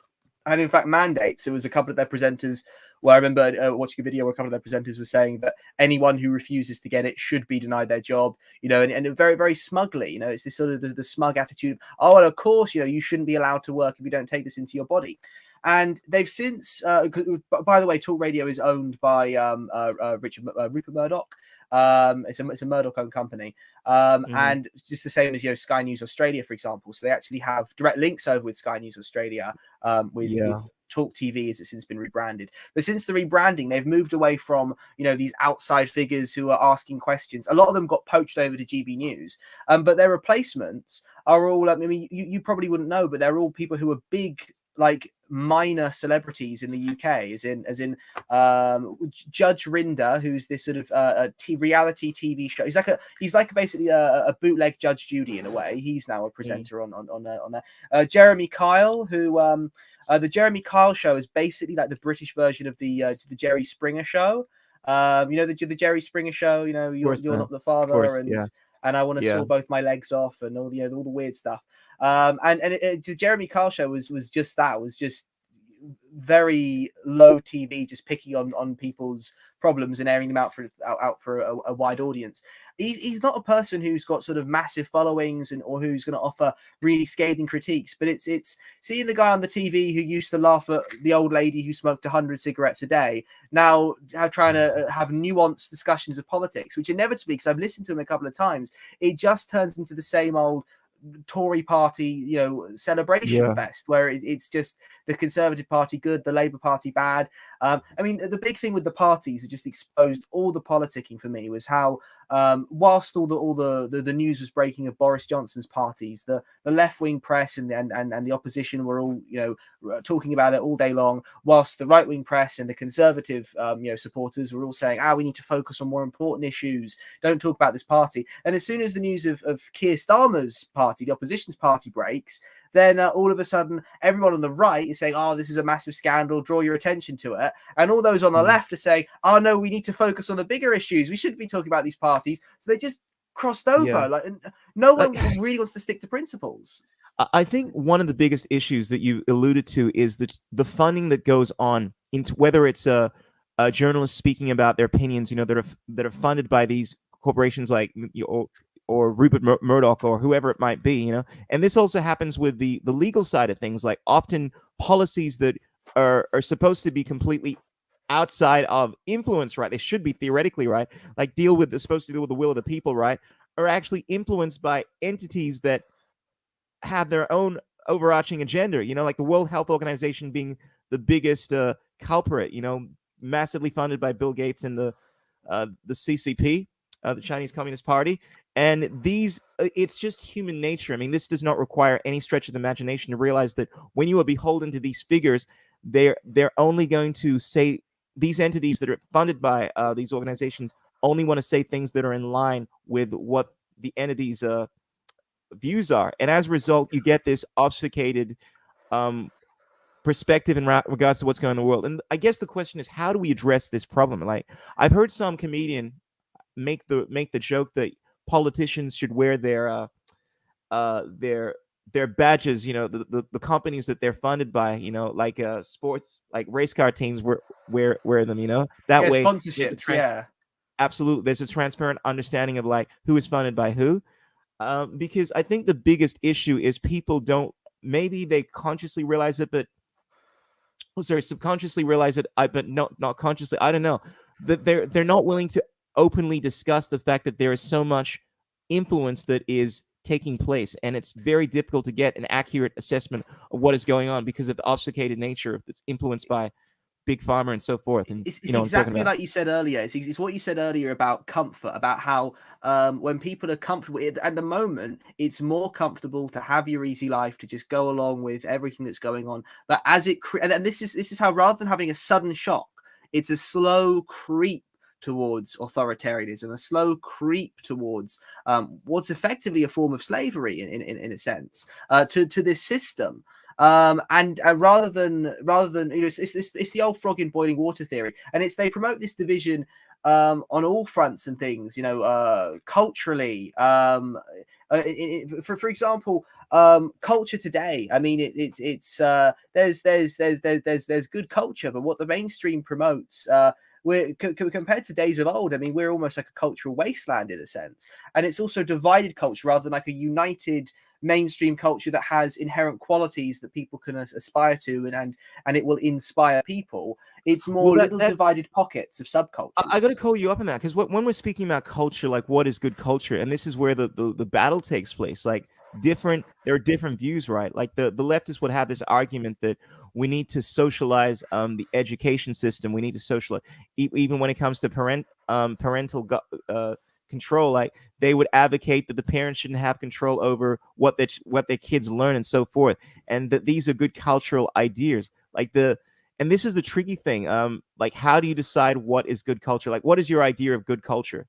And in fact, mandates. There was a couple of their presenters where I remember watching a video where a couple of their presenters were saying that anyone who refuses to get it should be denied their job, and very, very smugly, it's this sort of the smug attitude. Oh, well, of course, you shouldn't be allowed to work if you don't take this into your body. And they've since, by the way, talk radio is owned by Rupert Murdoch. It's a Murdoch-owned company, and just the same as Sky News Australia, for example. So they actually have direct links over with Sky News Australia, with Talk TV, as it's since been rebranded. But since the rebranding, they've moved away from these outside figures who are asking questions. A lot of them got poached over to GB News, but their replacements are all. I mean, you probably wouldn't know, but they're all people who are big, like minor celebrities in the UK, as in Judge Rinder, who's this sort of reality TV show. He's like basically a bootleg Judge Judy in a way. He's now a presenter on there. Jeremy Kyle, who the Jeremy Kyle show is basically like the British version of the Jerry Springer show. The Jerry Springer show. You're not the father, and I want to saw both my legs off, and all all the weird stuff. The Jeremy Kyle show was just that. Was just very low TV, just picking on people's problems and airing them out for a wide audience. He's not a person who's got sort of massive followings or who's going to offer really scathing critiques, but it's seeing the guy on the TV who used to laugh at the old lady who smoked 100 cigarettes a day, now trying to have nuanced discussions of politics, which inevitably, because I've listened to him a couple of times, it just turns into the same old Tory party, celebration fest, where it's just the Conservative Party good, the Labour Party bad. I mean, the big thing with the parties that just exposed all the politicking for me was how, whilst all the news was breaking of Boris Johnson's parties, the left wing press and the opposition were all talking about it all day long, whilst the right wing press and the Conservative supporters were all saying, we need to focus on more important issues. Don't talk about this party. And as soon as the news of Keir Starmer's party, the opposition's party, breaks, then all of a sudden everyone on the right is saying, this is a massive scandal, draw your attention to it. And all those on the left are saying, no, we need to focus on the bigger issues. We shouldn't be talking about these parties. So they just crossed over. No one really wants to stick to principles. I think one of the biggest issues that you alluded to is the funding that goes on into whether it's a journalist speaking about their opinions, that are funded by these corporations like or Rupert Murdoch or whoever it might be, And this also happens with the legal side of things, like often policies that are supposed to be completely outside of influence, right? They should be theoretically, right? Like supposed to deal with the will of the people, right? Are actually influenced by entities that have their own overarching agenda, like the World Health Organization being the biggest culprit, massively funded by Bill Gates and the CCP, the Chinese Communist Party. And it's just human nature. I mean, this does not require any stretch of the imagination to realize that when you are beholden to these figures, they're only going to say, these entities that are funded by these organizations only want to say things that are in line with what the entities' views are. And as a result, you get this obfuscated perspective in regards to what's going on in the world. And I guess the question is, how do we address this problem? Like, I've heard some comedian make the joke that politicians should wear their badges, the companies that they're funded by, like sports, like race car teams wear them, that way sponsorships. Absolutely, there's a transparent understanding of like who is funded by who, because I think the biggest issue is people don't, maybe they consciously realize it, but subconsciously realize it, but not consciously, I don't know, that they're not willing to openly discuss the fact that there is so much influence that is taking place, and it's very difficult to get an accurate assessment of what is going on because of the obfuscated nature of this influence by big pharma and so forth. And it's exactly like you said earlier. It's what you said earlier about comfort, about how when people are comfortable at the moment, it's more comfortable to have your easy life, to just go along with everything that's going on. But as and this is how, rather than having a sudden shock, it's a slow creep towards authoritarianism, a slow creep towards what's effectively a form of slavery in a sense, to this system. And rather than it's the old frog in boiling water theory, and they promote this division on all fronts and things, culturally. For example, culture today. I mean, there's good culture, but what the mainstream promotes, we're compared to days of old. I mean, we're almost like a cultural wasteland in a sense, and it's also divided culture rather than like a united mainstream culture that has inherent qualities that people can aspire to, and it will inspire people. It's more divided pockets of subcultures. I got to call you up on that, because when we're speaking about culture, like what is good culture, and this is where the battle takes place. Like there are different views, right? Like the leftists would have this argument that we need to socialize the education system. We need to socialize even when it comes to parental control. Like they would advocate that the parents shouldn't have control over what their kids learn and so forth, and that these are good cultural ideas. Like and this is the tricky thing. Like, how do you decide what is good culture? Like, what is your idea of good culture?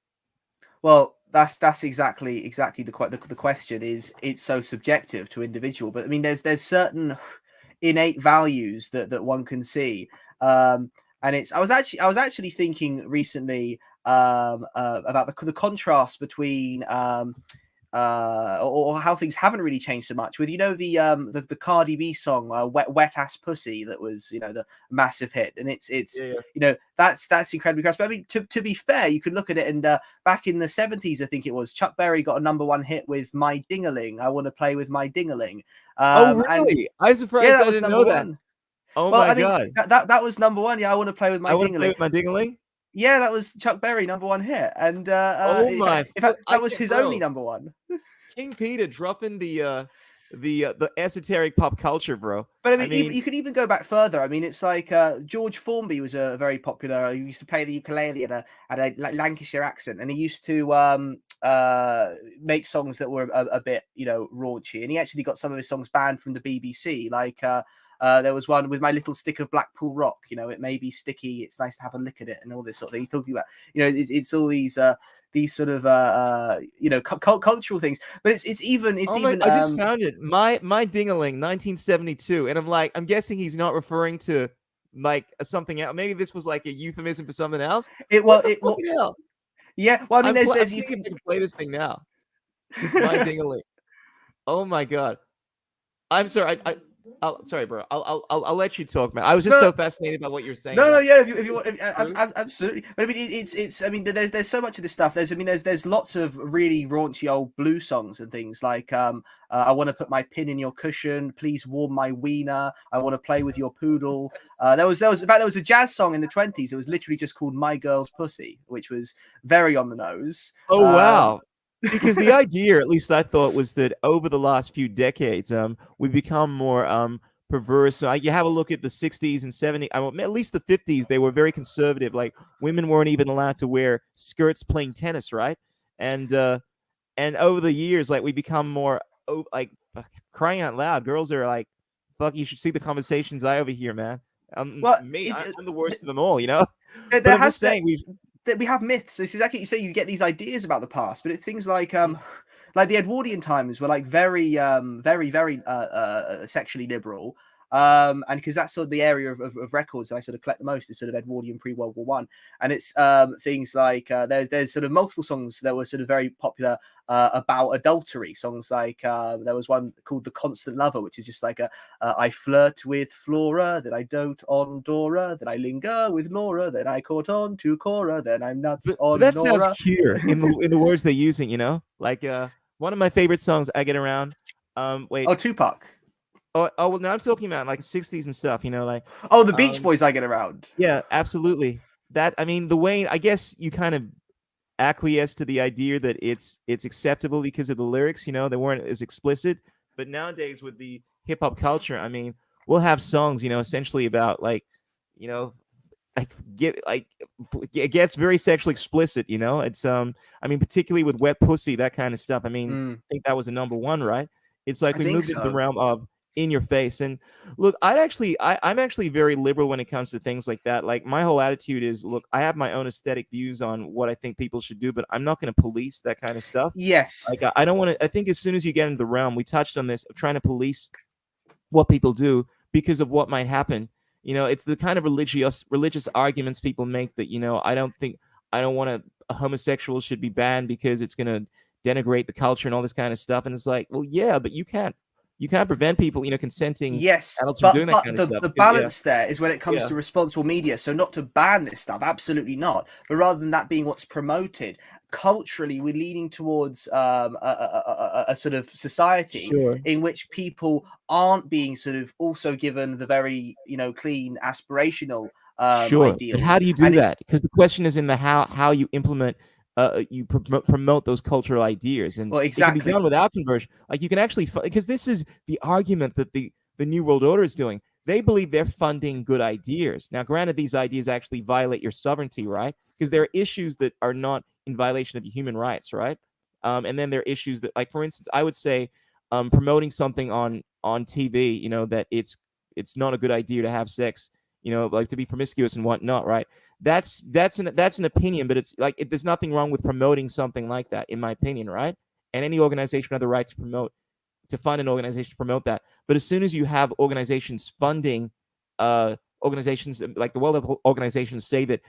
Well, that's exactly the question is it's so subjective to individual. But I mean, there's certain innate values that one can see. And it's I was actually thinking recently about the contrast between or how things haven't really changed so much with the Cardi B song wet ass pussy that was the massive hit, and it's Yeah, yeah. that's incredibly crass. But I mean, to be fair, you could look at it, and back in the 70s, I think it was, Chuck Berry got a #1 hit with My Dingaling, I Want to Play with My Dingaling. Oh, And really? I'm yeah, surprised that I was didn't number know that. one. Oh Well, my I mean, god. that was #1. Yeah, I Want to Play with I My want to play Dingaling. with my dingaling. Yeah, that was Chuck Berry #1 hit, and Oh my in foot! fact, I that was can't, his only bro. #1. King Peter dropping the esoteric pop culture, bro. But I I mean, even, mean, you could even go back further. I mean, it's like George Formby was a very popular. He used to play the ukulele at a Lancashire accent, and he used to make songs that were a bit, raunchy. And he actually got some of his songs banned from the BBC. Like there was one with My Little Stick of Blackpool Rock. It may be sticky. It's nice to have a lick at it, and all this sort of thing. He's talking about, it's all these sort of cultural things. But it's even oh my! I just found it. My dingaling, 1972, and I'm guessing he's not referring to like something else. Maybe this was like a euphemism for something else. it What well the it well fucking hell? yeah. Well, I mean, I'm there's you seeing if can. I can play this thing now. My dingaling. Oh my god. I'm sorry. Sorry, bro. I'll let you talk, man. I was just No, so fascinated by what you were saying no, about yeah. If you want, truth. absolutely. But I mean, it's. I mean, there's so much of this stuff. There's lots of really raunchy old blues songs and things like I want to put my pin in your cushion, please warm my wiener, I want to play with your poodle. In fact, there was a jazz song in the 20s. It was literally just called My Girl's Pussy, which was very on the nose. Oh wow. Because the idea, at least I thought, was that over the last few decades, we've become more perverse. So you have a look at the 60s and 70s, at least the 50s, they were very conservative. Like women weren't even allowed to wear skirts playing tennis, right? And and over the years, like we become more like crying out loud. Girls are like, "Fuck, you should see the conversations I overhear, man." Well, Me, it's I'm the worst of them all, you know. But there I'm just has saying, we that we have myths. This is exactly what you say. You get these ideas about the past, but it's things like the Edwardian times were like very sexually liberal. And because that's sort of the area of records that I sort of collect the most is sort of Edwardian pre-World War One, and it's things like there's sort of multiple songs that were sort of very popular about adultery. Songs like there was one called "The Constant Lover," which is just like I flirt with Flora, then I dote on Dora, then I linger with Laura, then I caught on to Cora, then I'm nuts but on that sounds Nora. cuter in the words they're using, you know? Like one of my favorite songs, I Get Around. Wait. Oh, Tupac. Oh well, now I'm talking about like 60s and stuff, you know, like Oh, the Beach um Boys. I Get Around. yeah, absolutely. That I mean, the way I guess you kind of acquiesce to the idea that it's acceptable because of the lyrics, you know, they weren't as explicit. But nowadays with the hip hop culture, I mean, we'll have songs, you know, essentially about like, you know, like it gets very sexually explicit, you know. It's I mean, particularly with wet pussy, that kind of stuff. I mean, Mm, I think that was a #1, right? It's like I we think moved it in the so. realm of in your face. And look, I'm actually very liberal when it comes to things like that. Like my whole attitude is, look, I have my own aesthetic views on what I think people should do, but I'm not going to police that kind of stuff. Yes. Like I don't want to. I think as soon as you get into the realm, we touched on this of trying to police what people do because of what might happen. You know, it's the kind of religious arguments people make that, you know, I don't want a homosexual should be banned because it's going to denigrate the culture and all this kind of stuff. And it's like, well, yeah, but you can't prevent people, you know, consenting Yes, adults from but doing that kind of stuff. the Yeah, balance there is when it comes yeah, to responsible media. So not to ban this stuff, absolutely not. But rather than that being what's promoted, culturally, we're leaning towards a sort of society sure. in which people aren't being sort of also given the very clean aspirational Sure, but how ideals, do you do and it's that? Because the question is in the how you implement, you promote those cultural ideas, and well it can be exactly done without conversion. Like you can actually, because this is the argument that the New World Order is doing. They believe they're funding good ideas. Now, granted, these ideas actually violate your sovereignty, right? Because there are issues that are not in violation of your human rights, right? And then there are issues that, like for instance, I would say, promoting something on TV, you know, that it's it's not a good idea to have sex, like to be promiscuous and whatnot, right? That's an opinion, but it's like there's nothing wrong with promoting something like that, in my opinion, right? And any organization have the right to fund an organization to promote that. But as soon as you have organizations funding organizations like the World Health Organization say that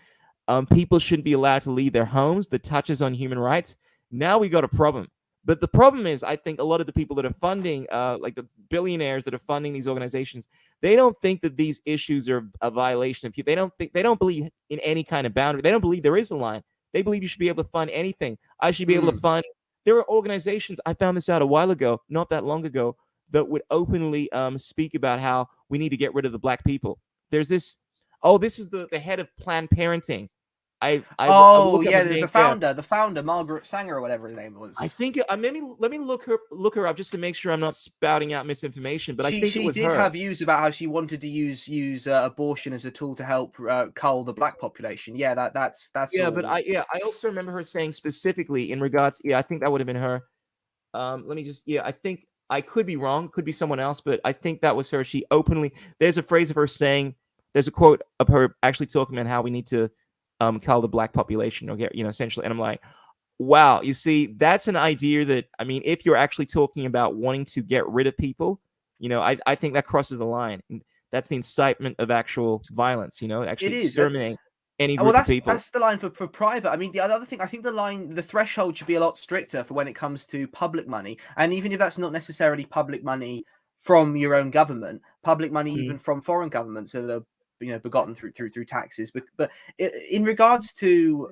people shouldn't be allowed to leave their homes, that touches on human rights, now we got a problem. But the problem is, I think a lot of the people that are funding, like the billionaires that are funding these organizations, they don't think that these issues are a violation of. They don't believe in any kind of boundary. They don't believe there is a line. They believe you should be able to fund anything. I should be able to fund. There are organizations. I found this out a while ago, not that long ago, that would openly speak about how we need to get rid of the black people. There's this. Oh, this is the head of Planned Parenthoting. I will look up his name. The founder, Margaret Sanger or whatever her name was. I think maybe let me look her up just to make sure I'm not spouting out misinformation. But I think it was she did her. have views about how she wanted to use abortion as a tool to help cull the black population. Yeah, that's yeah. all. But I also remember her saying specifically in regards. Yeah, I think that would have been her. Let me just. Yeah, I think I could be wrong. Could be someone else, but I think that was her. She openly. There's a phrase of her saying. There's a quote of her actually talking about how we need to cull the black population, or get, essentially. And I'm like, wow, you see, that's an idea that, I mean, if you're actually talking about wanting to get rid of people, I think that crosses the line. And that's the incitement of actual violence, actually exterminating any group of people. That's the line for private. I mean, the other thing, I think the threshold should be a lot stricter for when it comes to public money. And even if that's not necessarily public money from your own government, public money even from foreign governments that are begotten through taxes. But in regards to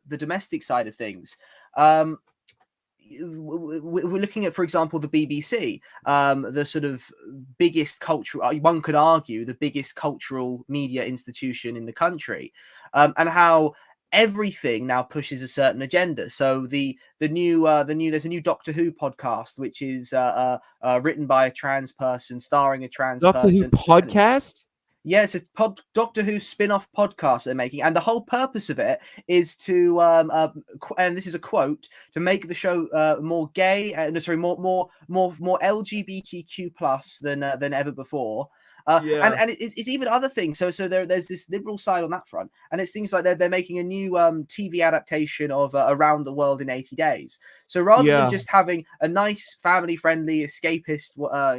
the domestic side of things, we're looking at, for example, the BBC, the sort of biggest cultural, one could argue, the biggest cultural media institution in the country, and how everything now pushes a certain agenda. So there's a new Doctor Who podcast, which is written by a trans person, starring a trans Doctor person. Who podcast? Yeah, it's a Doctor Who spin-off podcast they're making, and the whole purpose of it is to, and this is a quote, to make the show more gay, more LGBTQ plus than ever before. And it's even other things. So there's this liberal side on that front, and it's things like they're making a new TV adaptation of Around the World in 80 Days. So rather than just having a nice family-friendly escapist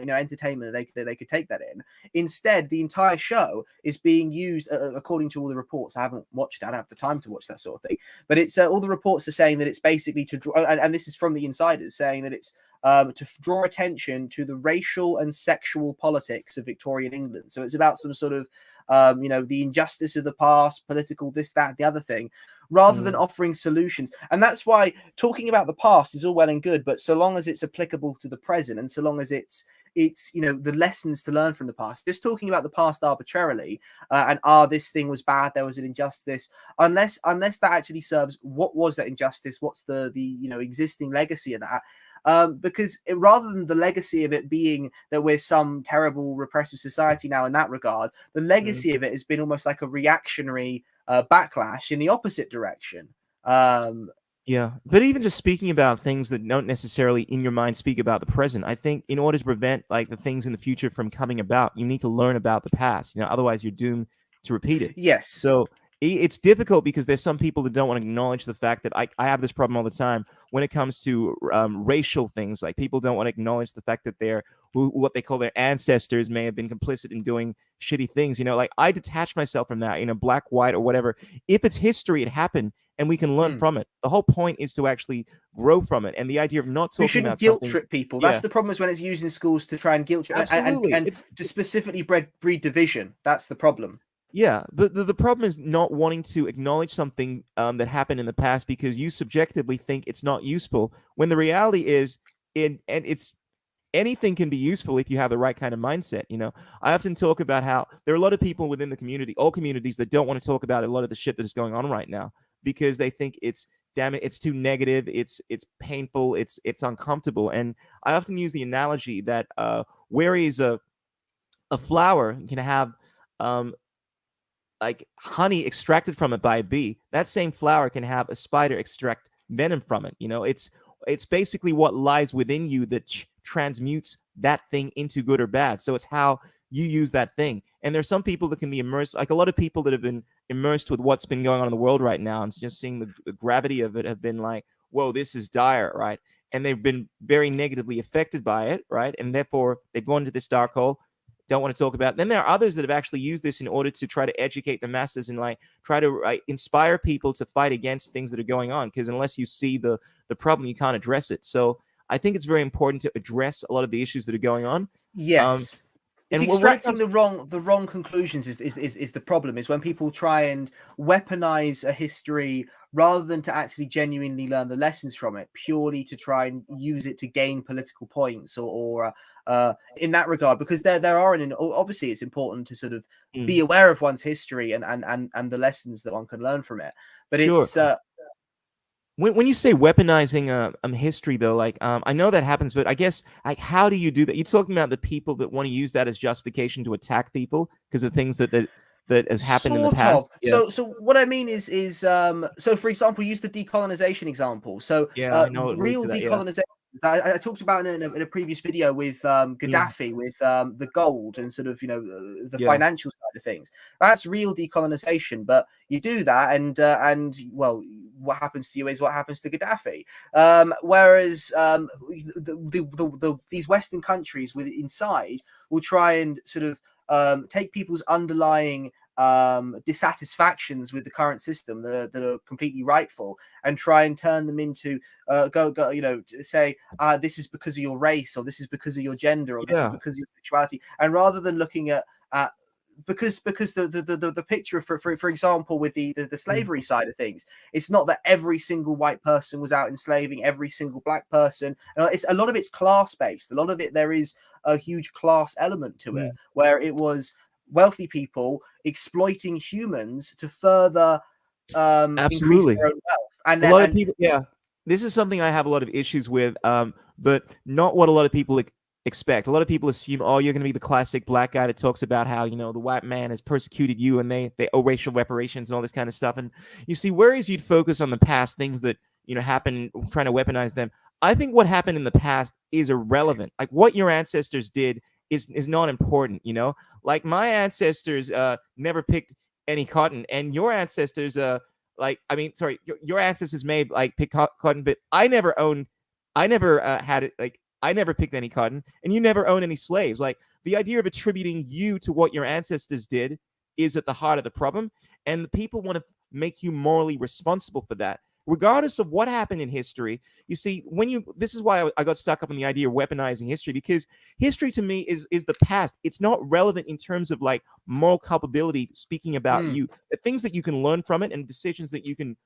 entertainment that they could take that in, instead the entire show is being used, according to all the reports. I haven't watched that. I don't have the time to watch that sort of thing. But it's all the reports are saying that it's basically to draw, and this is from the insiders saying that it's to draw attention to the racial and sexual politics of Victorian England. So it's about some sort of, the injustice of the past, political this, that, the other thing, rather than offering solutions. And that's why talking about the past is all well and good, but so long as it's applicable to the present, and so long as it's the lessons to learn from the past, just talking about the past arbitrarily and this thing was bad, there was an injustice, unless that actually serves what was that injustice, what's the existing legacy of that. Because rather than the legacy of it being that we're some terrible repressive society now in that regard, the legacy of it has been almost like a reactionary backlash in the opposite direction. Yeah, but even just speaking about things that don't necessarily in your mind speak about the present, I think in order to prevent like the things in the future from coming about, you need to learn about the past. Otherwise you're doomed to repeat it. Yes. So it's difficult because there's some people that don't want to acknowledge the fact that I have this problem all the time when it comes to racial things. Like people don't want to acknowledge the fact that what they call their ancestors may have been complicit in doing shitty things. Like I detach myself from that, black, white, or whatever. If it's history, it happened, and we can learn from it. The whole point is to actually grow from it. And the idea of not talking we shouldn't about guilt something, trip people. That's the problem, is when it's used in schools to try and guilt trip and to specifically breed division. That's the problem. Yeah, but the problem is not wanting to acknowledge something that happened in the past because you subjectively think it's not useful, when the reality is, anything can be useful if you have the right kind of mindset. I often talk about how there are a lot of people within the community, all communities, that don't want to talk about a lot of the shit that is going on right now because they think it's too negative, it's painful, it's uncomfortable. And I often use the analogy that whereas a flower can have like honey extracted from it by a bee, that same flower can have a spider extract venom from it. It's basically what lies within you that transmutes that thing into good or bad. So it's how you use that thing. And there's some people that can be immersed, like a lot of people that have been immersed with what's been going on in the world right now, and just seeing the gravity of it, have been like, whoa, this is dire, right? And they've been very negatively affected by it, right? And therefore they've gone into this dark hole, don't want to talk about. Then there are others that have actually used this in order to try to educate the masses and like try to inspire people to fight against things that are going on. Because unless you see the problem, you can't address it. So I think it's very important to address a lot of the issues that are going on. Yes. It's And extracting the wrong conclusions is the problem, is when people try and weaponize a history rather than to actually genuinely learn the lessons from it, purely to try and use it to gain political points or in that regard. Because there are, obviously it's important to sort of be aware of one's history and the lessons that one can learn from it. But Sure. it's when you say weaponizing history, though, like I know that happens, but I guess like how do you do that? You're talking about the people that want to use that as justification to attack people because of things that has happened in the sort past. of. Yeah, So what I mean is so for example, use the decolonization example. So yeah, I know it leads real to that. Yeah, decolonization. I talked about in a previous video with Gaddafi, with the gold and sort of the yeah, financial side of things. That's real decolonization. But you do that, and well, what happens to you is what happens to Gaddafi. Whereas these Western countries with inside will try and sort of take people's underlying dissatisfactions with the current system that are completely rightful and try and turn them into say this is because of your race, or this is because of your gender, or this is yeah, because of your sexuality. And rather than looking at because the picture for example with the slavery side of things, it's not that every single white person was out enslaving every single black person. And it's a lot of it's class based. A lot of it, there is a huge class element to it, where it was wealthy people exploiting humans to further increase absolutely. their own wealth. And A then lot of people, yeah. This is something I have a lot of issues with, but not what a lot of people expect. A lot of people assume, oh, you're going to be the classic black guy that talks about how the white man has persecuted you and they owe racial reparations and all this kind of stuff. And you see, whereas you'd focus on the past, things that happen, trying to weaponize them. I think what happened in the past is irrelevant. Like what your ancestors did is not important. Like my ancestors never picked any cotton, and your ancestors like I mean, sorry, your ancestors may like pick cotton, but I never had it. Like I never picked any cotton, and you never owned any slaves. Like the idea of attributing you to what your ancestors did is at the heart of the problem, and the people want to make you morally responsible for that, regardless of what happened in history. You see, this is why I got stuck up on the idea of weaponizing history, because history to me is the past. It's not relevant in terms of like moral culpability, speaking about you. The things that you can learn from it and decisions that you can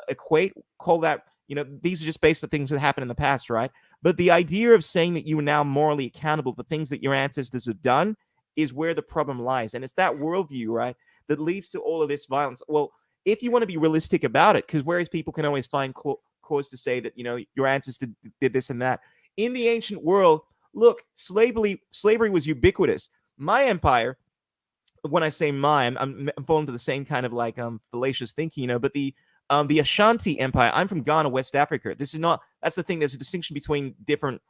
equate, call that, these are just based on things that happened in the past, right? But the idea of saying that you are now morally accountable for things that your ancestors have done is where the problem lies. And it's that worldview, right, that leads to all of this violence. Well, if you want to be realistic about it, because whereas people can always find cause to say that your ancestors did this and that, in the ancient world, look, slavery was ubiquitous. My empire, when I say my, I'm falling to the same kind of like fallacious thinking, but the Ashanti Empire. I'm from Ghana, West Africa. That's the thing. There's a distinction between different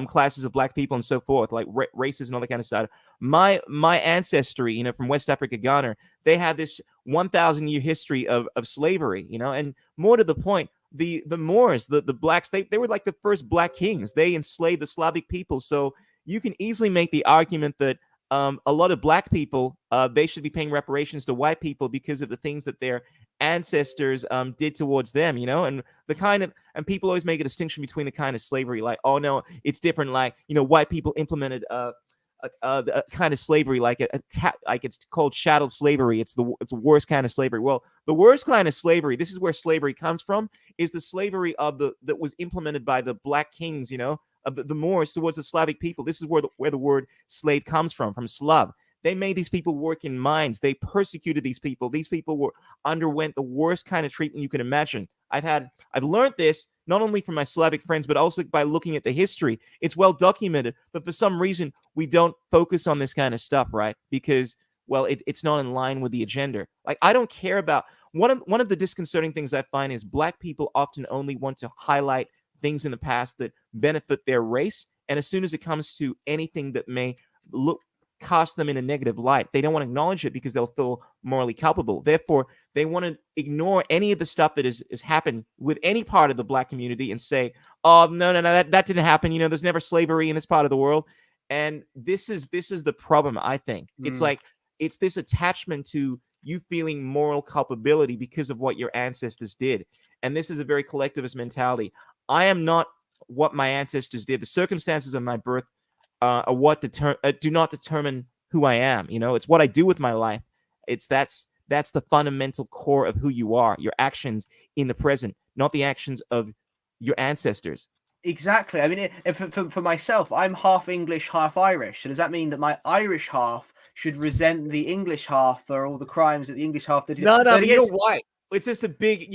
classes of black people and so forth, like races and all that kind of stuff. My ancestry, from West Africa, Ghana, they had this 1,000-year history of slavery, and more to the point, the Moors, the blacks, they were like the first black kings. They enslaved the Slavic people. So you can easily make the argument that a lot of black people, they should be paying reparations to white people because of the things that their ancestors did towards them, and and people always make a distinction between the kind of slavery, like, oh no, it's different, like, white people implemented a kind of slavery, like like it's called chattel slavery. It's the worst kind of slavery. Well, the worst kind of slavery, this is where slavery comes from, is the slavery that was implemented by the black kings, of the Moors towards the Slavic people. This is where the word slave comes from Slav. They made these people work in mines. They persecuted these people. These people underwent the worst kind of treatment you can imagine. I've learned this not only from my Slavic friends, but also by looking at the history. It's well documented, but for some reason we don't focus on this kind of stuff, right? Because, well, it's not in line with the agenda. Like, I don't care about one of the disconcerting things I find is black people often only want to highlight things in the past that benefit their race, and as soon as it comes to anything that may look cast them in a negative light. They don't want to acknowledge it because they'll feel morally culpable. Therefore, they want to ignore any of the stuff that has happened with any part of the Black community and say, oh, no, that didn't happen. There's never slavery in this part of the world. And this is the problem, I think. It's like, it's this attachment to you feeling moral culpability because of what your ancestors did. And this is a very collectivist mentality. I am not what my ancestors did. The circumstances of my birth are what do not determine who I am. It's what I do with my life. That's the fundamental core of who you are, your actions in the present, not the actions of your ancestors. Exactly. I mean, for myself, I'm half English, half Irish. So does that mean that my Irish half should resent the English half for all the crimes that the English half did? No, but you're white. It's just a big,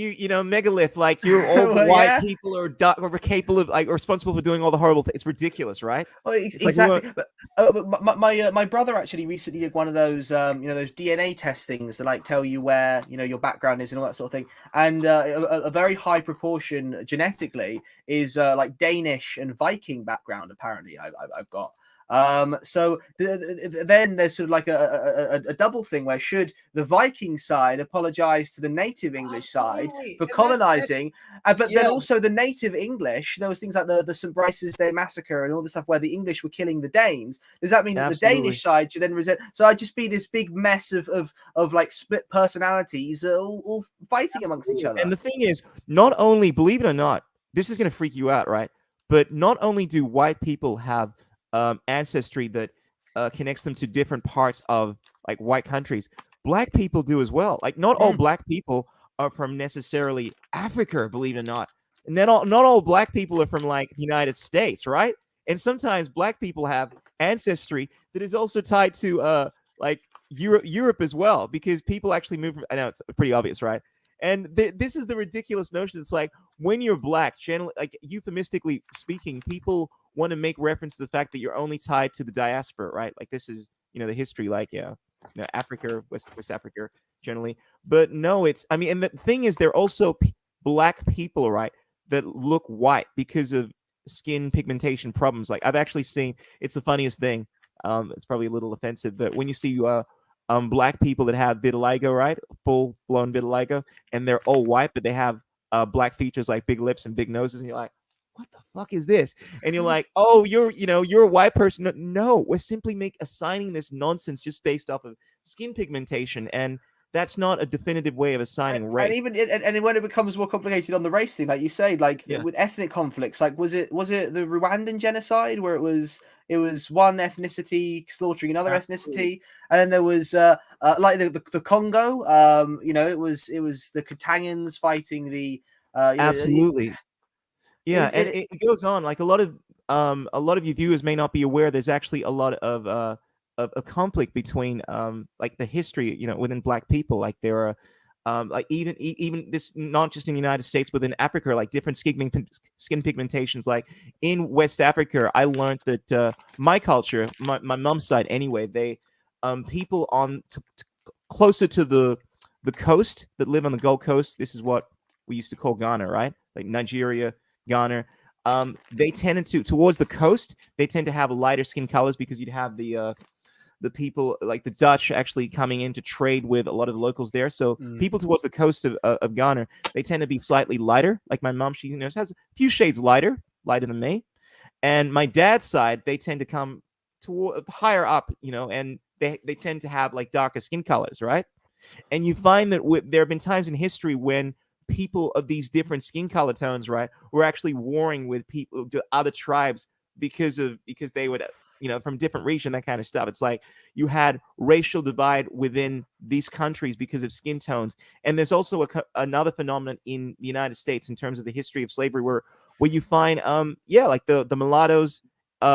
megalith. Like all Well, white yeah. people are capable of, like, responsible for doing all the horrible things. It's ridiculous, right? Well, Exactly. Like, but my brother actually recently did one of those those DNA test things that like tell you where your background is and all that sort of thing. And a very high proportion genetically is like Danish and Viking background. Apparently, I've got. So then there's sort of like a double thing where should the Viking side apologize to the native English side for colonizing, but then also the native English, there was things like the St. Brice's Day massacre and all this stuff where the English were killing the Danes. Does that mean that the Danish side should then resent? So I'd just be this big mess of like split personalities all fighting amongst each other. And the thing is, not only, believe it or not, this is going to freak you out, right? But not only do white people have ancestry that connects them to different parts of like white countries, Black people do as well. Like not all Black people are from necessarily Africa, believe it or not. And then not all Black people are from like the United States, right? And sometimes Black people have ancestry that is also tied to like Europe as well, because people actually move from, I know it's pretty obvious, right? And this is the ridiculous notion. It's like when you're Black, generally, like euphemistically speaking, people want to make reference to the fact that you're only tied to the diaspora, right? Like this is, the history, like, Africa, West Africa generally. But no, and the thing is, there are also Black people, right, that look white because of skin pigmentation problems. Like I've actually seen, it's the funniest thing. It's probably a little offensive, but when you see Black people that have vitiligo, right, full blown vitiligo, and they're all white, but they have Black features like big lips and big noses, and you're like, what the fuck is this? And you're like, oh, you're a white person. No, we're simply assigning this nonsense just based off of skin pigmentation, and that's not a definitive way of assigning race. And when it becomes more complicated on the race thing, like you say, like with ethnic conflicts, like was it the Rwandan genocide where it was one ethnicity slaughtering another ethnicity, and then there was like the Congo, it was the Katangans fighting the absolutely. Yeah, and it goes on. Like a lot of you viewers may not be aware. There's actually a lot of conflict between like the history, within Black people. Like there are like even this, not just in the United States, but in Africa, like different skin pigmentations. Like in West Africa, I learned that my culture, my mom's side anyway, they people on closer to the coast that live on the Gold Coast. This is what we used to call Ghana, right? Like Nigeria, Ghana. They tended towards the coast. They tend to have lighter skin colors because you'd have the people like the Dutch actually coming in to trade with a lot of the locals there. So people towards the coast of Ghana, they tend to be slightly lighter. Like my mom, she has a few shades lighter than me. And my dad's side, they tend to come higher up, and they tend to have like darker skin colors, right? And you find that there have been times in history when people of these different skin color tones, right, were actually warring with people, other tribes, because they would, from different region, that kind of stuff. It's like you had racial divide within these countries because of skin tones. And there's also another phenomenon in the United States in terms of the history of slavery, where you find, like the mulattoes,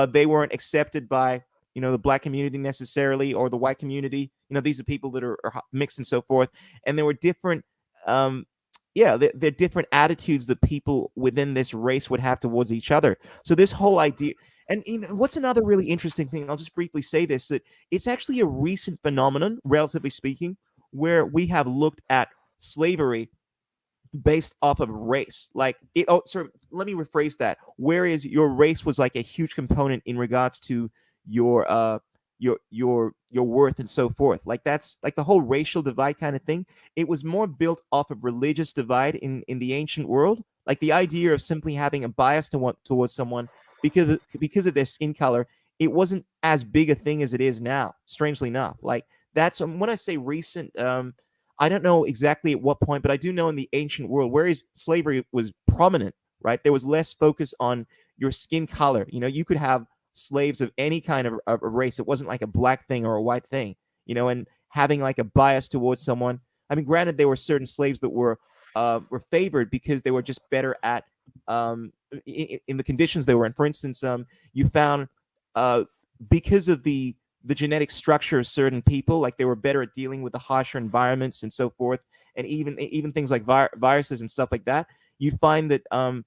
they weren't accepted by the Black community necessarily, or the white community. These are people that are mixed and so forth. And there were different they're different attitudes that people within this race would have towards each other. So this whole idea, and what's another really interesting thing, I'll just briefly say this, that it's actually a recent phenomenon, relatively speaking, where we have looked at slavery based off of race. Like let me rephrase that. Whereas your race was like a huge component in regards to your your worth and so forth. Like that's like the whole racial divide kind of thing. It was more built off of religious divide in the ancient world. Like the idea of simply having a bias towards someone because of their skin color, it wasn't as big a thing as it is now. Strangely enough, like that's when I say recent. I don't know exactly at what point, but I do know in the ancient world, whereas slavery was prominent, right? There was less focus on your skin color. You know, you could have slaves of any kind of race. It wasn't like a black thing or a white thing, you know, and having like a bias towards someone. I mean, granted, there were certain slaves that were favored because they were just better at in the conditions they were in. For instance, you found uh, because of the genetic structure of certain people, like they were better at dealing with the harsher environments and so forth, and even things like viruses and stuff like that. You find that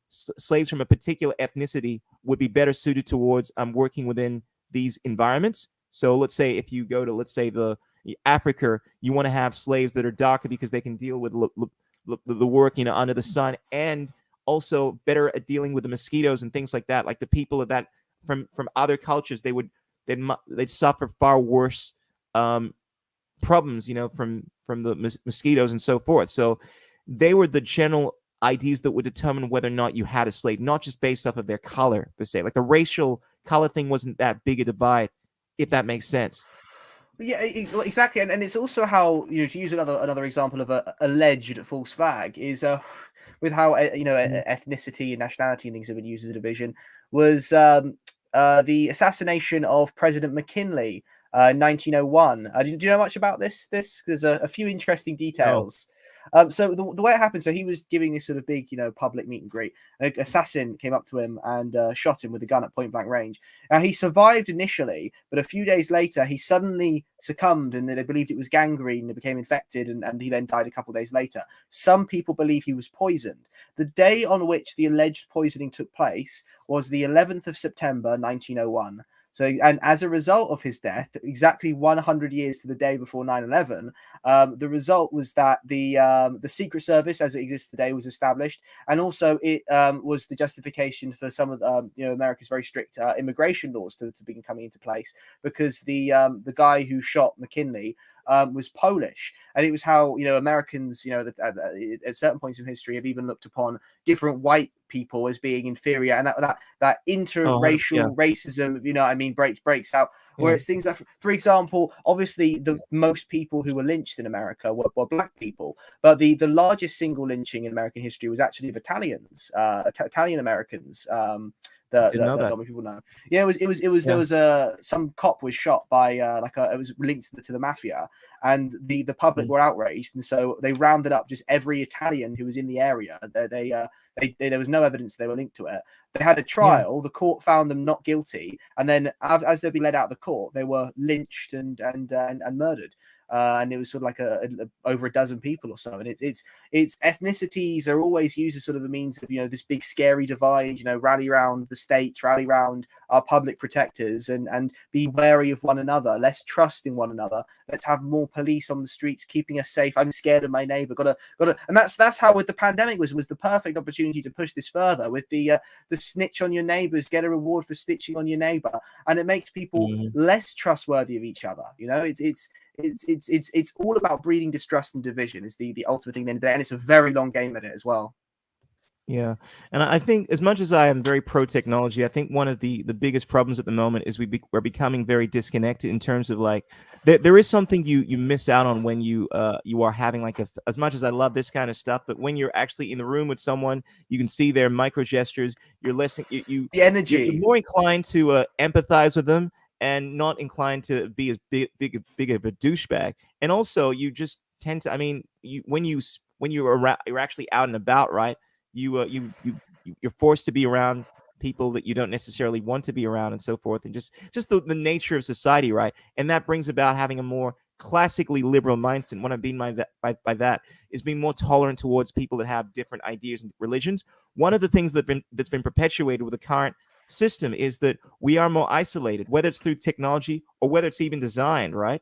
slaves from a particular ethnicity would be better suited towards working within these environments. So let's say if you go to, let's say, the Africa, you want to have slaves that are darker because they can deal with the work, you know, under the sun, and also better at dealing with the mosquitoes and things like that. Like the people of that from other cultures, they'd suffer far worse problems, you know, from the mosquitoes and so forth. So they were the general ideas that would determine whether or not you had a slave, not just based off of their color per se. Like the racial color thing wasn't that big a divide, if that makes sense. Yeah, exactly, and it's also how, you know, to use another example of a alleged false flag is with how Mhm. ethnicity and nationality and things have been used as a division was the assassination of President McKinley, 1901. Do you know much about this? There's a few interesting No. details. So the way it happened, so he was giving this sort of big, you know, public meet and greet. An assassin came up to him and shot him with a gun at point blank range. Now he survived initially, but a few days later he suddenly succumbed, and they believed it was gangrene. It became infected, and he then died a couple of days later. Some people believe he was poisoned. The day on which the alleged poisoning took place was the 11th of September, 1901. So, and as a result of his death, exactly 100 years to the day before 9/11, the result was that the Secret Service, as it exists today, was established, and also it was the justification for some of America's very strict immigration laws to begin coming into place, because the guy who shot McKinley was Polish, and it was how, you know, Americans, you know, at certain points in history have even looked upon different white people as being inferior, and that Oh, yeah, interracial racism, you know what I mean, breaks out. Where yeah. it's things that, for example, obviously the most people who were lynched in America were black people, but the largest single lynching in American history was actually of Italians, Italian Americans. I didn't know That that. not many people know. Yeah, it was there Yeah. was a some cop was shot by it was linked to the mafia, and the public Mm. were outraged, and so they rounded up just every Italian who was in the area. There was no evidence they were linked to it. They had a Yeah. trial. The court found them not guilty, and then as they'd be led out of the court, they were lynched and murdered. And it was sort of like over a dozen people or so. And it's ethnicities are always used as sort of a means of, you know, this big scary divide. You know, rally around the states, rally around our public protectors, and be wary of one another. Less trust in one another. Let's have more police on the streets keeping us safe. I'm scared of my neighbor. Gotta, and that's how with the pandemic was the perfect opportunity to push this further with the snitch on your neighbors, get a reward for snitching on your neighbor, and it makes people Mhm. less trustworthy of each other. You know, it's all about breeding distrust and division is the ultimate thing at the end of the day, and it's a very long game at it as well. Yeah, and I think as much as I am very pro technology, I think one of the biggest problems at the moment is we're becoming very disconnected in terms of like there is something you miss out on when you are having like as much as I love this kind of stuff, but when you're actually in the room with someone, you can see their micro gestures. You're listening. The You're energy. more inclined to empathize with them and not inclined to be as big of a douchebag. And also, you just tend to. I mean, when you're actually out and about, right? You're forced to be around people that you don't necessarily want to be around and so forth, and just the nature of society, right? And that brings about having a more classically liberal mindset. What I mean by that is being more tolerant towards people that have different ideas and religions. One of the things that's been perpetuated with the current system is that we are more isolated, whether it's through technology or whether it's even designed, right?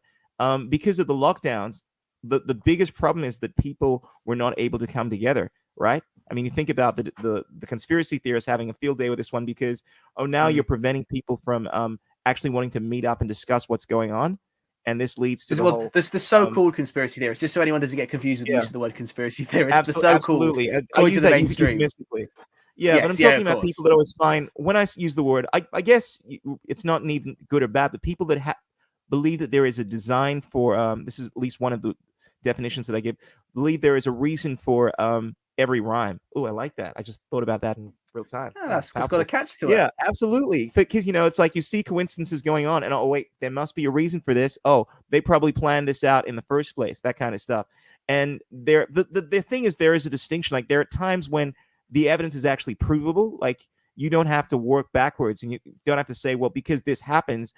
Because of the lockdowns, the biggest problem is that people were not able to come together, right? I mean, you think about the conspiracy theorists having a field day with this one because, oh, now you're Mm. preventing people from actually wanting to meet up and discuss what's going on. And this leads to the Well, whole there's the so-called conspiracy theorists, just so anyone doesn't get confused with the yeah, use of the word conspiracy theorist. The so-called, absolutely. I according to use the that mainstream. euphemistically. Yeah, but I'm Yes, yeah, talking of about people course. that always find when I use the word, I guess it's not even good or bad, but people that believe that there is a design for this is at least one of the definitions that I give. Believe there is a reason for every rhyme. Oh, I like that. I just thought about that in real time. Yeah, Oh, that's got a powerful. catch to it. Yeah, absolutely. Because it's like you see coincidences going on, and oh wait, there must be a reason for this. Oh, they probably planned this out in the first place. That kind of stuff. And the thing is, there is a distinction. Like there are times when the evidence is actually provable. Like you don't have to work backwards, and you don't have to say, well, because this happens,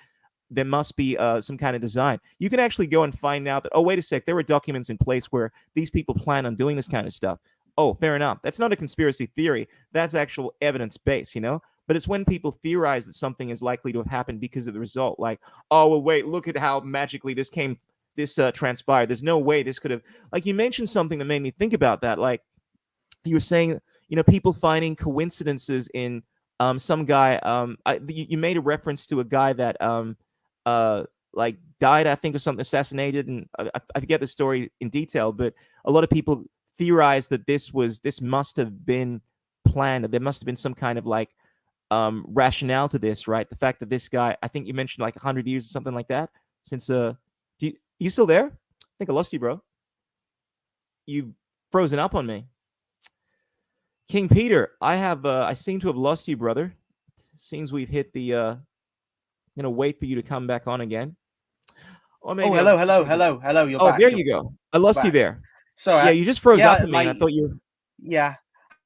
there must be some kind of design. You can actually go and find out that, oh, wait a sec, there were documents in place where these people plan on doing this kind of stuff. Oh, fair enough. That's not a conspiracy theory. That's actual evidence base, But it's when people theorize that something is likely to have happened because of the result. Like, oh, well, wait, look at how magically this transpired. There's no way this could have. Like, you mentioned something that made me think about that. Like, you were saying, people finding coincidences in some guy. You made a reference to a guy that like died, I think, or something, assassinated, and I forget the story in detail, but a lot of people theorize that this must have been planned. There must have been some kind of like rationale to this, right? The fact that this guy, I think you mentioned like 100 years or something like that since you still there? I think I lost you, bro. You've frozen up on me. King Peter, I seem to have lost you, brother. Seems we've hit the I'm gonna wait for you to come back on again. Or Oh, maybe hello, I'm just hello, gonna go. hello, hello. You're Oh, back. there You're you go. I lost you back. there. Sorry. Yeah, you just froze up Yeah, on me, and I thought you. yeah.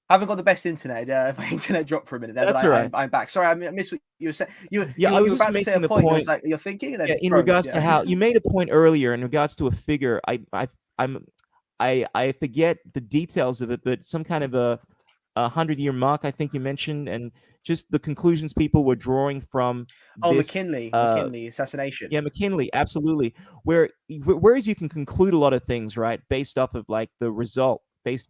I haven't got the best internet. My internet dropped for a minute there, but That's all right. I'm back. Sorry, I missed what you were saying. Yeah, I You was were just about to say a making the point. It was point. like you're thinking, and then Yeah, it in froze. regards to Yeah. how you made a point earlier in regards to a figure. I forget the details of it, but some kind of a 100-year mark, I think you mentioned, and just the conclusions people were drawing from Oh, this. McKinley assassination. Yeah, McKinley, absolutely. Whereas you can conclude a lot of things, right, based off of like the result,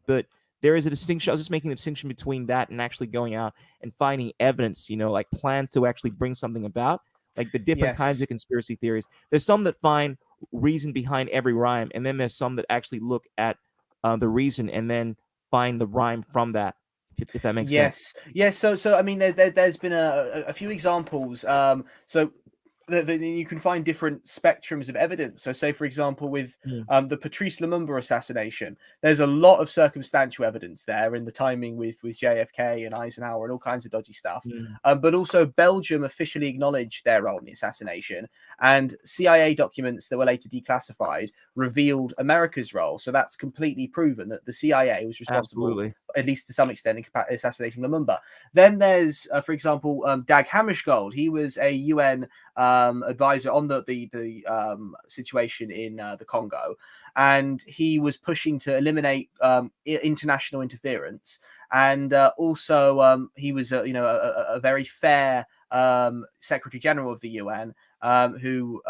but there is a distinction. I was just making the distinction between that and actually going out and finding evidence, like plans to actually bring something about, like the different kinds Yes. of conspiracy theories. There's some that find reason behind every rhyme, and then there's some that actually look at the reason and then find the rhyme from that, if that makes sense. Yes. So I mean, there's been a few examples. So you can find different spectrums of evidence. So, say for example, with Mm, the Patrice Lumumba assassination, there's a lot of circumstantial evidence there in the timing with JFK and Eisenhower and all kinds of dodgy stuff. mm, But also, Belgium officially acknowledged their role in the assassination, and CIA documents that were later declassified revealed America's role. So that's completely proven that the CIA was responsible, absolutely. at least to some extent, in assassinating Lumumba. Then there's, for example, Dag Hammarskjöld. He was a UN advisor on the situation in the Congo, and he was pushing to eliminate international interference, and also he was a very fair Secretary General of the UN. Who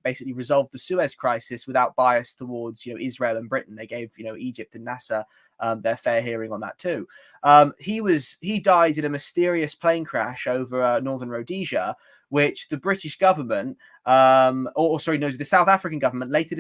basically resolved the Suez crisis without bias towards Israel and Britain. They gave Egypt and Nasser their fair hearing on that too. He died in a mysterious plane crash over northern Rhodesia, which the British government, the South African government later,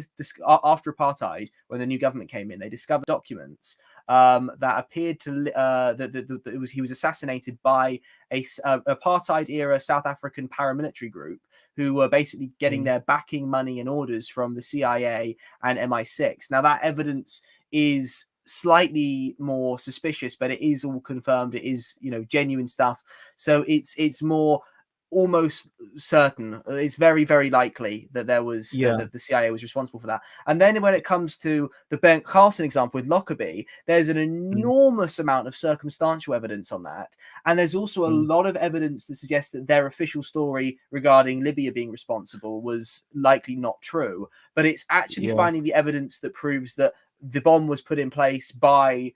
after apartheid, when the new government came in, they discovered documents that appeared to that he was assassinated by a apartheid era South African paramilitary group who were basically getting their backing money and orders from the CIA and MI6. Now that evidence is slightly more suspicious, but it is all confirmed. It is genuine stuff. So it's more almost certain. It's very, very likely that there was that the CIA was responsible for that. And then when it comes to the Ben Carson example with Lockerbie, there's an enormous amount of circumstantial evidence on that. And there's also a lot of evidence that suggests that their official story regarding Libya being responsible was likely not true. But it's actually finding the evidence that proves that the bomb was put in place by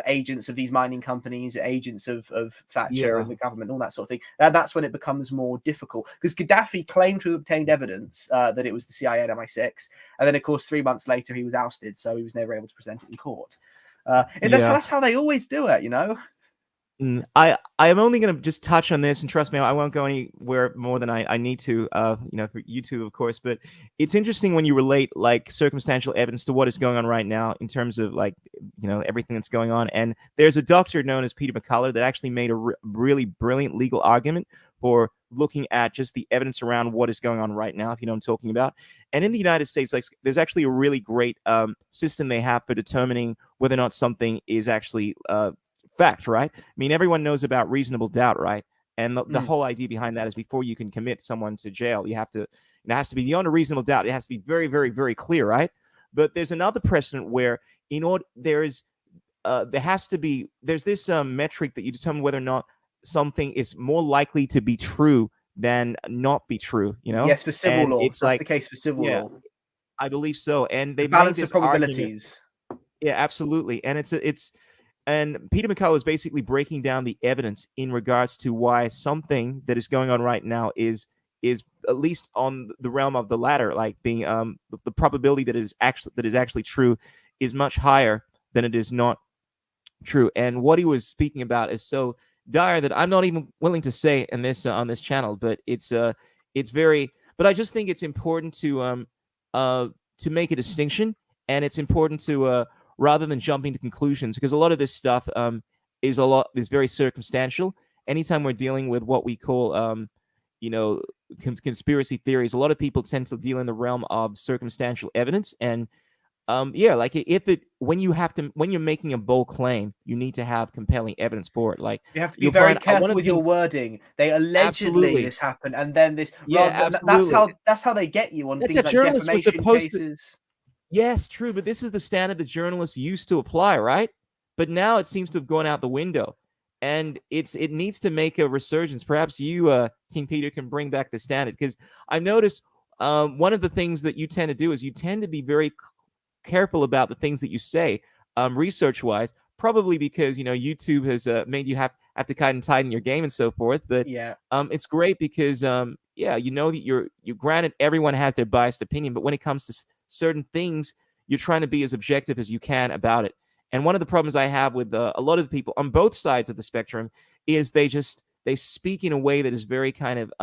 agents of these mining companies, agents of Thatcher and the government, all that sort of thing. That's when it becomes more difficult, because Gaddafi claimed to have obtained evidence that it was the CIA and MI6, and then of course 3 months later he was ousted, so he was never able to present it in court. And that's how they always do it. I am only going to just touch on this, and trust me, I won't go anywhere more than I need to. For YouTube, of course. But it's interesting when you relate like circumstantial evidence to what is going on right now in terms of like everything that's going on. And there's a doctor known as Peter McCullough that actually made a really brilliant legal argument for looking at just the evidence around what is going on right now. If you know what I'm talking about. And in the United States, like there's actually a really great system they have for determining whether or not something is actually fact, right? I mean, everyone knows about reasonable doubt, right? And the whole idea behind that is before you can commit someone to jail, you have to, it has to be beyond a reasonable doubt. It has to be very, very, very clear, right? But there's another precedent where there's this metric that you determine whether or not something is more likely to be true than not be true, Yes, for civil And law. it's That's like, the case for civil yeah, law. I believe so. And The they made balance of this argument. probabilities. Yeah, absolutely. And and Peter McCullough is basically breaking down the evidence in regards to why something that is going on right now is at least on the realm of the latter, like being the probability that is actually true is much higher than it is not true. And what he was speaking about is so dire that I'm not even willing to say in this on this channel, but it's very. But I just think it's important to make a distinction, and it's important to rather than jumping to conclusions, because a lot of this stuff is very circumstantial. Anytime we're dealing with what we call you know conspiracy theories, a lot of people tend to deal in the realm of circumstantial evidence. And yeah, like when you're making a bold claim, you need to have compelling evidence for it. Like You have to be you'll very find one careful of the with your things. wording. They allegedly Absolutely. this happened, and then this Yeah, absolutely. that's how they get you on That's things how like journalists were defamation supposed to. cases. Yes, true, but this is the standard that journalists used to apply, right? But now it seems to have gone out the window, and it needs to make a resurgence. Perhaps you, King Peter, can bring back the standard, because I've noticed one of the things that you tend to do is you tend to be very careful about the things that you say, research-wise. Probably because YouTube has made you have to kind of tighten your game and so forth. But Yeah. it's great because yeah, that you granted everyone has their biased opinion, but when it comes to certain things, you're trying to be as objective as you can about it. And one of the problems I have with a lot of the people on both sides of the spectrum is they speak in a way that is very kind of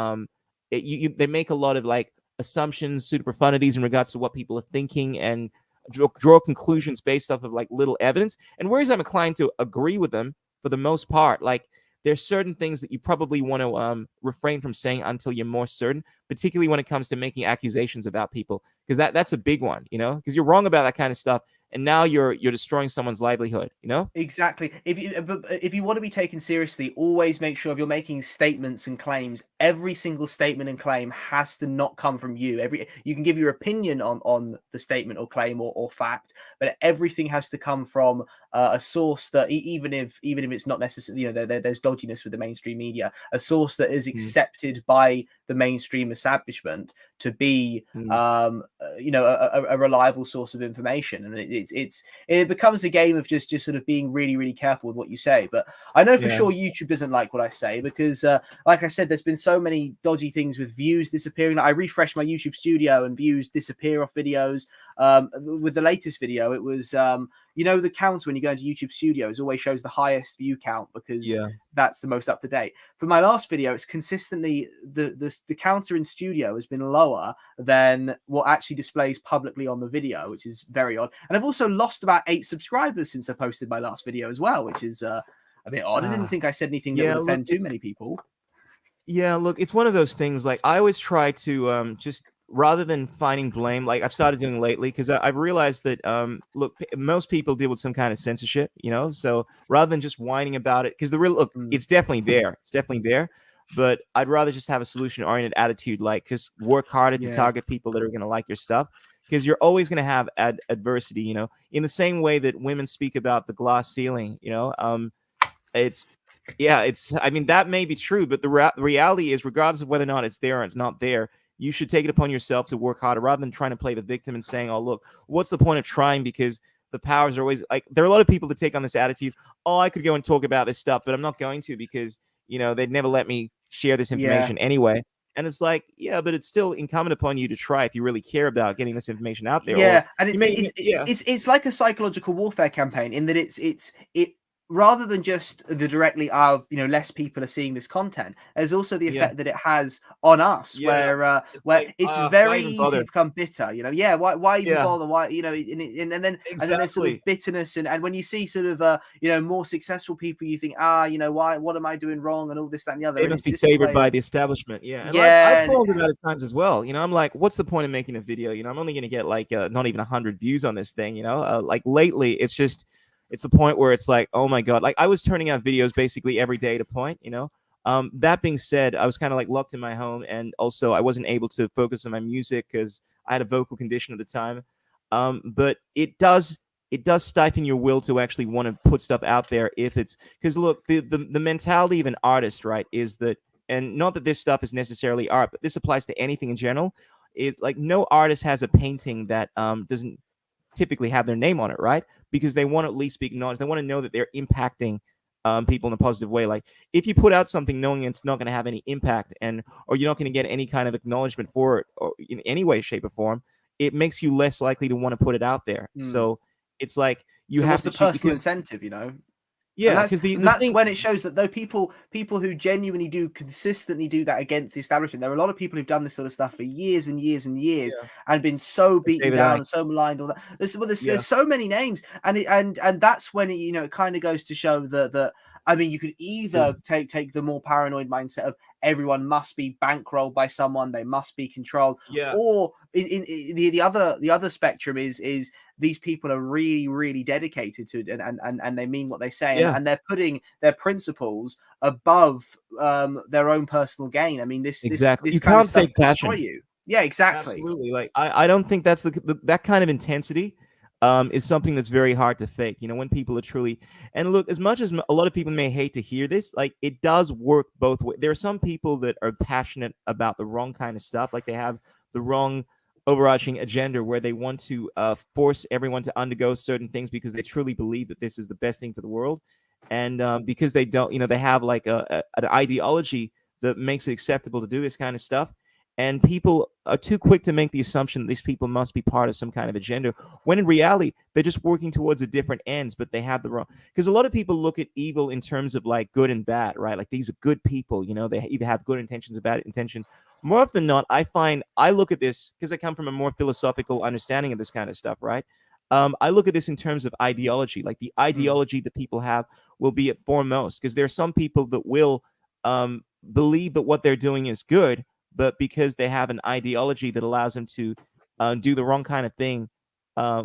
they make a lot of like assumptions, super profundities in regards to what people are thinking, and draw conclusions based off of like little evidence. And whereas I'm inclined to agree with them for the most part, like there's certain things that you probably want to refrain from saying until you're more certain, particularly when it comes to making accusations about people, because that's a big one, because you're wrong about that kind of stuff, and now you're destroying someone's livelihood. Exactly. If you want to be taken seriously, always make sure if you're making statements and claims, every single statement and claim has to not come from you. You can give your opinion on the statement or claim or fact, but everything has to come from a source that even if it's not necessarily, there's dodginess with the mainstream media, a source that is accepted by the mainstream establishment to be a reliable source of information. And it becomes a game of just sort of being really, really careful with what you say. But I know for sure YouTube doesn't like what I say, because like I said, there's been so many dodgy things with views disappearing. Like I refreshed my YouTube studio and views disappear off videos. With the latest video, it was the count when you go into YouTube Studios always shows the highest view count, because that's the most up to date. For my last video, it's consistently the counter in Studio has been lower than what actually displays publicly on the video, which is very odd. And I've also lost about 8 subscribers since I posted my last video as well, which is a bit odd. I didn't think I said anything that would offend too many people. Yeah, look, it's one of those things. Like I always try to just, rather than finding blame, like I've started doing lately, because I've realized that look, most people deal with some kind of censorship, so rather than just whining about it, because the real look, it's definitely there, but I'd rather just have a solution oriented attitude, like just work harder to target people that are going to like your stuff, because you're always going to have adversity, in the same way that women speak about the glass ceiling. I mean, that may be true, but the reality is, regardless of whether or not it's there or it's not there, you should take it upon yourself to work harder, rather than trying to play the victim and saying, oh, look, what's the point of trying? Because the powers are always like, there are a lot of people that take on this attitude, oh, I could go and talk about this stuff, but I'm not going to, because, they'd never let me share this information anyway. And it's like, yeah, but it's still incumbent upon you to try if you really care about getting this information out there. Yeah, and it's like a psychological warfare campaign, in that it rather than just the directly less people are seeing this content, there's also the Yeah. effect that it has on us, Yeah. It's where like, it's why very even easy bother? to become bitter. Yeah, why even Yeah. bother? Why, and then there's sort of Exactly. bitterness, and when you see sort of more successful people, you think, why, what am I doing wrong, and all this, that, and the other, They and must it's be just a favored way of, by the establishment, yeah, and I've yeah, and fallen into that at times as well, I'm like, "What's the point of making a video?" I'm only gonna get, like, not even 100 views on this thing, like, lately, it's the point where it's like, "Oh my god," like, I was turning out videos basically every day to point, that being said, I was kinda, like, locked in my home, and also I wasn't able to focus on my music because I had a vocal condition at the time, but it does stifle your will to actually wanna put stuff out there if it's because look, the mentality of an artist, right, is that, and not that this stuff is necessarily art, but this applies to anything in general. Is like no artist has a painting that doesn't typically have their name on it, right? Because they want to at least be acknowledged. They want to know that they're impacting people in a positive way. Like if you put out something knowing it's not going to have any impact, and or you're not going to get any kind of acknowledgement for it, or in any way, shape, or form, it makes you less likely to want to put it out there. hmm. So it's like you So have what's to the cheat personal because incentive, And yeah, that's because the and the that's thing, when it shows that though people who genuinely do consistently do that against the establishment, there are a lot of people who've done this sort of stuff for years and years and years yeah, and been so like beaten David down Icke, and so maligned. All that there's yeah, so many names, and that's when it kind of goes to show that. I mean, you could yeah, either take the more paranoid mindset of everyone must be bankrolled by someone, they must be controlled, yeah, or the other spectrum is these people are really, really dedicated to it, and they mean what they say, and, yeah. and they're putting their principles above their own personal gain. I mean, this this Exactly. this You kind of can't stuff fake can destroy passion. you. Yeah, exactly. Absolutely. Like I don't think that's that kind of intensity is something that's very hard to fake. When people are truly, and look, as much as a lot of people may hate to hear this, like it does work both ways. There are some people that are passionate about the wrong kind of stuff, like they have the wrong overarching agenda where they want to force everyone to undergo certain things because they truly believe that this is the best thing for the world, and because they don't, they have like an ideology that makes it acceptable to do this kind of stuff, and people are too quick to make the assumption that these people must be part of some kind of agenda, when in reality, they're just working towards a different ends, but they have the wrong. Because a lot of people look at evil in terms of like good and bad, right? Like these are good people, they either have good intentions or bad intentions. More often than not, I look at this because I come from a more philosophical understanding of this kind of stuff, right? I look at this in terms of ideology, like the Mm. ideology that people have will be at foremost, because there are some people that will believe that what they're doing is good, but because they have an ideology that allows them to do the wrong kind of thing,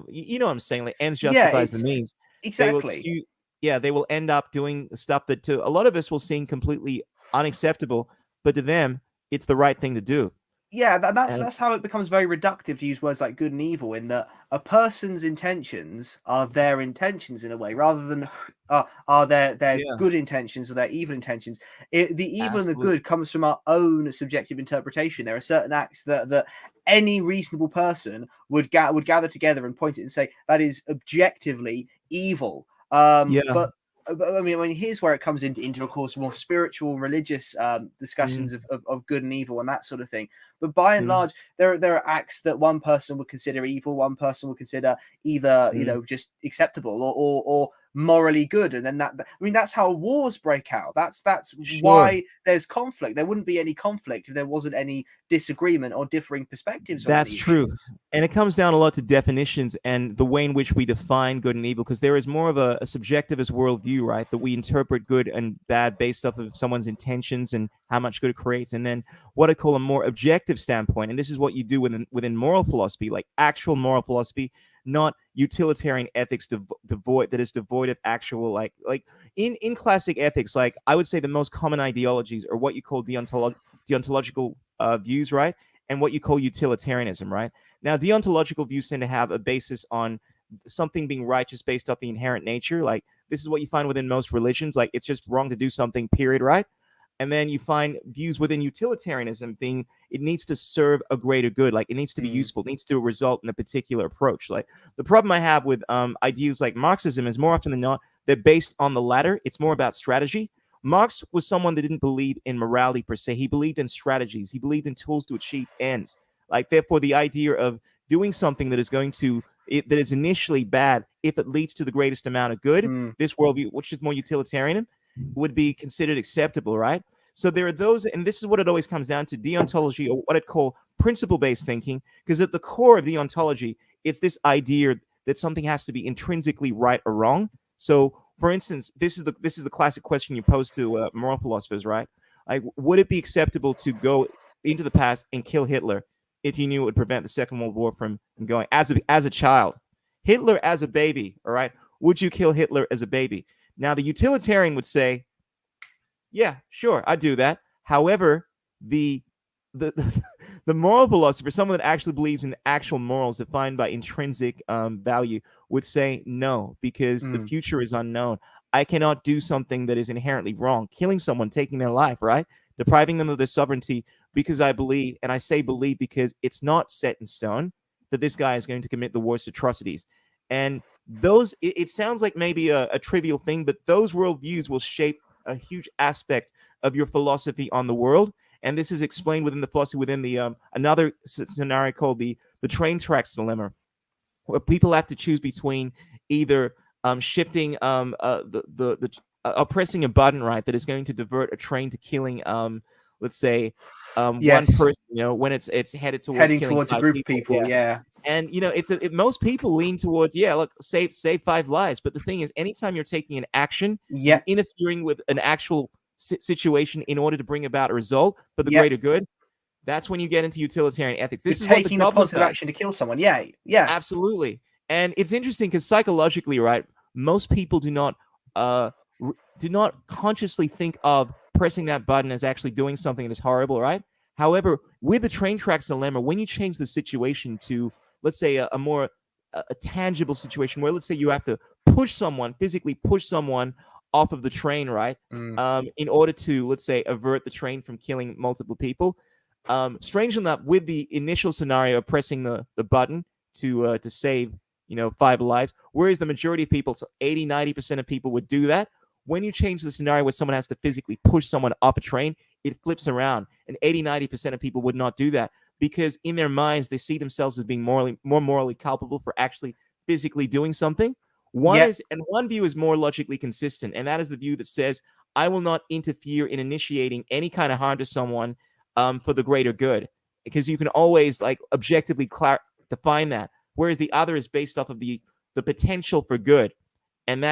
you know what I'm saying? Like ends Yeah, justifies the it's means. They will exactly. excuse, yeah, they will end up doing stuff that to a lot of us will seem completely unacceptable, but to them, it's the right thing to do. Yeah, that's And that's how it becomes very reductive to use words like good and evil, in that a person's intentions are their intentions in a way, rather than are their yeah, good intentions or their evil intentions. The evil and the absolutely. good comes from our own subjective interpretation. There are certain acts that any reasonable person would gather together and point it and say that is objectively evil. Yeah. But I mean, here's where it comes into of course, more spiritual, religious Mm, discussions of good and evil and that sort of thing. But by and mm, large, there are acts that one person would consider evil, one person would consider either mm. just acceptable or morally good, and then I mean that's how wars break out. That's Sure. why there's conflict. There wouldn't be any conflict if there wasn't any disagreement or differing perspectives on That's any true. issues. And it comes down a lot to definitions and the way in which we define good and evil, because there is more of a subjectivist worldview, right? That we interpret good and bad based off of someone's intentions and how much good it creates. And then what I call a more objective standpoint, and this is what you do within moral philosophy, like actual moral philosophy, not utilitarian ethics devoid of actual like in classic ethics, like I would say the most common ideologies are what you call deontological views, right? And what you call utilitarianism, right? Now, deontological views tend to have a basis on something being righteous based off the inherent nature. Like this is what you find within most religions. Like it's just wrong to do something, period, right? And then you find views within utilitarianism being it needs to serve a greater good, like it needs to be Mm, useful, it needs to result in a particular approach. Like the problem I have with ideas like Marxism is more often than not they're based on the latter. It's more about strategy. Marx was someone that didn't believe in morality per se. He believed in strategies. He believed in tools to achieve ends. Like therefore, the idea of doing something that is going to that is initially bad if it leads to the greatest amount of good, this worldview, which is more utilitarian, would be considered acceptable, right? So there are those, and this is what it always comes down to: deontology, or what I'd call principle-based thinking, because at the core of deontology, it's this idea that something has to be intrinsically right or wrong. So, for instance, this is the classic question you pose to moral philosophers, right? Like, would it be acceptable to go into the past and kill Hitler if you knew it would prevent the Second World War from going? As a child, Hitler as a baby, all right? Would you kill Hitler as a baby? Now, the utilitarian would say, yeah, sure, I do that. However, the the the moral philosopher, someone that actually believes in actual morals defined by intrinsic value, would say no, because the future is unknown. I cannot do something that is inherently wrong, killing someone, taking their life, right, depriving them of their sovereignty, because I believe, and I say believe because it's not set in stone that this guy is going to commit the worst atrocities. And those, it sounds like maybe a trivial thing, but those worldviews will shape a huge aspect of your philosophy on the world. And this is explained within the philosophy, within the another scenario called the train tracks dilemma, where people have to choose between either shifting pressing a button, right, that is going to divert a train to killing let's say one person, when it's headed towards heading killing towards a five group of people. people. Yeah. And most people lean towards, look, save 5 lives. But the thing is, anytime you're taking an action, you're interfering with an actual situation in order to bring about a result for the greater good. That's when you get into utilitarian ethics. This You're is what taking the the government positive does. action to kill someone. Yeah. Absolutely. And it's interesting because psychologically, right, most people do not consciously think of pressing that button as actually doing something that is horrible, right? However, with the train tracks dilemma, when you change the situation to, let's say, a more tangible situation, where let's say you have to physically push someone off of the train, right, in order to, let's say, avert the train from killing multiple people. Strange enough, with the initial scenario of pressing the button to save 5 lives, whereas the majority of people, so 80-90% of people, would do that. When you change the scenario where someone has to physically push someone off a train, it flips around, and 80-90% of people would not do that, because in their minds they see themselves as being more morally culpable for actually physically doing something. One view is more logically consistent, and that is the view that says, I will not interfere in initiating any kind of harm to someone for the greater good, because you can always objectively define that. Whereas the other is based off of the potential for good, and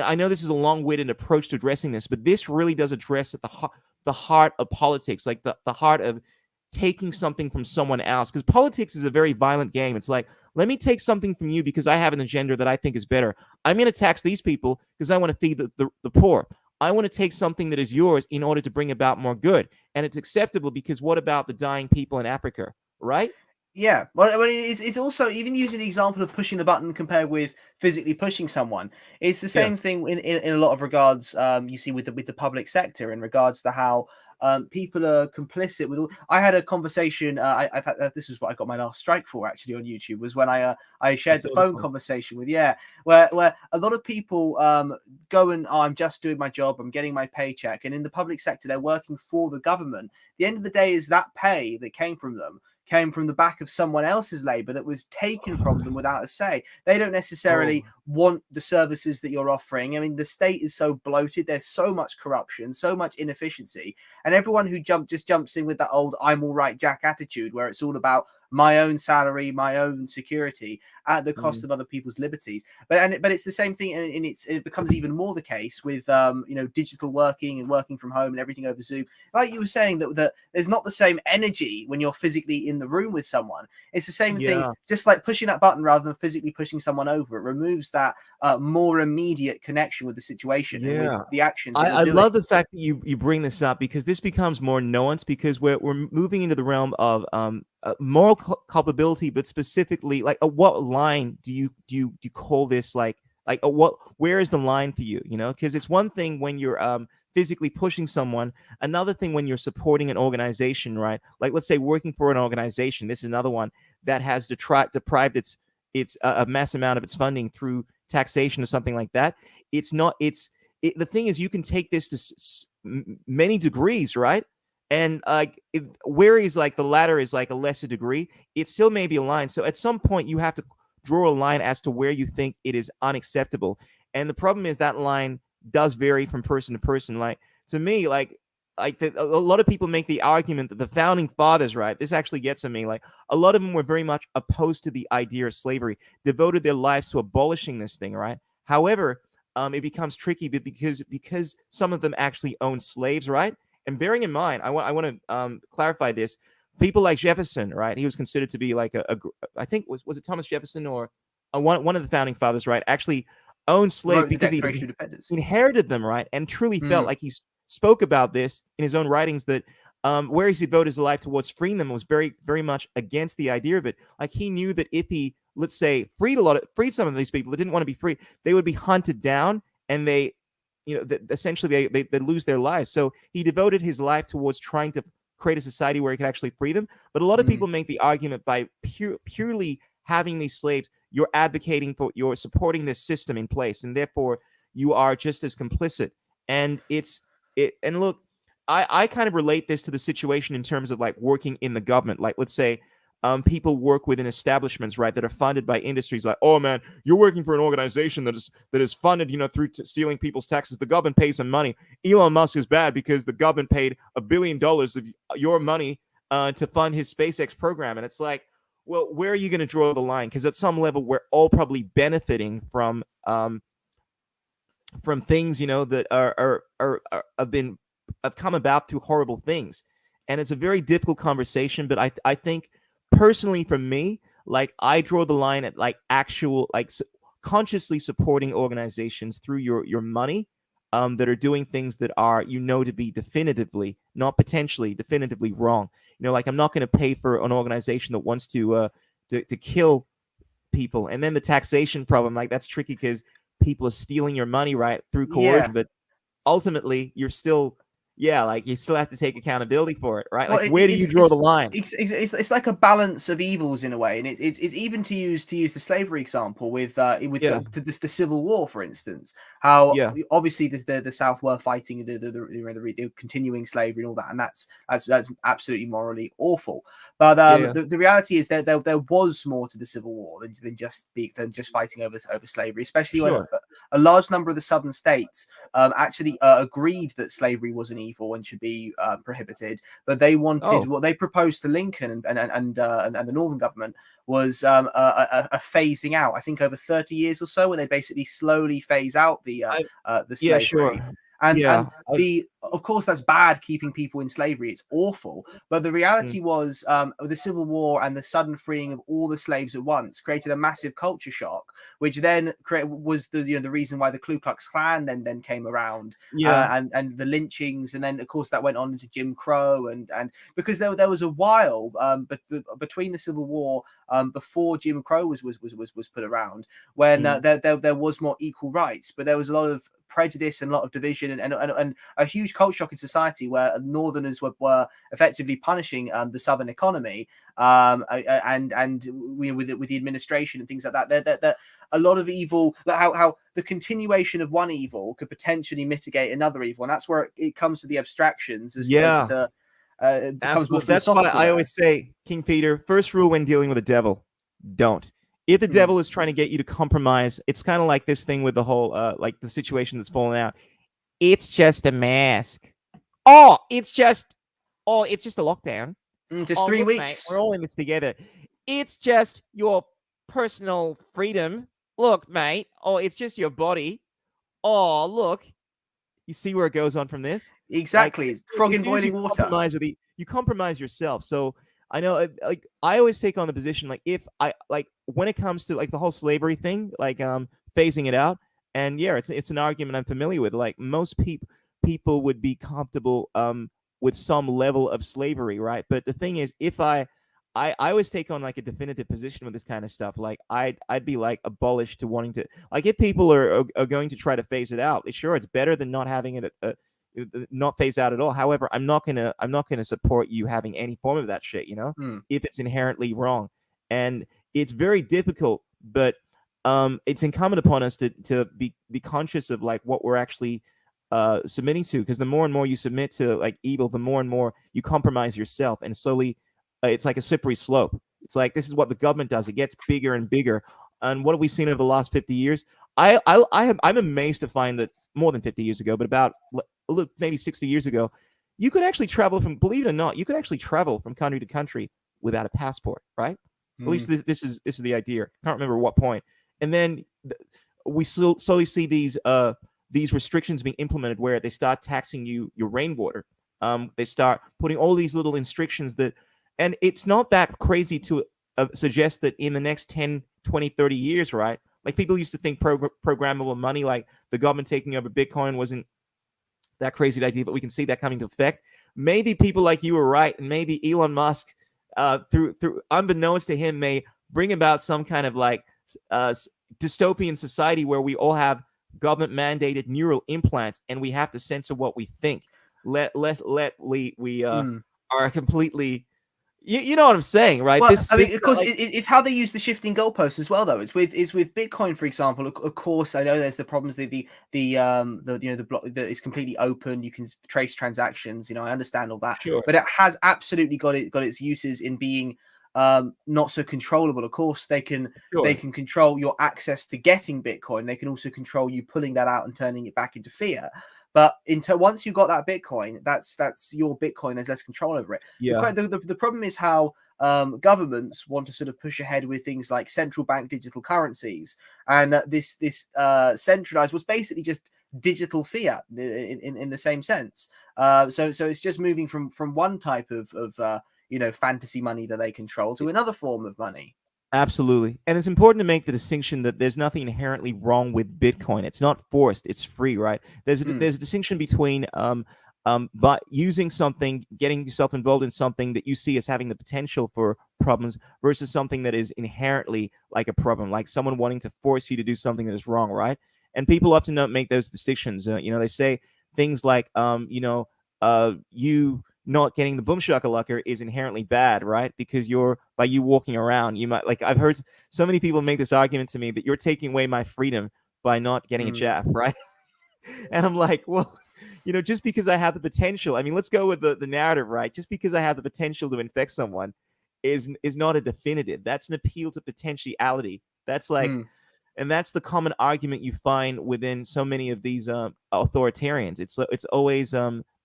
I know this is a long-winded approach to addressing this, but this really does address at the heart of politics, like the heart of taking something from someone else, because politics is a very violent game. It's like, let me take something from you because I have an agenda that I think is better. I'm going to tax these people because I want to feed the poor. I want to take something that is yours in order to bring about more good. And it's acceptable because what about the dying people in Africa, right? Yeah, well, I mean, it's also, even using the example of pushing the button compared with physically pushing someone. It's the same thing in a lot of regards. You see with the public sector, in regards to how people are complicit with. I had a conversation. I've had, this is what I got my last strike for, actually, on YouTube, was when I shared the phone conversation with where a lot of people go and, I'm just doing my job, I'm getting my paycheck, and in the public sector they're working for the government. The end of the day is that pay that came from the back of someone else's labor that was taken from them without a say. They don't necessarily want the services that you're offering. I mean, the state is so bloated. There's so much corruption, so much inefficiency. And everyone who just jumps in with that old I'm all right Jack attitude, where it's all about my own salary, my own security at the cost of other people's liberties. But it's the same thing, and it becomes even more the case with digital working and working from home and everything over Zoom. Like you were saying, that there's not the same energy when you're physically in the room with someone. It's the same thing, just like pushing that button rather than physically pushing someone over. It removes that more immediate connection with the situation and with the actions that you're doing. I love the fact that you bring this up, because this becomes more nuanced, because we're moving into the realm of moral culpability, but specifically, like, what line do you call this, where is the line for you, because it's one thing when you're physically pushing someone, another thing when you're supporting an organization, right? Like, let's say working for an organization. This is another one that has deprived its a mass amount of its funding through taxation or something like that. The thing is, you can take this to many degrees, right? And whereas the latter is like a lesser degree, it still may be a line. So at some point you have to draw a line as to where you think it is unacceptable. And the problem is that line does vary from person to person. Like, to me, a lot of people make the argument that the founding fathers, right? This actually gets to me. Like, a lot of them were very much opposed to the idea of slavery, devoted their lives to abolishing this thing, right? However, it becomes tricky because some of them actually own slaves, right? And bearing in mind, I want to clarify this. People like Jefferson, right? He was considered to be like I think was it Thomas Jefferson or one of the founding fathers, right? Actually owned slaves Wrote the because he Declaration of Independence. inherited them, right? And truly felt Mm. like he spoke about this in his own writings that where he devoted his life towards freeing them was very, very much against the idea of it. Like, he knew that if he, let's say, freed some of these people that didn't want to be free, they would be hunted down, and they, essentially they lose their lives. So he devoted his life towards trying to create a society where he could actually free them. But a lot of people make the argument by purely having these slaves, you're advocating for, you're supporting this system in place, and therefore you are just as complicit. And and look, I kind of relate this to the situation in terms of like working in the government. Like, let's say people work within establishments, right, that are funded by industries. Like, oh man, you're working for an organization that is funded, through stealing people's taxes. The government pays some money. Elon Musk is bad because the government paid $1 billion of your money to fund his SpaceX program. And it's like, well, where are you going to draw the line? Because at some level, we're all probably benefiting from things, that have come about through horrible things. And it's a very difficult conversation. But I think personally, for me, like, I draw the line at like actual, like, consciously supporting organizations through your money that are doing things that are, to be definitively, not potentially, definitively wrong. Like, I'm not going to pay for an organization that wants to kill people. And then the taxation problem, like, that's tricky because people are stealing your money, right, through Yeah. coercion. But ultimately, you're still, like, you still have to take accountability for it, right? Well, Like, where do you draw the line? it's like a balance of evils in a way, and it's even to use the slavery example with Yeah. the Civil War, for instance. How Yeah. obviously the South were fighting the continuing slavery and all that, and that's absolutely morally awful. But Yeah. the reality is that there was more to the Civil War than just fighting over slavery, especially when Sure. a large number of the southern states actually agreed that slavery was an evil and should be prohibited, but they wanted what they proposed to Lincoln and the Northern government was a phasing out. I think over 30 years or so, where they basically slowly phase out the Yeah, slavery. sure. And Yeah. of course that's bad, keeping people in slavery. It's awful. But the reality was the Civil War and the sudden freeing of all the slaves at once created a massive culture shock, which then was the reason why the Ku Klux Klan then came around, and the lynchings, and then of course that went on into Jim Crow, and because there was a while between the Civil War before Jim Crow was put around, when there was more equal rights, but there was a lot of prejudice and a lot of division and a huge culture shock in society where Northerners were effectively punishing the Southern economy, and with the administration and things like that. That a lot of evil, how the continuation of one evil could potentially mitigate another evil, and that's where it comes to the abstractions as the it becomes more Absolutely. That's why philosophical I there. always say, King Peter, first rule when dealing with the devil, don't. If the devil is trying to get you to compromise, it's kind of like this thing with the whole, like the situation that's falling out. It's just a mask. It's just a lockdown. Just 3 Look, weeks. mate, we're all in this together. It's just your personal freedom. Look, mate. It's just your body. Look. You see where it goes on from this? Exactly. It's frog in boiling water. You compromise yourself. So I know, like, I always take on the position, like, if I, like, when it comes to like the whole slavery thing, like phasing it out, and it's an argument I'm familiar with. Like, most people would be comfortable with some level of slavery, right? But the thing is, if I always take on like a definitive position with this kind of stuff. Like, I'd be like abolished to wanting to, like, if people are going to try to phase it out, sure, it's better than not having it not phase out at all. However, I'm not gonna support you having any form of that shit, if it's inherently wrong. And it's very difficult, but it's incumbent upon us to be conscious of like what we're actually submitting to, because the more and more you submit to like evil, the more and more you compromise yourself, and slowly it's like a slippery slope. It's like, this is what the government does. It gets bigger and bigger And what have we seen over the last 50 years? I'm amazed to find that more than 50 years ago, but about maybe 60 years ago, you could actually travel from, believe it or not, you could actually travel from country to country without a passport, right? At least this is the idea. Can't remember what point. And then we slowly see these restrictions being implemented where they start taxing your rainwater. They start putting all these little restrictions that, and it's not that crazy to suggest that in the next 10, 20, 30 years, right? Like people used to think programmable money, like the government taking over Bitcoin, wasn't that crazy idea, but we can see that coming to effect. Maybe people like you are right, and maybe Elon Musk, through unbeknownst to him, may bring about some kind of like dystopian society where we all have government mandated neural implants, and we have to censor what we think. We are completely. You know what I'm saying, right? Well, I mean, of course, it's how they use the shifting goalposts as well, though. It's with Bitcoin, for example. Of course, I know there's the problems. The block that is completely open. You can trace transactions. I understand all that, sure. But it has absolutely got its uses in being not so controllable. Of course, they can control your access to getting Bitcoin. They can also control you pulling that out and turning it back into fiat. But once you got that Bitcoin, that's your Bitcoin. There's less control over it. Yeah. The problem is how governments want to sort of push ahead with things like central bank digital currencies, and this centralized was basically just digital fiat in the same sense. So it's just moving from one type of fantasy money that they control to another form of money. Absolutely. And it's important to make the distinction that there's nothing inherently wrong with Bitcoin. It's not forced, it's free, right? There's a distinction between but using something, getting yourself involved in something that you see as having the potential for problems versus something that is inherently like a problem, like someone wanting to force you to do something that is wrong, right? And people often don't make those distinctions. They say things like you not getting the boom shakalaka is inherently bad, right? Because by you walking around, you might, like, I've heard so many people make this argument to me that you're taking away my freedom by not getting a jab, right? And I'm like, well, just because I have the potential, I mean, let's go with the narrative, right? Just because I have the potential to infect someone is not a definitive. That's an appeal to potentiality. That's like, and that's the common argument you find within so many of these authoritarians. It's always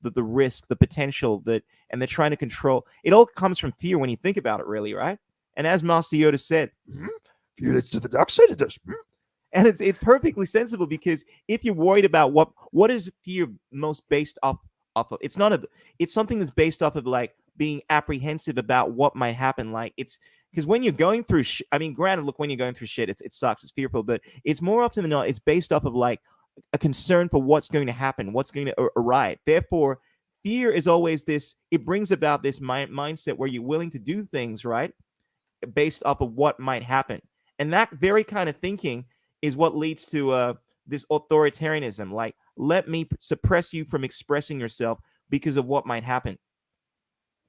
the risk, the potential and they're trying to control. It all comes from fear when you think about it, really, right? And as Master Yoda said, fear leads to the dark side. It does. And it's perfectly sensible, because if you're worried about what is fear most based off of, it's something that's based off of like being apprehensive about what might happen. Like it's because when you're going through I mean, granted, look, when you're going through shit, it sucks, it's fearful, but it's more often than not, it's based off of like a concern for what's going to happen, what's going to arrive. Therefore, fear is always this, it brings about this mindset where you're willing to do things, right, based off of what might happen. And that very kind of thinking is what leads to this authoritarianism. Like, let me suppress you from expressing yourself because of what might happen.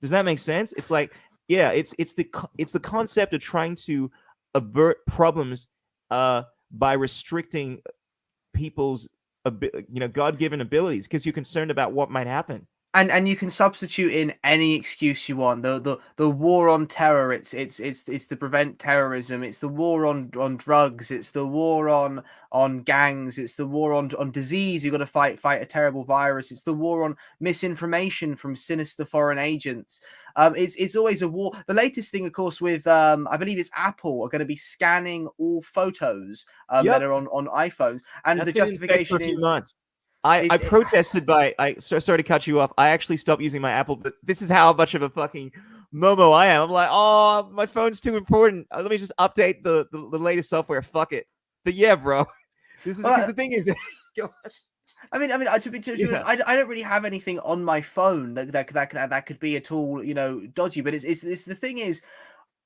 Does that make sense? It's like, yeah, it's the concept of trying to avert problems by restricting people's God-given abilities because you're concerned about what might happen. And you can substitute in any excuse you want. The war on terror. It's to prevent terrorism. It's the war on drugs. It's the war on gangs. It's the war on disease. You've got to fight a terrible virus. It's the war on misinformation from sinister foreign agents. It's always a war. The latest thing, of course, with I believe it's Apple are going to be scanning all photos that are on iPhones, and that's the justification is. I protested sorry to cut you off. I actually stopped using my Apple, but this is how much of a fucking Momo I am. I'm like, oh, my phone's too important. Let me just update the latest software. Fuck it. But yeah, bro, this is because the thing is, I mean, to be honest, I don't really have anything on my phone that could be at all, dodgy. But it's the thing is,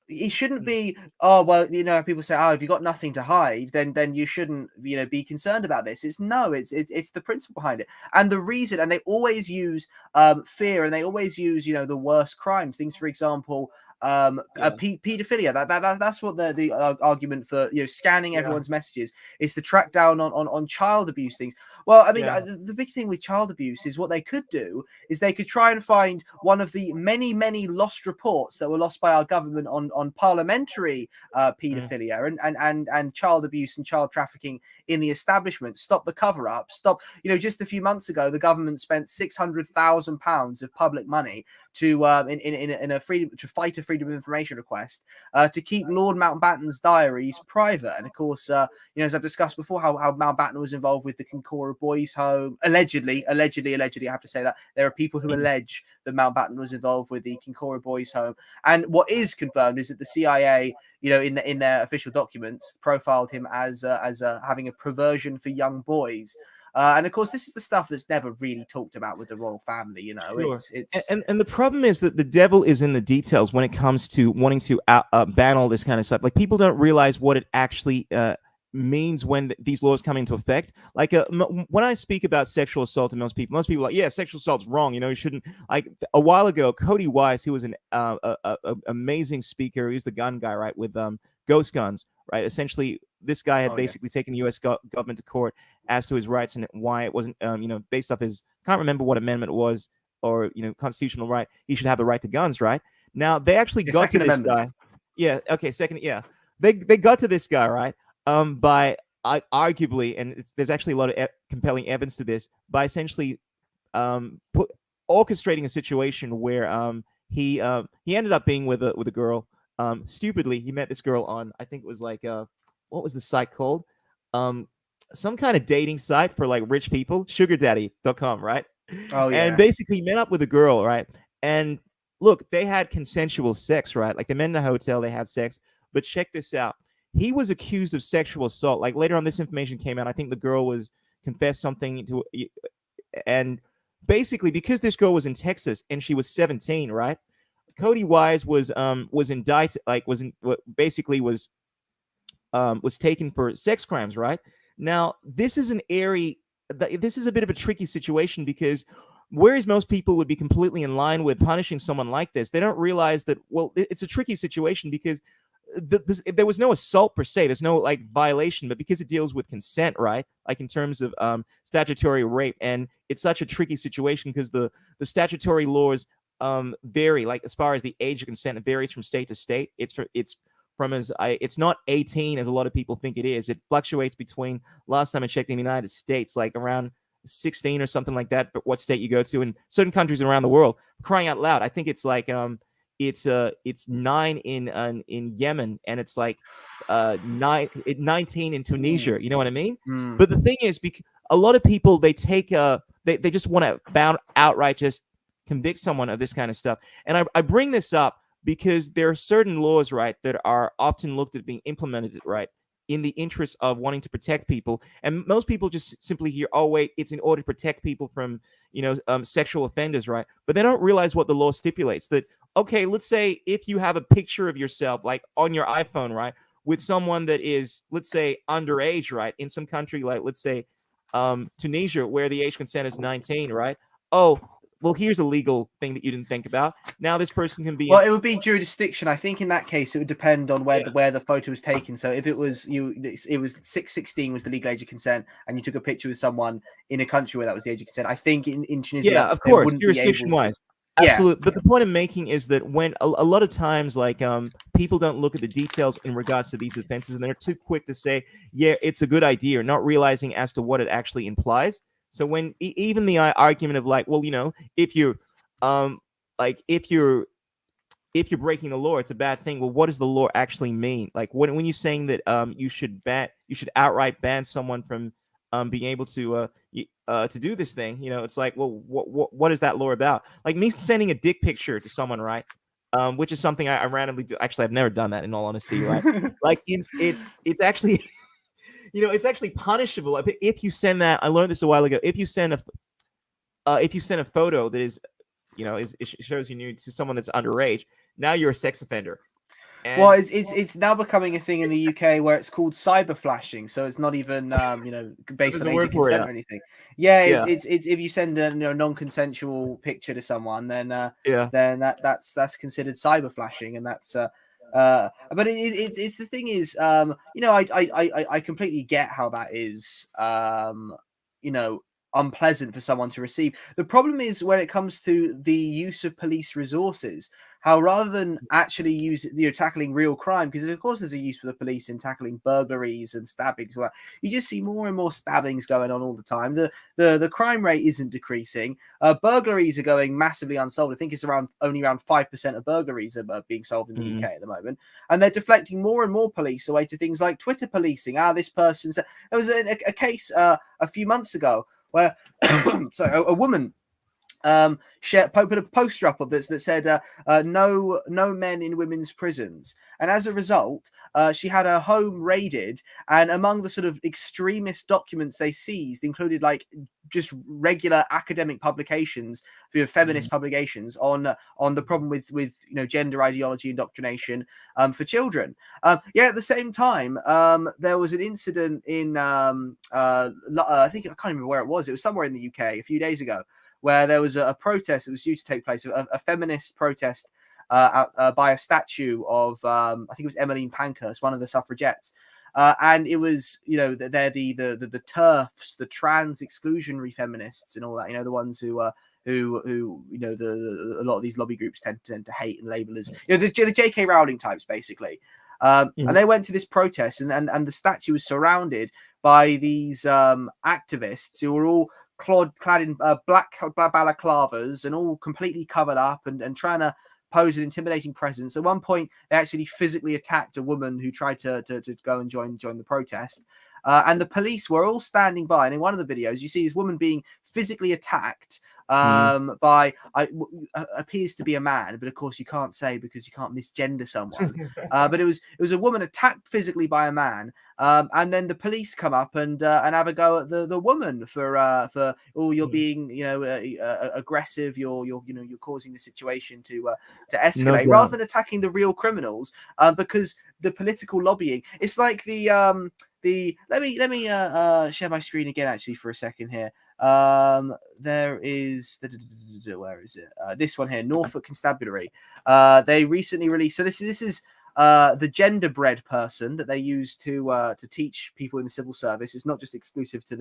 it shouldn't be, oh, well, people say, oh, if you've got nothing to hide, then you shouldn't, be concerned about this. It's the principle behind it. And the reason, and they always use fear, and they always use, the worst crimes. Things, for example, pedophilia. That's what the argument for scanning everyone's messages is to track down on child abuse things. Well, I mean, the big thing with child abuse is what they could do is they could try and find one of the many lost reports that were lost by our government on parliamentary pedophilia and child abuse and child trafficking in the establishment. Stop the cover up. Stop. Just a few months ago, the government spent £600,000 of public money to to fight a freedom of information request to keep Lord Mountbatten's diaries private. And of course, as I've discussed before, how Mountbatten was involved with the Kincora Boys Home. Allegedly, I have to say that there are people who allege that Mountbatten was involved with the Kincora Boys Home. And what is confirmed is that the CIA, in their official documents, profiled him as having a perversion for young boys. And of course, this is the stuff that's never really talked about with the royal family. Sure. It's and the problem is that the devil is in the details when it comes to wanting to ban all this kind of stuff. Like, people don't realize what it actually means when these laws come into effect. Like, when I speak about sexual assault to most people are like, yeah, sexual assault's wrong. You shouldn't. Like, a while ago, Cody Wise, who was an amazing speaker, he's the gun guy, right, with Ghost Guns, right? Essentially, this guy had basically taken the U.S. government to court as to his rights and why it wasn't, based off his, can't remember what amendment it was, or constitutional right. He should have the right to guns, right? Now they actually got to this guy. Yeah. Okay. Second. Yeah. They got to this guy, right? By arguably, and there's actually a lot of compelling evidence to this, by essentially orchestrating a situation where he ended up being with a girl. Stupidly, he met this girl on, I think it was like what was the site called? Some kind of dating site for like rich people, sugardaddy.com, right? Oh, yeah. And basically met up with a girl, right? And look, they had consensual sex, right? Like, they met in a hotel, they had sex. But check this out. He was accused of sexual assault. Like, later on, this information came out. I think the girl was confessed something to, and basically, because this girl was in Texas and she was 17, right? Cody Wise was indicted, like, was taken for sex crimes, right? Now, this is this is a bit of a tricky situation, because whereas most people would be completely in line with punishing someone like this, they don't realize that, well, it's a tricky situation because there was no assault per se. There's no like violation, but because it deals with consent, right? Like, in terms of statutory rape, and it's such a tricky situation because the statutory laws vary. Like, as far as the age of consent, it varies from state to state. It's not 18 as a lot of people think it is. It fluctuates between, last time I checked, in the United States, like around 16 or something like that, but what state you go to, in certain countries around the world. Crying out loud, I think it's like it's 9 in Yemen, and it's like 19 in Tunisia. You know what I mean? But the thing is, a lot of people, they take they just want to outright just convict someone of this kind of stuff. And I bring this up because there are certain laws, right, that are often looked at being implemented, right, in the interest of wanting to protect people. And most people just simply hear, oh, wait, it's in order to protect people from, sexual offenders, right? But they don't realize what the law stipulates. That, okay, let's say if you have a picture of yourself, like on your iPhone, right, with someone that is, let's say, underage, right, in some country, like, let's say, Tunisia, where the age consent is 19, right? Oh, well, here's a legal thing that you didn't think about. Now this person can be. Well, it would be jurisdiction. I think in that case it would depend on where the photo was taken. So if it was it was 16 was the legal age of consent, and you took a picture with someone in a country where that was the age of consent. I think in Tunisia, yeah, of course, jurisdiction wise. Absolutely. Yeah. But the point I'm making is that when a lot of times, like, people don't look at the details in regards to these offenses, and they're too quick to say, yeah, it's a good idea, not realizing as to what it actually implies. So when even the argument of like, well, if you're if you're breaking the law, it's a bad thing. Well, what does the law actually mean? Like, when you're saying that you should outright ban someone from being able to do this thing, it's like, well, what is that law about? Like, me sending a dick picture to someone, right? Which is something I randomly do. Actually, I've never done that, in all honesty, right? Like, it's actually it's actually punishable if you send that. I learned this a while ago. If you send a photo that is, it shows you nude to someone that's underage, now you're a sex offender. Well, And it's now becoming a thing in the UK where it's called cyber flashing. So it's not even based there's on a age of word for it. consent or anything. Yeah, Yeah, it's if you send a non-consensual picture to someone, yeah. then that's considered cyber flashing, and that's but it's the thing is I completely get how that is you know unpleasant for someone to receive. The problem is when it comes to the use of police resources, how rather than actually tackling real crime, because of course there's a use for the police in tackling burglaries and stabbings, like you just see more and more stabbings going on all the time. The crime rate isn't decreasing. Burglaries are going massively unsolved. I think it's only around 5% of burglaries are being solved in the Mhm. UK at the moment, and they're deflecting more and more police away to things like Twitter policing. This person's there was a case a few months ago where sorry, a woman put a poster up that said no men in women's prisons, and as a result she had her home raided, and among the sort of extremist documents they seized included like just regular academic publications, feminist Mhm. publications on the problem with gender ideology indoctrination for children. At the same time, there was an incident in I think I can't remember where it was. It was somewhere in the UK a few days ago, where there was a protest that was due to take place, a feminist protest by a statue of I think it was Emmeline Pankhurst, one of the suffragettes. And it was, they're the TERFs, the trans exclusionary feminists, and all that. The ones who a lot of these lobby groups tend to hate and label as the J.K. Rowling types, basically. And Mhm. they went to this protest, and the statue was surrounded by these activists who were all clad in black balaclavas and all completely covered up and trying to pose an intimidating presence. At one point, they actually physically attacked a woman who tried to go and join the protest. And the police were all standing by. And in one of the videos, you see this woman being physically attacked Mhm. by appears to be a man, but of course you can't say because you can't misgender someone. But it was a woman attacked physically by a man, and then the police come up and have a go at the woman for you're Mhm. being aggressive, you're causing the situation to No escalate, rather doubt. than attacking the real criminals, because the political lobbying. It's like the let me share my screen again actually for a second here. There is where is it? This one here, Norfolk Constabulary. They recently released. So this is the genderbread person that they use to teach people in the civil service. It's not just exclusive to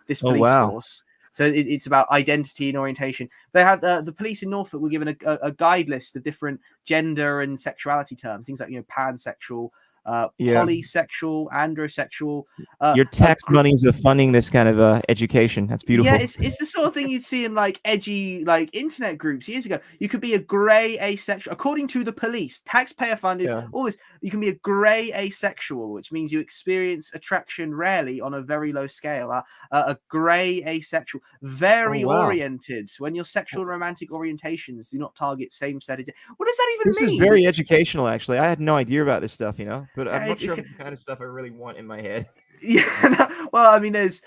this Oh police wow. force. So it's about identity and orientation. They had the police in Norfolk were given a guide list of different gender and sexuality terms, things like pansexual, Yeah. polysexual, androsexual, Your tax monies are funding this kind of education. That's yeah, beautiful. it's the sort of thing you'd see in like edgy like internet groups years ago. You could be a grey asexual, according to the police, taxpayer funded. Yeah. All this, you can be a grey asexual, which means you experience attraction rarely on a very low scale. A grey asexual, Oh very wow. oriented when your sexual and romantic orientations do not target same set. What does that This even is mean? very educational, actually. I had no idea about this stuff, but I'm Yeah, not sure if it's the kind of stuff I really want in my head. yeah, no, well, I mean, it's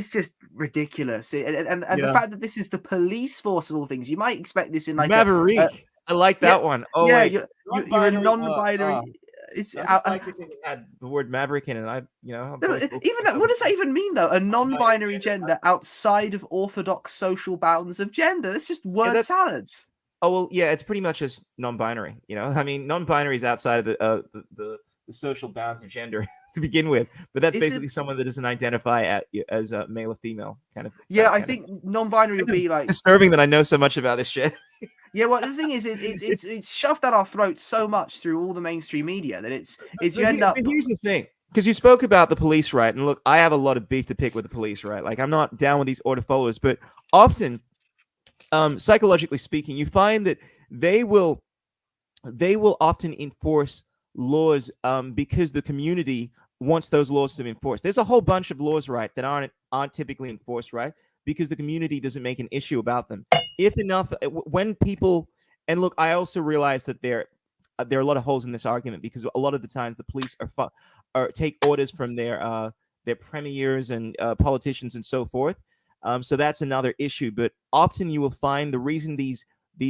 just ridiculous, and the Yeah. fact that this is the police force of all things, you might expect this in like a Maverick. I like yeah, that one. Oh yeah, wait, you're a non-binary. non-binary. It's I just liked it because it had the word Maverick in it. I've no, always thought even that. myself What as does that even mean though? A non-binary non-binary gender. gender outside of orthodox social bounds of gender. That's just Yeah, word that's salad. oh well, yeah, it's pretty much just non-binary. I mean, non-binary is outside of the social bounds of gender to begin with, but that's Is it? basically someone that doesn't identify as a male or female kind of Yeah, that I kind of. think non-binary would Kind of be like. disturbing that I know so much about this shit. Yeah, well, the thing is, It's it's shoved down our throats so much through all the mainstream media that it's you end up. but here's the thing, because you spoke about the police, right? And look, I have a lot of beef to pick with the police, right? Like I'm not down with these order followers, but often, psychologically speaking, you find that they will they will often enforce laws because the community wants those laws to be enforced. There's a whole bunch of laws, right, that aren't typically enforced, right, because the community doesn't make an issue about them. If enough, when people and look, I also realize that there are a lot of holes in this argument because a lot of the times the police are take orders from their premiers and politicians and so forth. So that's another issue. But often you will find the reason these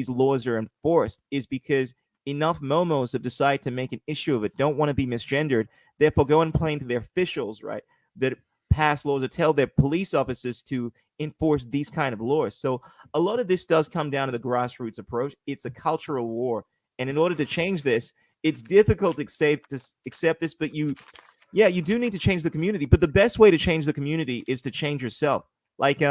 laws are enforced is because enough momos have decided to make an issue of it, don't want to be misgendered, therefore go and complain to their officials, right, that pass laws or tell their police officers to enforce these kind of laws. So a lot of this does come down to the grassroots approach. It's a cultural war. And in order to change this, it's difficult to accept this, but you do need to change the community. But the best way to change the community is to change yourself. Like,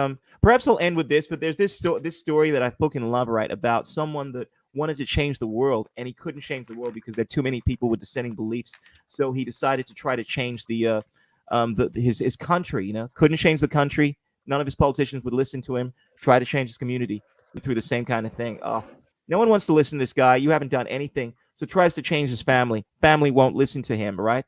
perhaps I'll end with this, but there's this story that I fucking love, right, about someone that wanted to change the world, and he couldn't change the world because there are too many people with dissenting beliefs. So he decided to try to change his country. You know, couldn't change the country. None of his politicians would listen to him. Try to change his community through the same kind of thing. Oh, no one wants to listen to this guy. You haven't done anything. So tries to change his family. Family won't listen to him, right?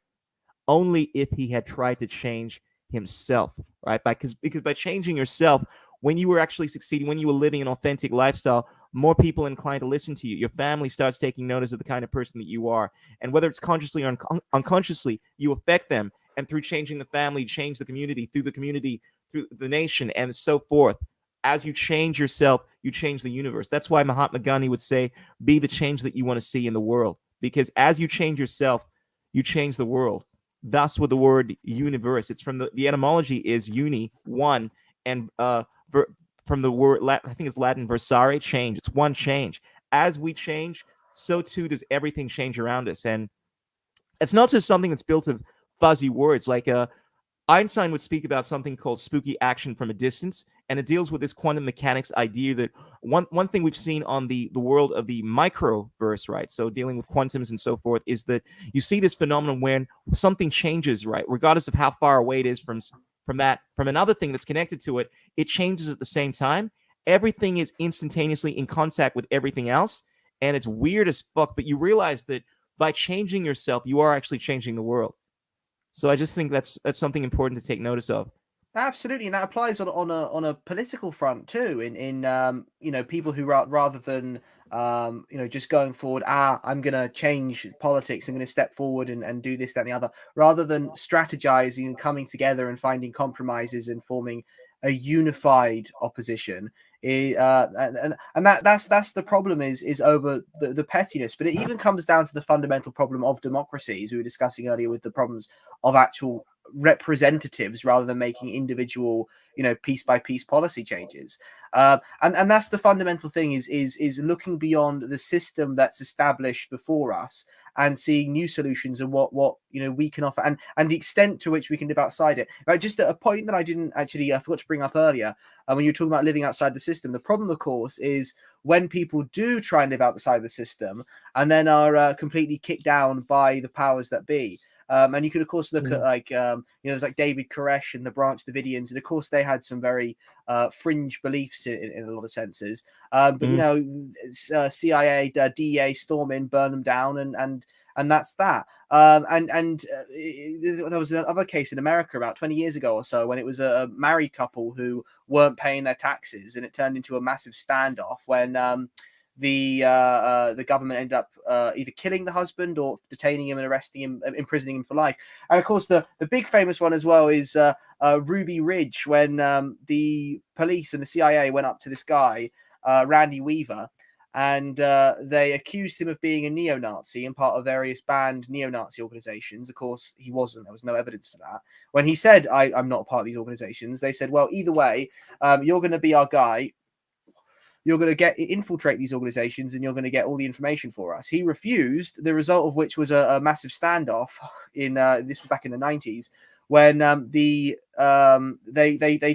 Only if he had tried to change himself, right? Because by changing yourself, when you were actually succeeding, when you were living an authentic lifestyle, more people inclined to listen to you. Your family starts taking notice of the kind of person that you are. And whether it's consciously or unconsciously, you affect them. And through changing the family, change the community, through the nation, and so forth. As you change yourself, you change the universe. That's why Mahatma Gandhi would say, be the change that you want to see in the world. Because as you change yourself, you change the world. Thus, with the word universe, it's from the etymology is uni, one, and from the word, I think it's Latin, versare, change. It's one change. As we change, so too does everything change around us. And it's not just something that's built of fuzzy words. Like Einstein would speak about something called spooky action from a distance, and it deals with this quantum mechanics idea that one thing we've seen on the world of the microverse, right? So dealing with quantums and so forth, is that you see this phenomenon when something changes, right? Regardless of how far away it is from another thing that's connected to it, it changes at the same time. Everything is instantaneously in contact with everything else, and it's weird as fuck. But you realize that by changing yourself, you are actually changing the world. So I just think that's something important to take notice of. Absolutely, and that applies on a political front too. In you know, people who rather than you know, just going forward, I'm going to change politics, I'm going to step forward and do this, that, and the other, rather than strategizing and coming together and finding compromises and forming a unified opposition. And that's the problem is over the pettiness, but it even comes down to the fundamental problem of democracy, as we were discussing earlier, with the problems of actual representatives rather than making individual, you know, piece by piece policy changes. And that's the fundamental thing is looking beyond the system that's established before us and seeing new solutions and what you know we can offer, and the extent to which we can live outside it. Right, just a point that I didn't actually I forgot to bring up earlier, when you were talking about living outside the system. The problem, of course, is when people do try and live outside the system and then are completely kicked down by the powers that be. And you could, of course, look at like you know, there's like David Koresh and the Branch Davidians, and of course they had some very fringe beliefs in a lot of senses. But you know, CIA, DEA storm in, burn them down, and that's that. There was another case in America about 20 years ago or so when it was a married couple who weren't paying their taxes, and it turned into a massive standoff when the government ended up either killing the husband or detaining him and arresting him, imprisoning him for life. And of course, the big famous one as well is Ruby Ridge, when the police and the CIA went up to this guy, Randy Weaver, and they accused him of being a neo-Nazi and part of various banned neo-Nazi organizations. Of course, he wasn't. There was no evidence to that. When he said, I'm not a part of these organizations, they said, well, either way, you're going to be our guy. You're going to infiltrate these organizations and you're going to get all the information for us. He refused, the result of which was a massive standoff in this was back in the 90s, when they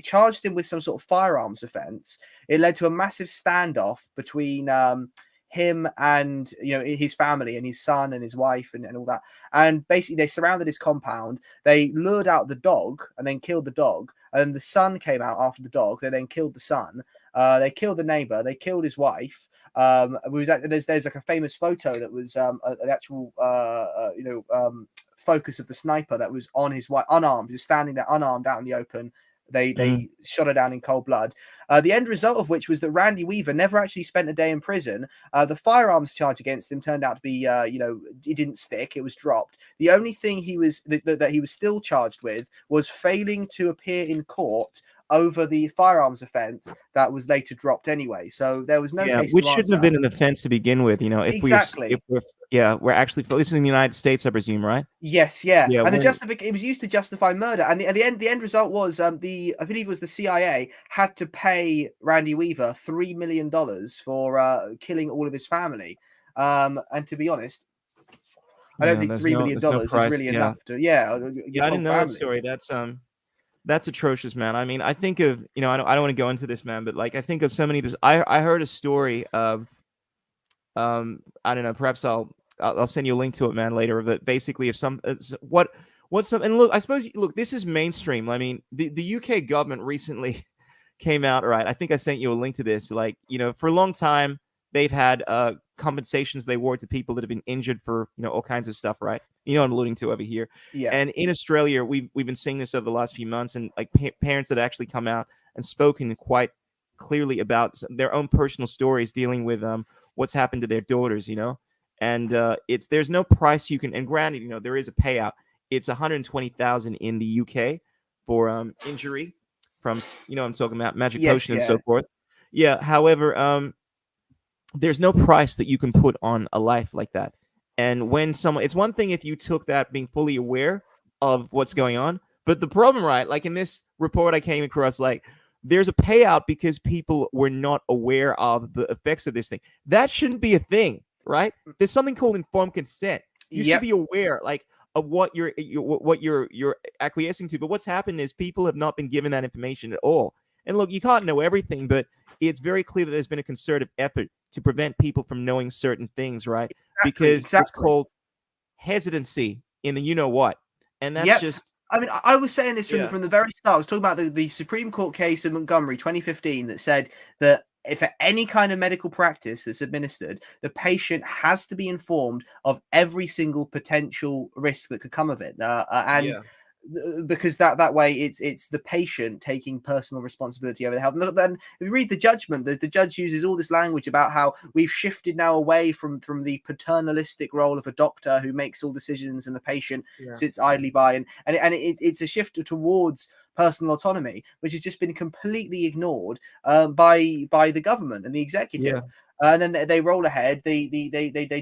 charged him with some sort of firearms offense. It led to a massive standoff between him and, you know, his family and his son and his wife and all that. And basically they surrounded his compound. They lured out the dog and then killed the dog. And the son came out after the dog. They then killed the son. They killed the neighbor. They killed his wife. There's like a famous photo that was an actual focus of the sniper that was on his wife, unarmed, just standing there unarmed out in the open. They shot her down in cold blood. The end result of which was that Randy Weaver never actually spent a day in prison. The firearms charge against him turned out to be, it didn't stick. It was dropped. The only thing that he was still charged with was failing to appear in court over the firearms offence that was later dropped anyway. So there was no Yeah, case which to shouldn't have answer. been an offense to begin with, you know, if Exactly. we're yeah, we're actually this is in the United States, I presume, right? Yes, yeah, Yeah, and when it was used to justify murder, and the end result was I believe it was the CIA had to pay Randy Weaver $3 million for killing all of his family. And to be honest, I don't yeah, think three million there's no dollars is price. really Yeah. enough to Yeah, your I whole didn't know that family. story. That's atrocious, man. I mean, I think of, you know, I don't want to go into this, man, but like I think of so many this I heard a story of I don't know, perhaps I'll send you a link to it, man, later. But basically, if some what's some and look, I suppose look, this is mainstream. I mean, the UK government recently came out, right? I think I sent you a link to this. Like, you know, for a long time they've had compensations they award to people that have been injured for, you know, all kinds of stuff, right? You know what I'm alluding to over here. Yeah. And in Australia, we've been seeing this over the last few months, and like parents that actually come out and spoken quite clearly about their own personal stories dealing with what's happened to their daughters, you know. And it's there's no price you can. And granted, you know, there is a payout. It's 120,000 in the UK for injury from, you know, I'm talking about magic Yes, potion and so yeah. forth. Yeah. However, there's no price that you can put on a life like that. And when someone, it's one thing if you took that being fully aware of what's going on, but the problem, right? Like in this report I came across, like there's a payout because people were not aware of the effects of this thing. That shouldn't be a thing, right? There's something called informed consent. You should Yep. be aware, like, of what you're acquiescing to. But what's happened is people have not been given that information at all. And look, you can't know everything, but it's very clear that there's been a concerted effort to prevent people from knowing certain things, right? Exactly, Because it's exactly. called hesitancy in the you know what. And that's Yep. just I mean, I was saying this yeah. from the very start. I was talking about the Supreme Court case in Montgomery 2015 that said that if at any kind of medical practice that's administered, the patient has to be informed of every single potential risk that could come of it. And Yeah. because that way it's the patient taking personal responsibility over the health. And then if you read the judgment, the judge uses all this language about how we've shifted now away from the paternalistic role of a doctor who makes all decisions and the patient Yeah. sits idly by, it's a shift towards personal autonomy, which has just been completely ignored by the government and the Yeah. executive. And then they roll ahead. They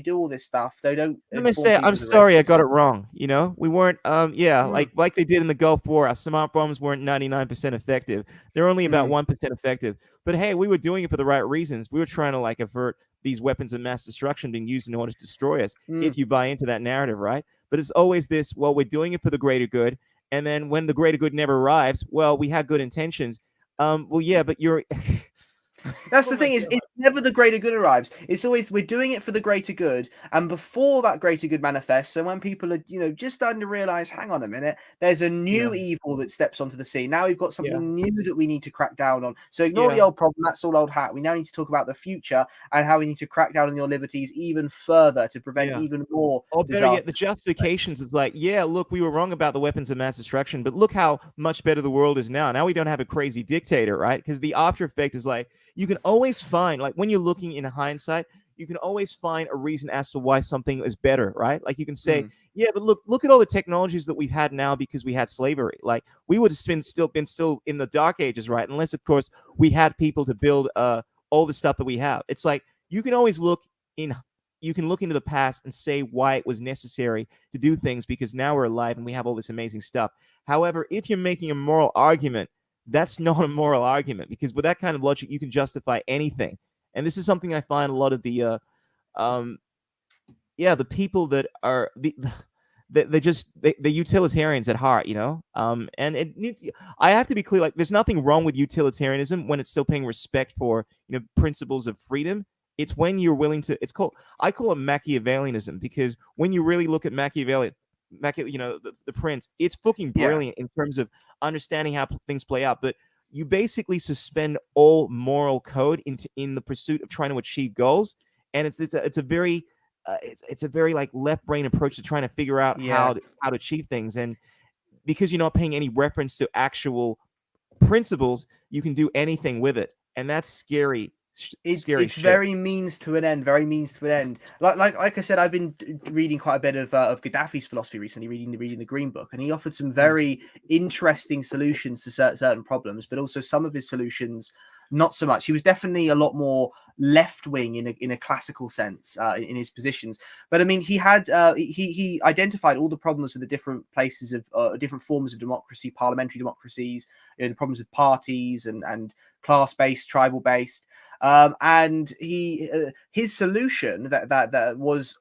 do all this stuff. They don't Let me inform say, people I'm of the sorry I got risks. it wrong. You know, we weren't, yeah, Mm, like they did in the Gulf War. Our smart bombs weren't 99% effective. They're only about mhm, 1% effective. But hey, we were doing it for the right reasons. We were trying to like avert these weapons of mass destruction being used in order to destroy us. mm. If you buy into that narrative, right? But it's always this. Well, we're doing it for the greater good, and then when the greater good never arrives, well, we had good intentions. Well, yeah, but you're. That's Oh the my thing is god. it's never the greater good arrives. It's always we're doing it for the greater good, and before that greater good manifests, and when people are just starting to realize, hang on a minute, there's a Yeah. new evil that steps onto the scene. Now we've got Yeah. something new that we need to crack down on. So ignore the Yeah. old problem. That's all old hat. We now need to talk about the future and how we need to crack down on your liberties even further to prevent Yeah. even more Or better yet, the disasters. justifications is like, yeah, look, we were wrong about the weapons of mass destruction, but look how much better the world is now. Now we don't have a crazy dictator, right? Because the after effect is like, you can always find, like, when you're looking in hindsight, you can always find a reason as to why something is better, right? Like you can say, Mm, yeah, but look at all the technologies that we've had now because we had slavery. Like we would have been still in the dark ages, right? Unless, of course, we had people to build all the stuff that we have. It's like you can always in you can look into the past and say why it was necessary to do things because now we're alive and we have all this amazing stuff. However, if you're making a moral argument, that's not a moral argument because with that kind of logic, you can justify anything. And this is something I find a lot of um, the people that are they're utilitarians at heart, you know. And it needs. I have to be clear. Like, there's nothing wrong with utilitarianism when it's still paying respect for principles of freedom. It's when you're willing to. I call it Machiavellianism because when you really look at the Prince, it's fucking yeah, brilliant in terms of understanding how things play out. But you basically suspend all moral code in the pursuit of trying to achieve goals, and it's a very it's a very like left brain approach to trying to figure out yeah. how to achieve things. And because you're not paying any reference to actual principles, you can do anything with it, and that's scary, Scary It's shit. very means to an end, very means to an end. Like I said, I've been reading quite a bit of Gaddafi's philosophy recently, reading the Green Book, and he offered some very interesting solutions to certain problems, but also some of his solutions not so much. He was definitely a lot more left wing in a classical sense in his positions. But I mean, he identified all the problems with the different places of different forms of democracy, parliamentary democracies. The problems with parties and class based, tribal based. And his solution that was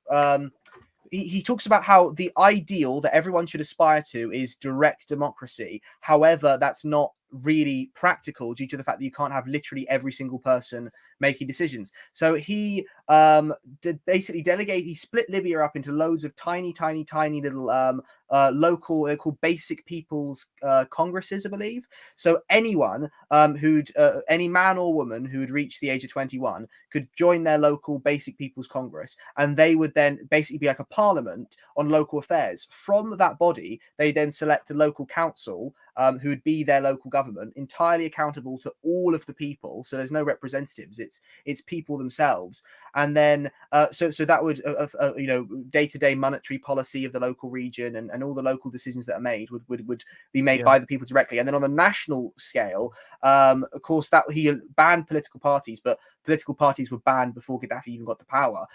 he talks about how the ideal that everyone should aspire to is direct democracy. However, that's not really practical due to the fact that you can't have literally every single person making decisions. So he basically he split Libya up into loads of tiny little local, they're called basic people's congresses, I believe. So anyone any man or woman who had reached the age of 21 could join their local basic people's congress, and they would then basically be like a parliament on local affairs. From that body, they then select a local council who would be their local government, entirely accountable to all of the people. So there's no representatives; it's people themselves. And then so that would day-to-day monetary policy of the local region and all the local decisions that are made would be made by the people directly. And then on the national scale, of course, that he banned political parties, but political parties were banned before Gaddafi even got the power.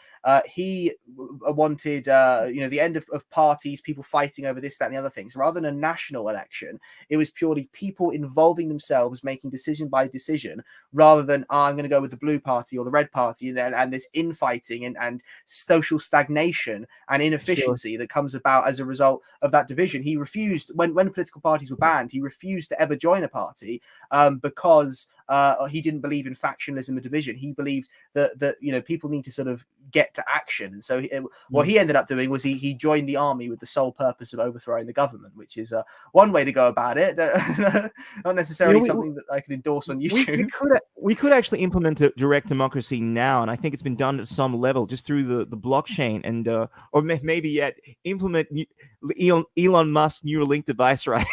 He wanted the end of parties, people fighting over this, that, and the other things. Rather than a national election, it was purely people involving themselves, making decision by decision, rather than I'm going to go with the blue party or the red party, and this infighting and social stagnation and inefficiency that comes about as a result of that division. He refused, when political parties were banned, he refused to ever join a party because he didn't believe in factionalism or division. He believed that people need to sort of get to action. And so what he ended up doing was he joined the army with the sole purpose of overthrowing the government, which is one way to go about it. Not necessarily something that I could endorse on YouTube. We could actually implement a direct democracy now, and I think it's been done at some level just through the blockchain, and or maybe yet implement Elon Musk's Neuralink device, right?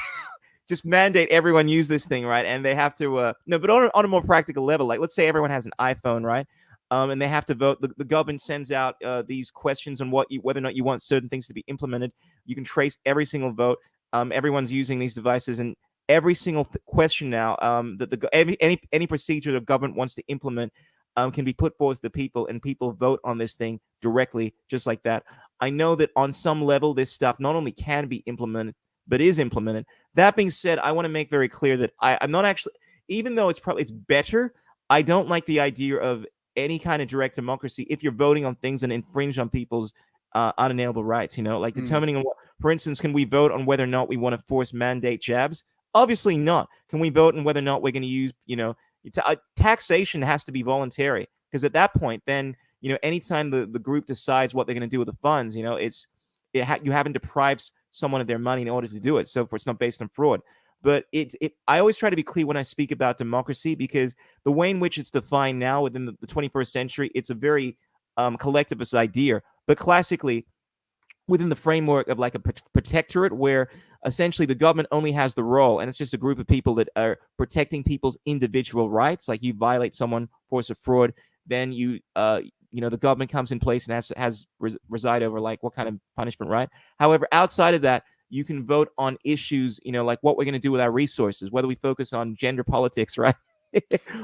Just mandate everyone use this thing, right? And they have to no, but on a more practical level, like let's say everyone has an iPhone, right? And they have to vote. The government sends out these questions on whether or not you want certain things to be implemented. You can trace every single vote. Everyone's using these devices, and every single question now that any procedure the government wants to implement can be put forth to the people, and people vote on this thing directly, just like that. I know that on some level, this stuff not only can be implemented, but is implemented. That being said, I want to make very clear that I'm not actually, even though it's better, I don't like the idea of any kind of direct democracy if you're voting on things that infringe on people's unalienable rights. Like determining, for instance, can we vote on whether or not we want to force mandate jabs? Obviously not. Can we vote on whether or not we're going to use, taxation has to be voluntary, because at that point, then, anytime the group decides what they're going to do with the funds, you haven't deprived someone of their money in order to do it. So it's not based on fraud. But I always try to be clear when I speak about democracy, because the way in which it's defined now within the 21st century, it's a very collectivist idea. But classically, within the framework of like a protectorate, where essentially the government only has the role, and it's just a group of people that are protecting people's individual rights. Like you violate someone, force of fraud, then the government comes in place and has reside over like what kind of punishment, right? However, outside of that, you can vote on issues, like what we're going to do with our resources, whether we focus on gender politics, right?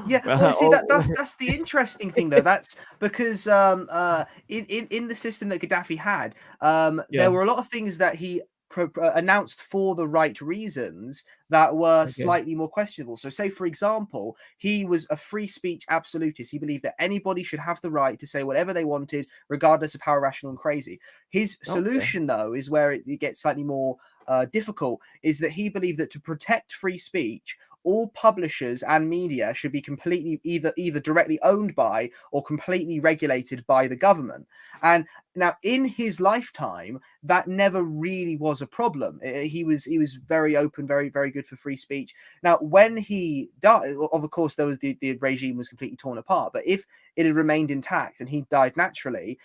Yeah, well, see, that's the interesting thing, though. That's because in the system that Gaddafi had, there were a lot of things that he announced for the right reasons that were slightly more questionable. So, say, for example, he was a free speech absolutist. He believed that anybody should have the right to say whatever they wanted, regardless of how irrational and crazy. His solution, though, is where it gets slightly more difficult, is that he believed that to protect free speech, all publishers and media should be completely either directly owned by or completely regulated by the government. And now, in his lifetime, that never really was a problem. He was very open, very, very good for free speech. Now, when he died, of course, there was the regime was completely torn apart. But if it had remained intact and he died naturally,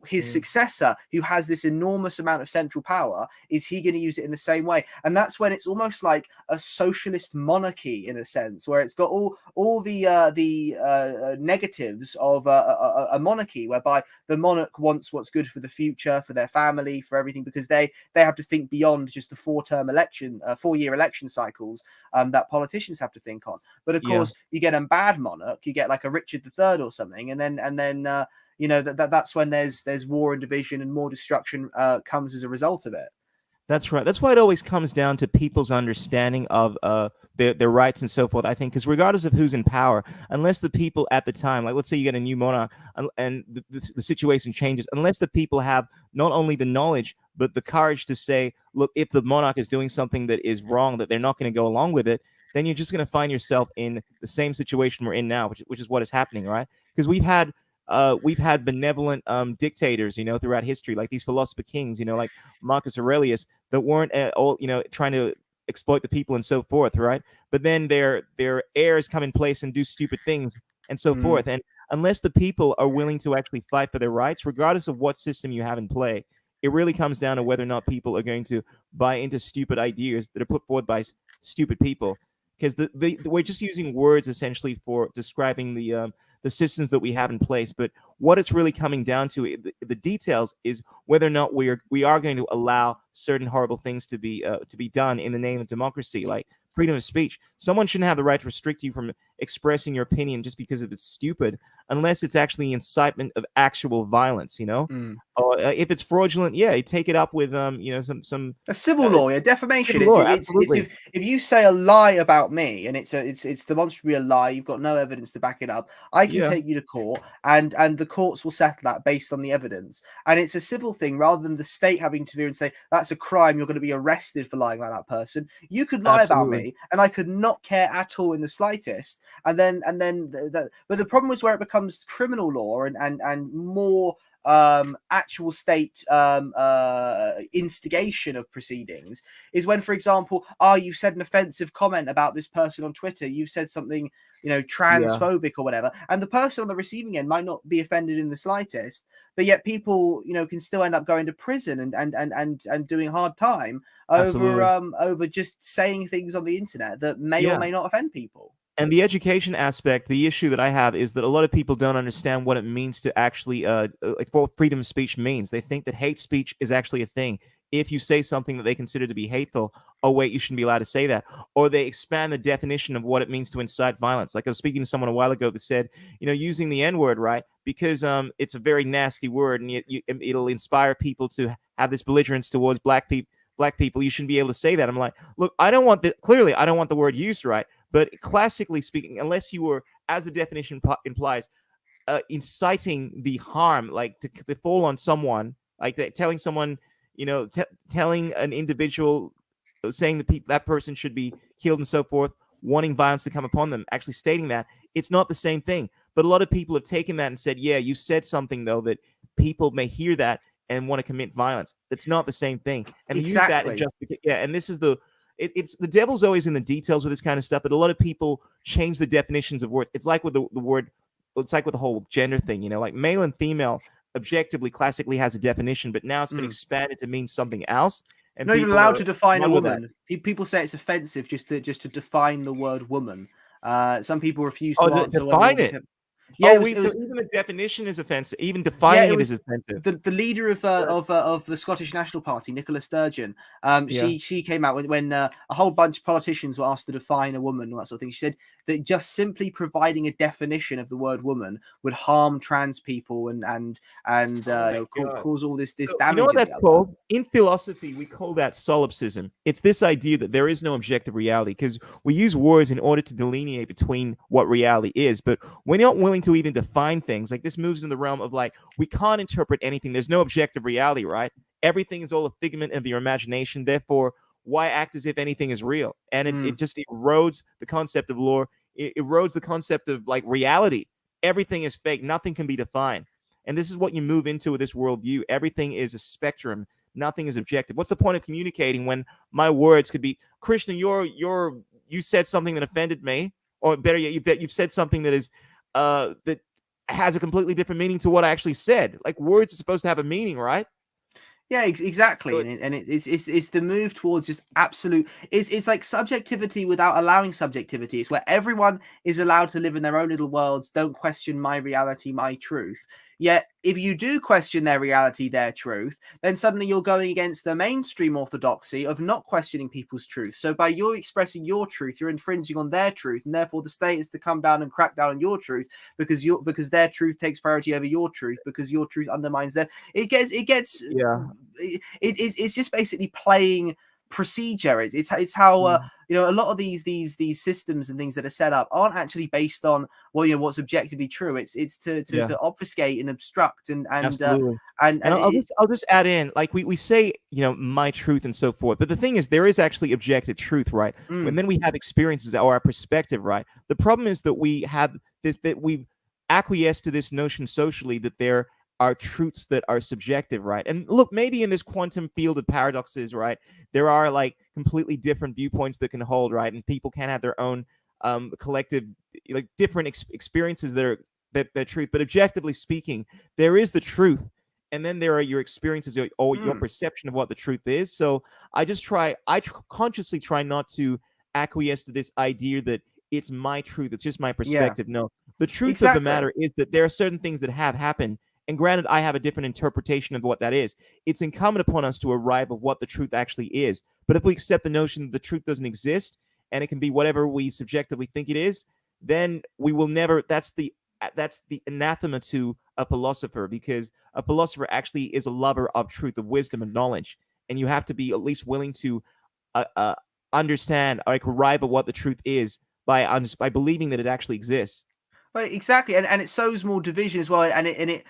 his successor, who has this enormous amount of central power, is he going to use it in the same way? And that's when it's almost like a socialist monarchy in a sense, where it's got all the negatives of a monarchy, whereby the monarch wants what's good for the future, for their family, for everything, because they have to think beyond just the 4-year election cycles that politicians have to think on. But of course, you get a bad monarch, you get like a Richard III or something, and then you know, that's when there's war and division and more destruction comes as a result of it. That's right. That's why it always comes down to people's understanding of their rights and so forth. I think because regardless of who's in power, unless the people at the time, like let's say you get a new monarch and the situation changes, unless the people have not only the knowledge but the courage to say, look, if the monarch is doing something that is wrong, that they're not going to go along with it, then you're just going to find yourself in the same situation we're in now, which is what is happening, right? Because we've had benevolent dictators, you know, throughout history, like these philosopher kings, you know, like Marcus Aurelius, that weren't at all, you know, trying to exploit the people and so forth, right? But then their heirs come in place and do stupid things and so forth. And unless the people are willing to actually fight for their rights, regardless of what system you have in play, it really comes down to whether or not people are going to buy into stupid ideas that are put forward by stupid people. Because we're just using words essentially for describing the systems that we have in place. But what it's really coming down to, the details, is whether or not we are going to allow certain horrible things to be done in the name of democracy, like freedom of speech. Someone shouldn't have the right to restrict you from expressing your opinion just because it's stupid, unless it's actually incitement of actual violence, you know? Or if it's fraudulent, yeah, you take it up with you know, some a civil lawyer. Defamation. Civil law, It's if you say a lie about me and it's demonstrably a lie, you've got no evidence to back it up, I can take you to court, and the courts will settle that based on the evidence. And it's a civil thing rather than the state having to do and say that's a crime, you're going to be arrested for lying about that person. You could lie about me and I could not care at all in the slightest. And then but the problem is where it becomes criminal law and more actual state instigation of proceedings is when, for example, you've said an offensive comment about this person on Twitter, you've said something, you know, transphobic or whatever, and the person on the receiving end might not be offended in the slightest, but yet people, you know, can still end up going to prison and doing hard time over just saying things on the internet that may or may not offend people. And the education aspect, the issue that I have is that a lot of people don't understand what it means to actually, like what freedom of speech means. They think that hate speech is actually a thing. If you say something that they consider to be hateful, oh wait, you shouldn't be allowed to say that. Or they expand the definition of what it means to incite violence. Like I was speaking to someone a while ago that said, you know, using the N-word, right? Because it's a very nasty word, and it'll inspire people to have this belligerence towards black people. You shouldn't be able to say that. I'm like, look, I don't want the word used, right? But classically speaking, unless you were, as the definition implies, inciting the harm, like to fall on someone, like telling someone, you know, telling an individual, saying that person should be killed and so forth, wanting violence to come upon them, actually stating that, it's not the same thing. But a lot of people have taken that and said, yeah, you said something, though, that people may hear that and want to commit violence. That's not the same thing. And exactly. Use that and this is it's the devil's always in the details with this kind of stuff, but a lot of people change the definitions of words. It's like with the word, it's like with the whole gender thing, you know, like male and female objectively, classically has a definition, but now it's been expanded to mean something else. And you're not even allowed to define a woman. People say it's offensive just to define the word woman. Some people refuse to answer define it. Yeah, so even the definition is offensive. Even defining it is offensive. The leader of the Scottish National Party, Nicola Sturgeon, she came out when a whole bunch of politicians were asked to define a woman and all that sort of thing. She said that just simply providing a definition of the word woman would harm trans people and cause all this damage. You know what that's called? In philosophy, we call that solipsism. It's this idea that there is no objective reality, because we use words in order to delineate between what reality is, but we're not willing to even define things. Like this moves into the realm of like, we can't interpret anything. There's no objective reality, right? Everything is all a figment of your imagination. Therefore, why act as if anything is real? And it just erodes the concept of lore. It erodes the concept of like reality. Everything is fake. Nothing can be defined. And this is what you move into with this worldview. Everything is a spectrum. Nothing is objective. What's the point of communicating when my words could be, Krishna, you said something that offended me, or better yet, you've said something that is that has a completely different meaning to what I actually said. Like words are supposed to have a meaning, right? Yeah, exactly, So and it's the move towards just absolute. It's like subjectivity without allowing subjectivity. It's where everyone is allowed to live in their own little worlds. Don't question my reality, my truth. Yet, if you do question their reality, their truth, then suddenly you're going against the mainstream orthodoxy of not questioning people's truth. So, by you expressing your truth, you're infringing on their truth, and therefore the state is to come down and crack down on your truth because their truth takes priority over your truth because your truth undermines their. It gets yeah, it's just basically playing procedure. It's how mm, a lot of these systems and things that are set up aren't actually based on what's objectively true. It's yeah, to obfuscate and obstruct absolutely. And and it, I'll just add in, like we say, my truth and so forth. But the thing is, there is actually objective truth, right? When mm, then we have experiences or our perspective, right? The problem is that we have this that we've acquiesced to this notion socially that there are truths that are subjective, right? And look, maybe in this quantum field of paradoxes, right, there are like completely different viewpoints that can hold, right, and people can have their own collective, like different experiences that are that truth. But objectively speaking, there is the truth, and then there are your experiences or your mm, perception of what the truth is. So I consciously try not to acquiesce to this idea that it's my truth, it's just my yeah, perspective. No, the truth of the exactly. matter is that there are certain things that have happened, and granted I have a different interpretation of what that is. It's incumbent upon us to arrive at what the truth actually is. But if we accept the notion that the truth doesn't exist and it can be whatever we subjectively think it is, then we will never. That's the anathema to a philosopher, because a philosopher actually is a lover of truth, of wisdom, and knowledge, and you have to be at least willing to understand or like arrive at what the truth is by believing that it actually exists. Well, exactly, and it sows more division as well, and it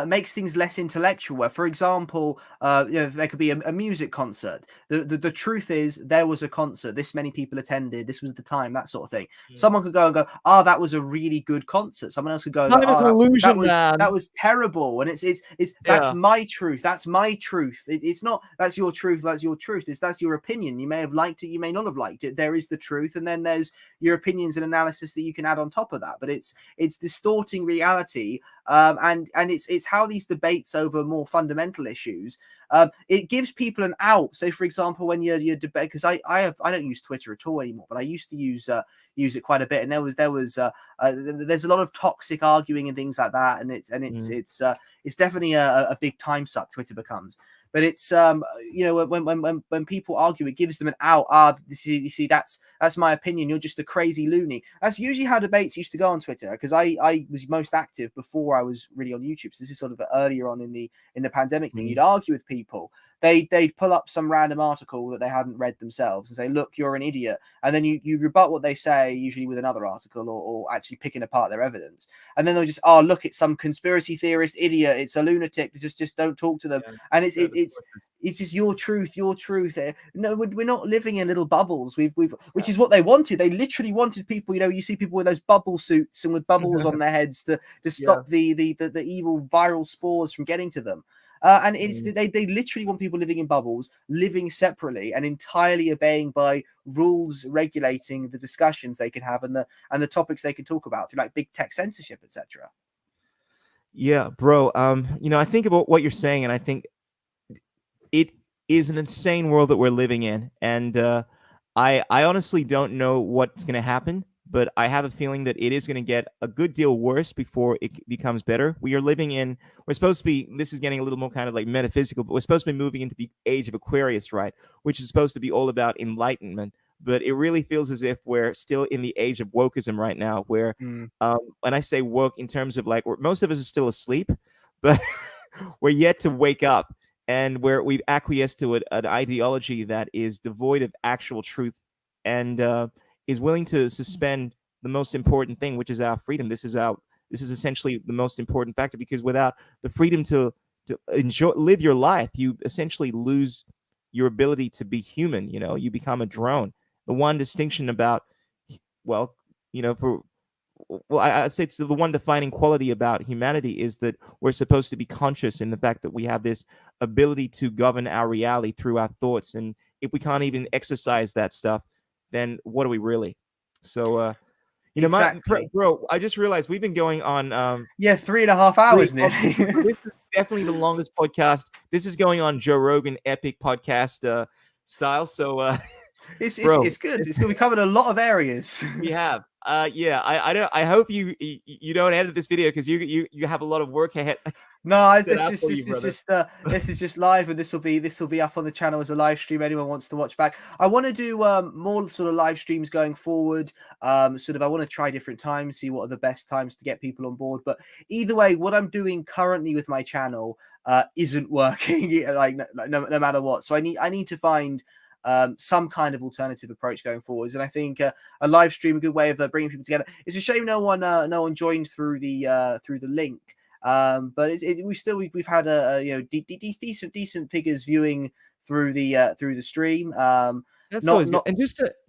makes things less intellectual. Where, for example, there could be a music concert. The truth is there was a concert. This many people attended. This was the time. That sort of thing. Mm. Someone could go and go, "Oh, that was a really good concert." Someone else could go and go, Time is "Oh, an that illusion, was that man. was terrible." And it's that's Yeah. my truth. That's my truth. It's not that's your truth. That's your truth. That's your opinion. You may have liked it. You may not have liked it. There is the truth, and then there's your opinions and analysis that you can add on top of that. But it's distorting reality, and it's how these debates over more fundamental issues, it gives people an out. So for example, when you're debate, because I don't use Twitter at all anymore, but I used to use it quite a bit, and there's a lot of toxic arguing and things like that, and Mm. it's definitely a big time suck. Twitter becomes. But it's when people argue, it gives them an out. You see, that's my opinion. You're just a crazy loony. That's usually how debates used to go on Twitter, because I was most active before I was really on YouTube. So this is sort of earlier on in the pandemic thing. Mm. You'd argue with people. They'd pull up some random article that they hadn't read themselves and say, "Look, you're an idiot," and then you rebut what they say, usually with another article or actually picking apart their evidence. And then they'll just, "Oh, look, it's some conspiracy theorist idiot. It's a lunatic. Just don't talk to them." Yeah. And The sources. it's just your truth, your truth. No, we're not living in little bubbles. Which Yeah. is what they wanted. They literally wanted people. You see people with those bubble suits and with bubbles on their heads to Yeah. stop the evil viral spores from getting to them. And it's Mm. they literally want people living in bubbles, living separately, and entirely obeying by rules regulating the discussions they can have and the topics they can talk about through like big tech censorship, etc. Yeah, bro. I think about what you're saying, and I think it is an insane world that we're living in, and I honestly don't know what's going to happen, but I have a feeling that it is going to get a good deal worse before it becomes better. We are living in. We're supposed to be. This is getting a little more kind of like metaphysical, but we're supposed to be moving into the age of Aquarius, right? Which is supposed to be all about enlightenment. But it really feels as if we're still in the age of wokeism right now, where Mm, when I say woke in terms of like, most of us are still asleep, but we're yet to wake up, and where we've acquiesced to an ideology that is devoid of actual truth, and is willing to suspend the most important thing, which is our freedom. This is essentially the most important factor, because without the freedom to live your life, you essentially lose your ability to be human. You become a drone. The one distinction about, well, for I'd say it's the one defining quality about humanity is that we're supposed to be conscious in the fact that we have this ability to govern our reality through our thoughts. And if we can't even exercise that stuff, then what are we really? So, You know, Exactly. bro, I just realized we've been going on Yeah, 3.5 hours nearly. so this is definitely the longest podcast. This is going on Joe Rogan epic podcast style. So bro, It's good. It's good. We covered a lot of areas. we have. Yeah, I don't. I hope you don't edit this video because you have a lot of work ahead No, set out for you, brother. this is just live, and this will be up on the channel as a live stream. Anyone wants to watch back. I want to do more sort of live streams going forward. Sort of, I want to try different times, see what are the best times to get people on board. But either way, what I'm doing currently with my channel isn't working. Like no matter what. So I need to find some kind of alternative approach going forwards. And I think a live stream, a good way of bringing people together. It's a shame no one joined through the link. But we've had decent figures viewing through the stream. That's Not always good. not And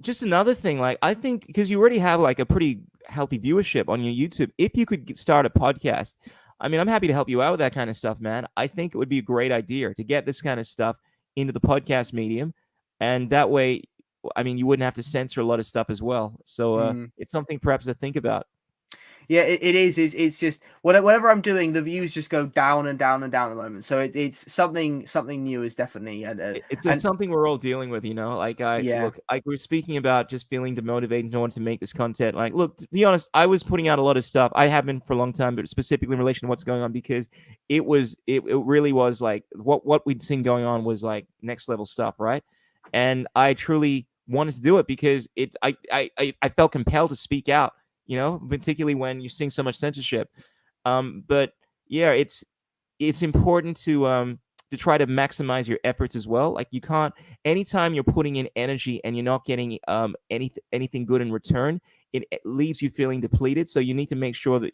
just another thing, like I think because you already have like a pretty healthy viewership on your YouTube, if you could start a podcast, I mean, I'm happy to help you out with that kind of stuff, man. I think it would be a great idea to get this kind of stuff into the podcast medium, and that way, I mean, you wouldn't have to censor a lot of stuff as well. So it's something perhaps to think about. yeah, it is. It's just whatever I'm doing, the views just go down and down and down at the moment. So it's something new is definitely It's something we're all dealing with, you know. Like yeah. like we're speaking about just feeling demotivated and wanting to make this content. Like, look, to be honest, I was putting out a lot of stuff. I have been for a long time, but specifically in relation to what's going on because it really was like what we'd seen going on was like next level stuff, right? And I truly wanted to do it because I felt compelled to speak out, you know, particularly when you're seeing so much censorship. But yeah, it's important to try to maximize your efforts as well. Like you can't anytime you're putting in energy and you're not getting anything good in return, it leaves you feeling depleted. So you need to make sure that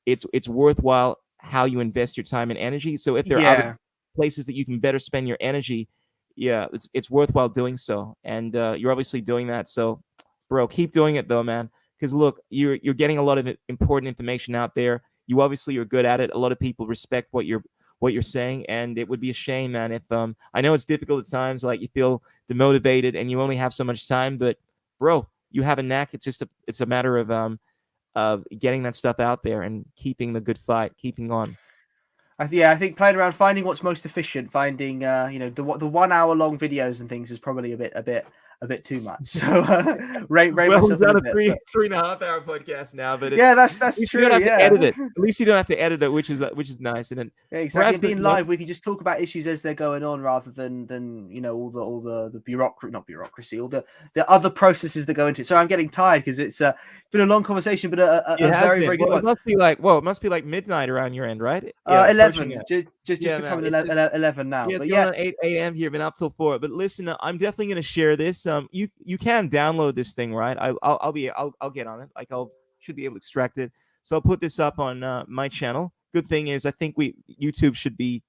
it's worthwhile how you invest your time and energy. So if there are other Yeah. places that you can better spend your energy, yeah, it's worthwhile doing so. And you're obviously doing that. So, bro, keep doing it though, man. Because look, you're getting a lot of important information out there. You obviously are good at it. A lot of people respect what you're saying, and it would be a shame, man, if I know it's difficult at times, like you feel demotivated and you only have so much time, but bro, you have a knack. It's a matter of getting that stuff out there and keeping the good fight, keeping on. I think playing around, finding what's most efficient, finding the 1 hour long videos and things is probably a bit too much. So rein Well, we've myself in a done a bit. But three and a half hour podcast now, but yeah, it's that's at least you don't true. have to edit Yeah. it. At least you don't have to edit it, which is nice. And then Yeah, exactly. perhaps And being you know, live, we can just talk about issues as they're going on, rather than all the bureaucracy, not bureaucracy, all the other processes that go into it. So I'm getting tired because it's been a long conversation, but it a has very been. very good one. It must be like midnight around your end, right? Yeah, approaching 11, it. just Yeah, man. becoming It's just 11 now. yeah, it's But going yeah, on 8 a.m. here. Been up till 4. But listen, I'm definitely gonna share this. You can download this thing, right? I'll get on it. Like I'll should be able to extract it. So I'll put this up on my channel. Good thing is, I think we YouTube should be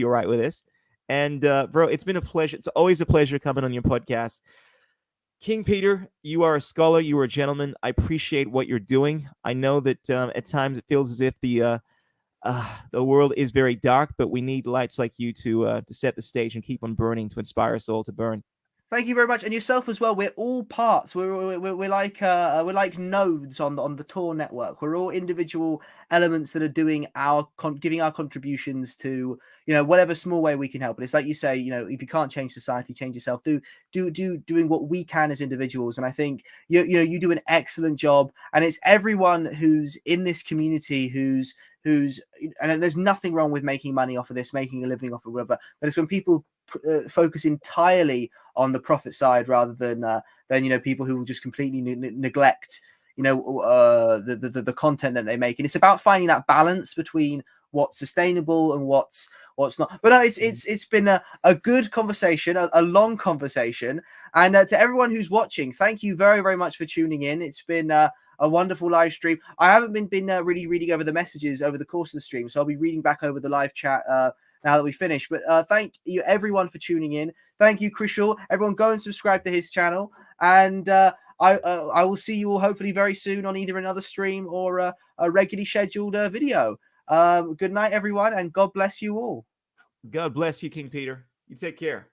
all right with this. And bro, it's been a pleasure. It's always a pleasure coming on your podcast. King Peter, you are a scholar. You are a gentleman. I appreciate what you're doing. I know that at times it feels as if the world is very dark, but we need lights like you to set the stage and keep on burning to inspire us all to burn. thank you very much, and yourself as well. We're all parts. We're like nodes on the Tor network. We're all individual elements that are doing giving our contributions to whatever small way we can help. But it's like you say, if you can't change society, change yourself. Doing what we can as individuals. And I think you do an excellent job. And it's everyone who's in this community who's and there's nothing wrong with making money off of this, making a living off of whatever. But it's when people focus entirely on the profit side rather than people who will just completely neglect the content that they make. And it's about finding that balance between what's sustainable and what's not. But no, it's been a good conversation, a long conversation. And to everyone who's watching, thank you very very much for tuning in. It's been a wonderful live stream. I haven't been really reading over the messages over the course of the stream, so I'll be reading back over the live chat now that we finish. But thank you everyone for tuning in. Thank you, Krishool. Everyone, go and subscribe to his channel, and I will see you all hopefully very soon on either another stream or a regularly scheduled video. Good night, everyone, and God bless you all. God bless you, King Peter. You take care.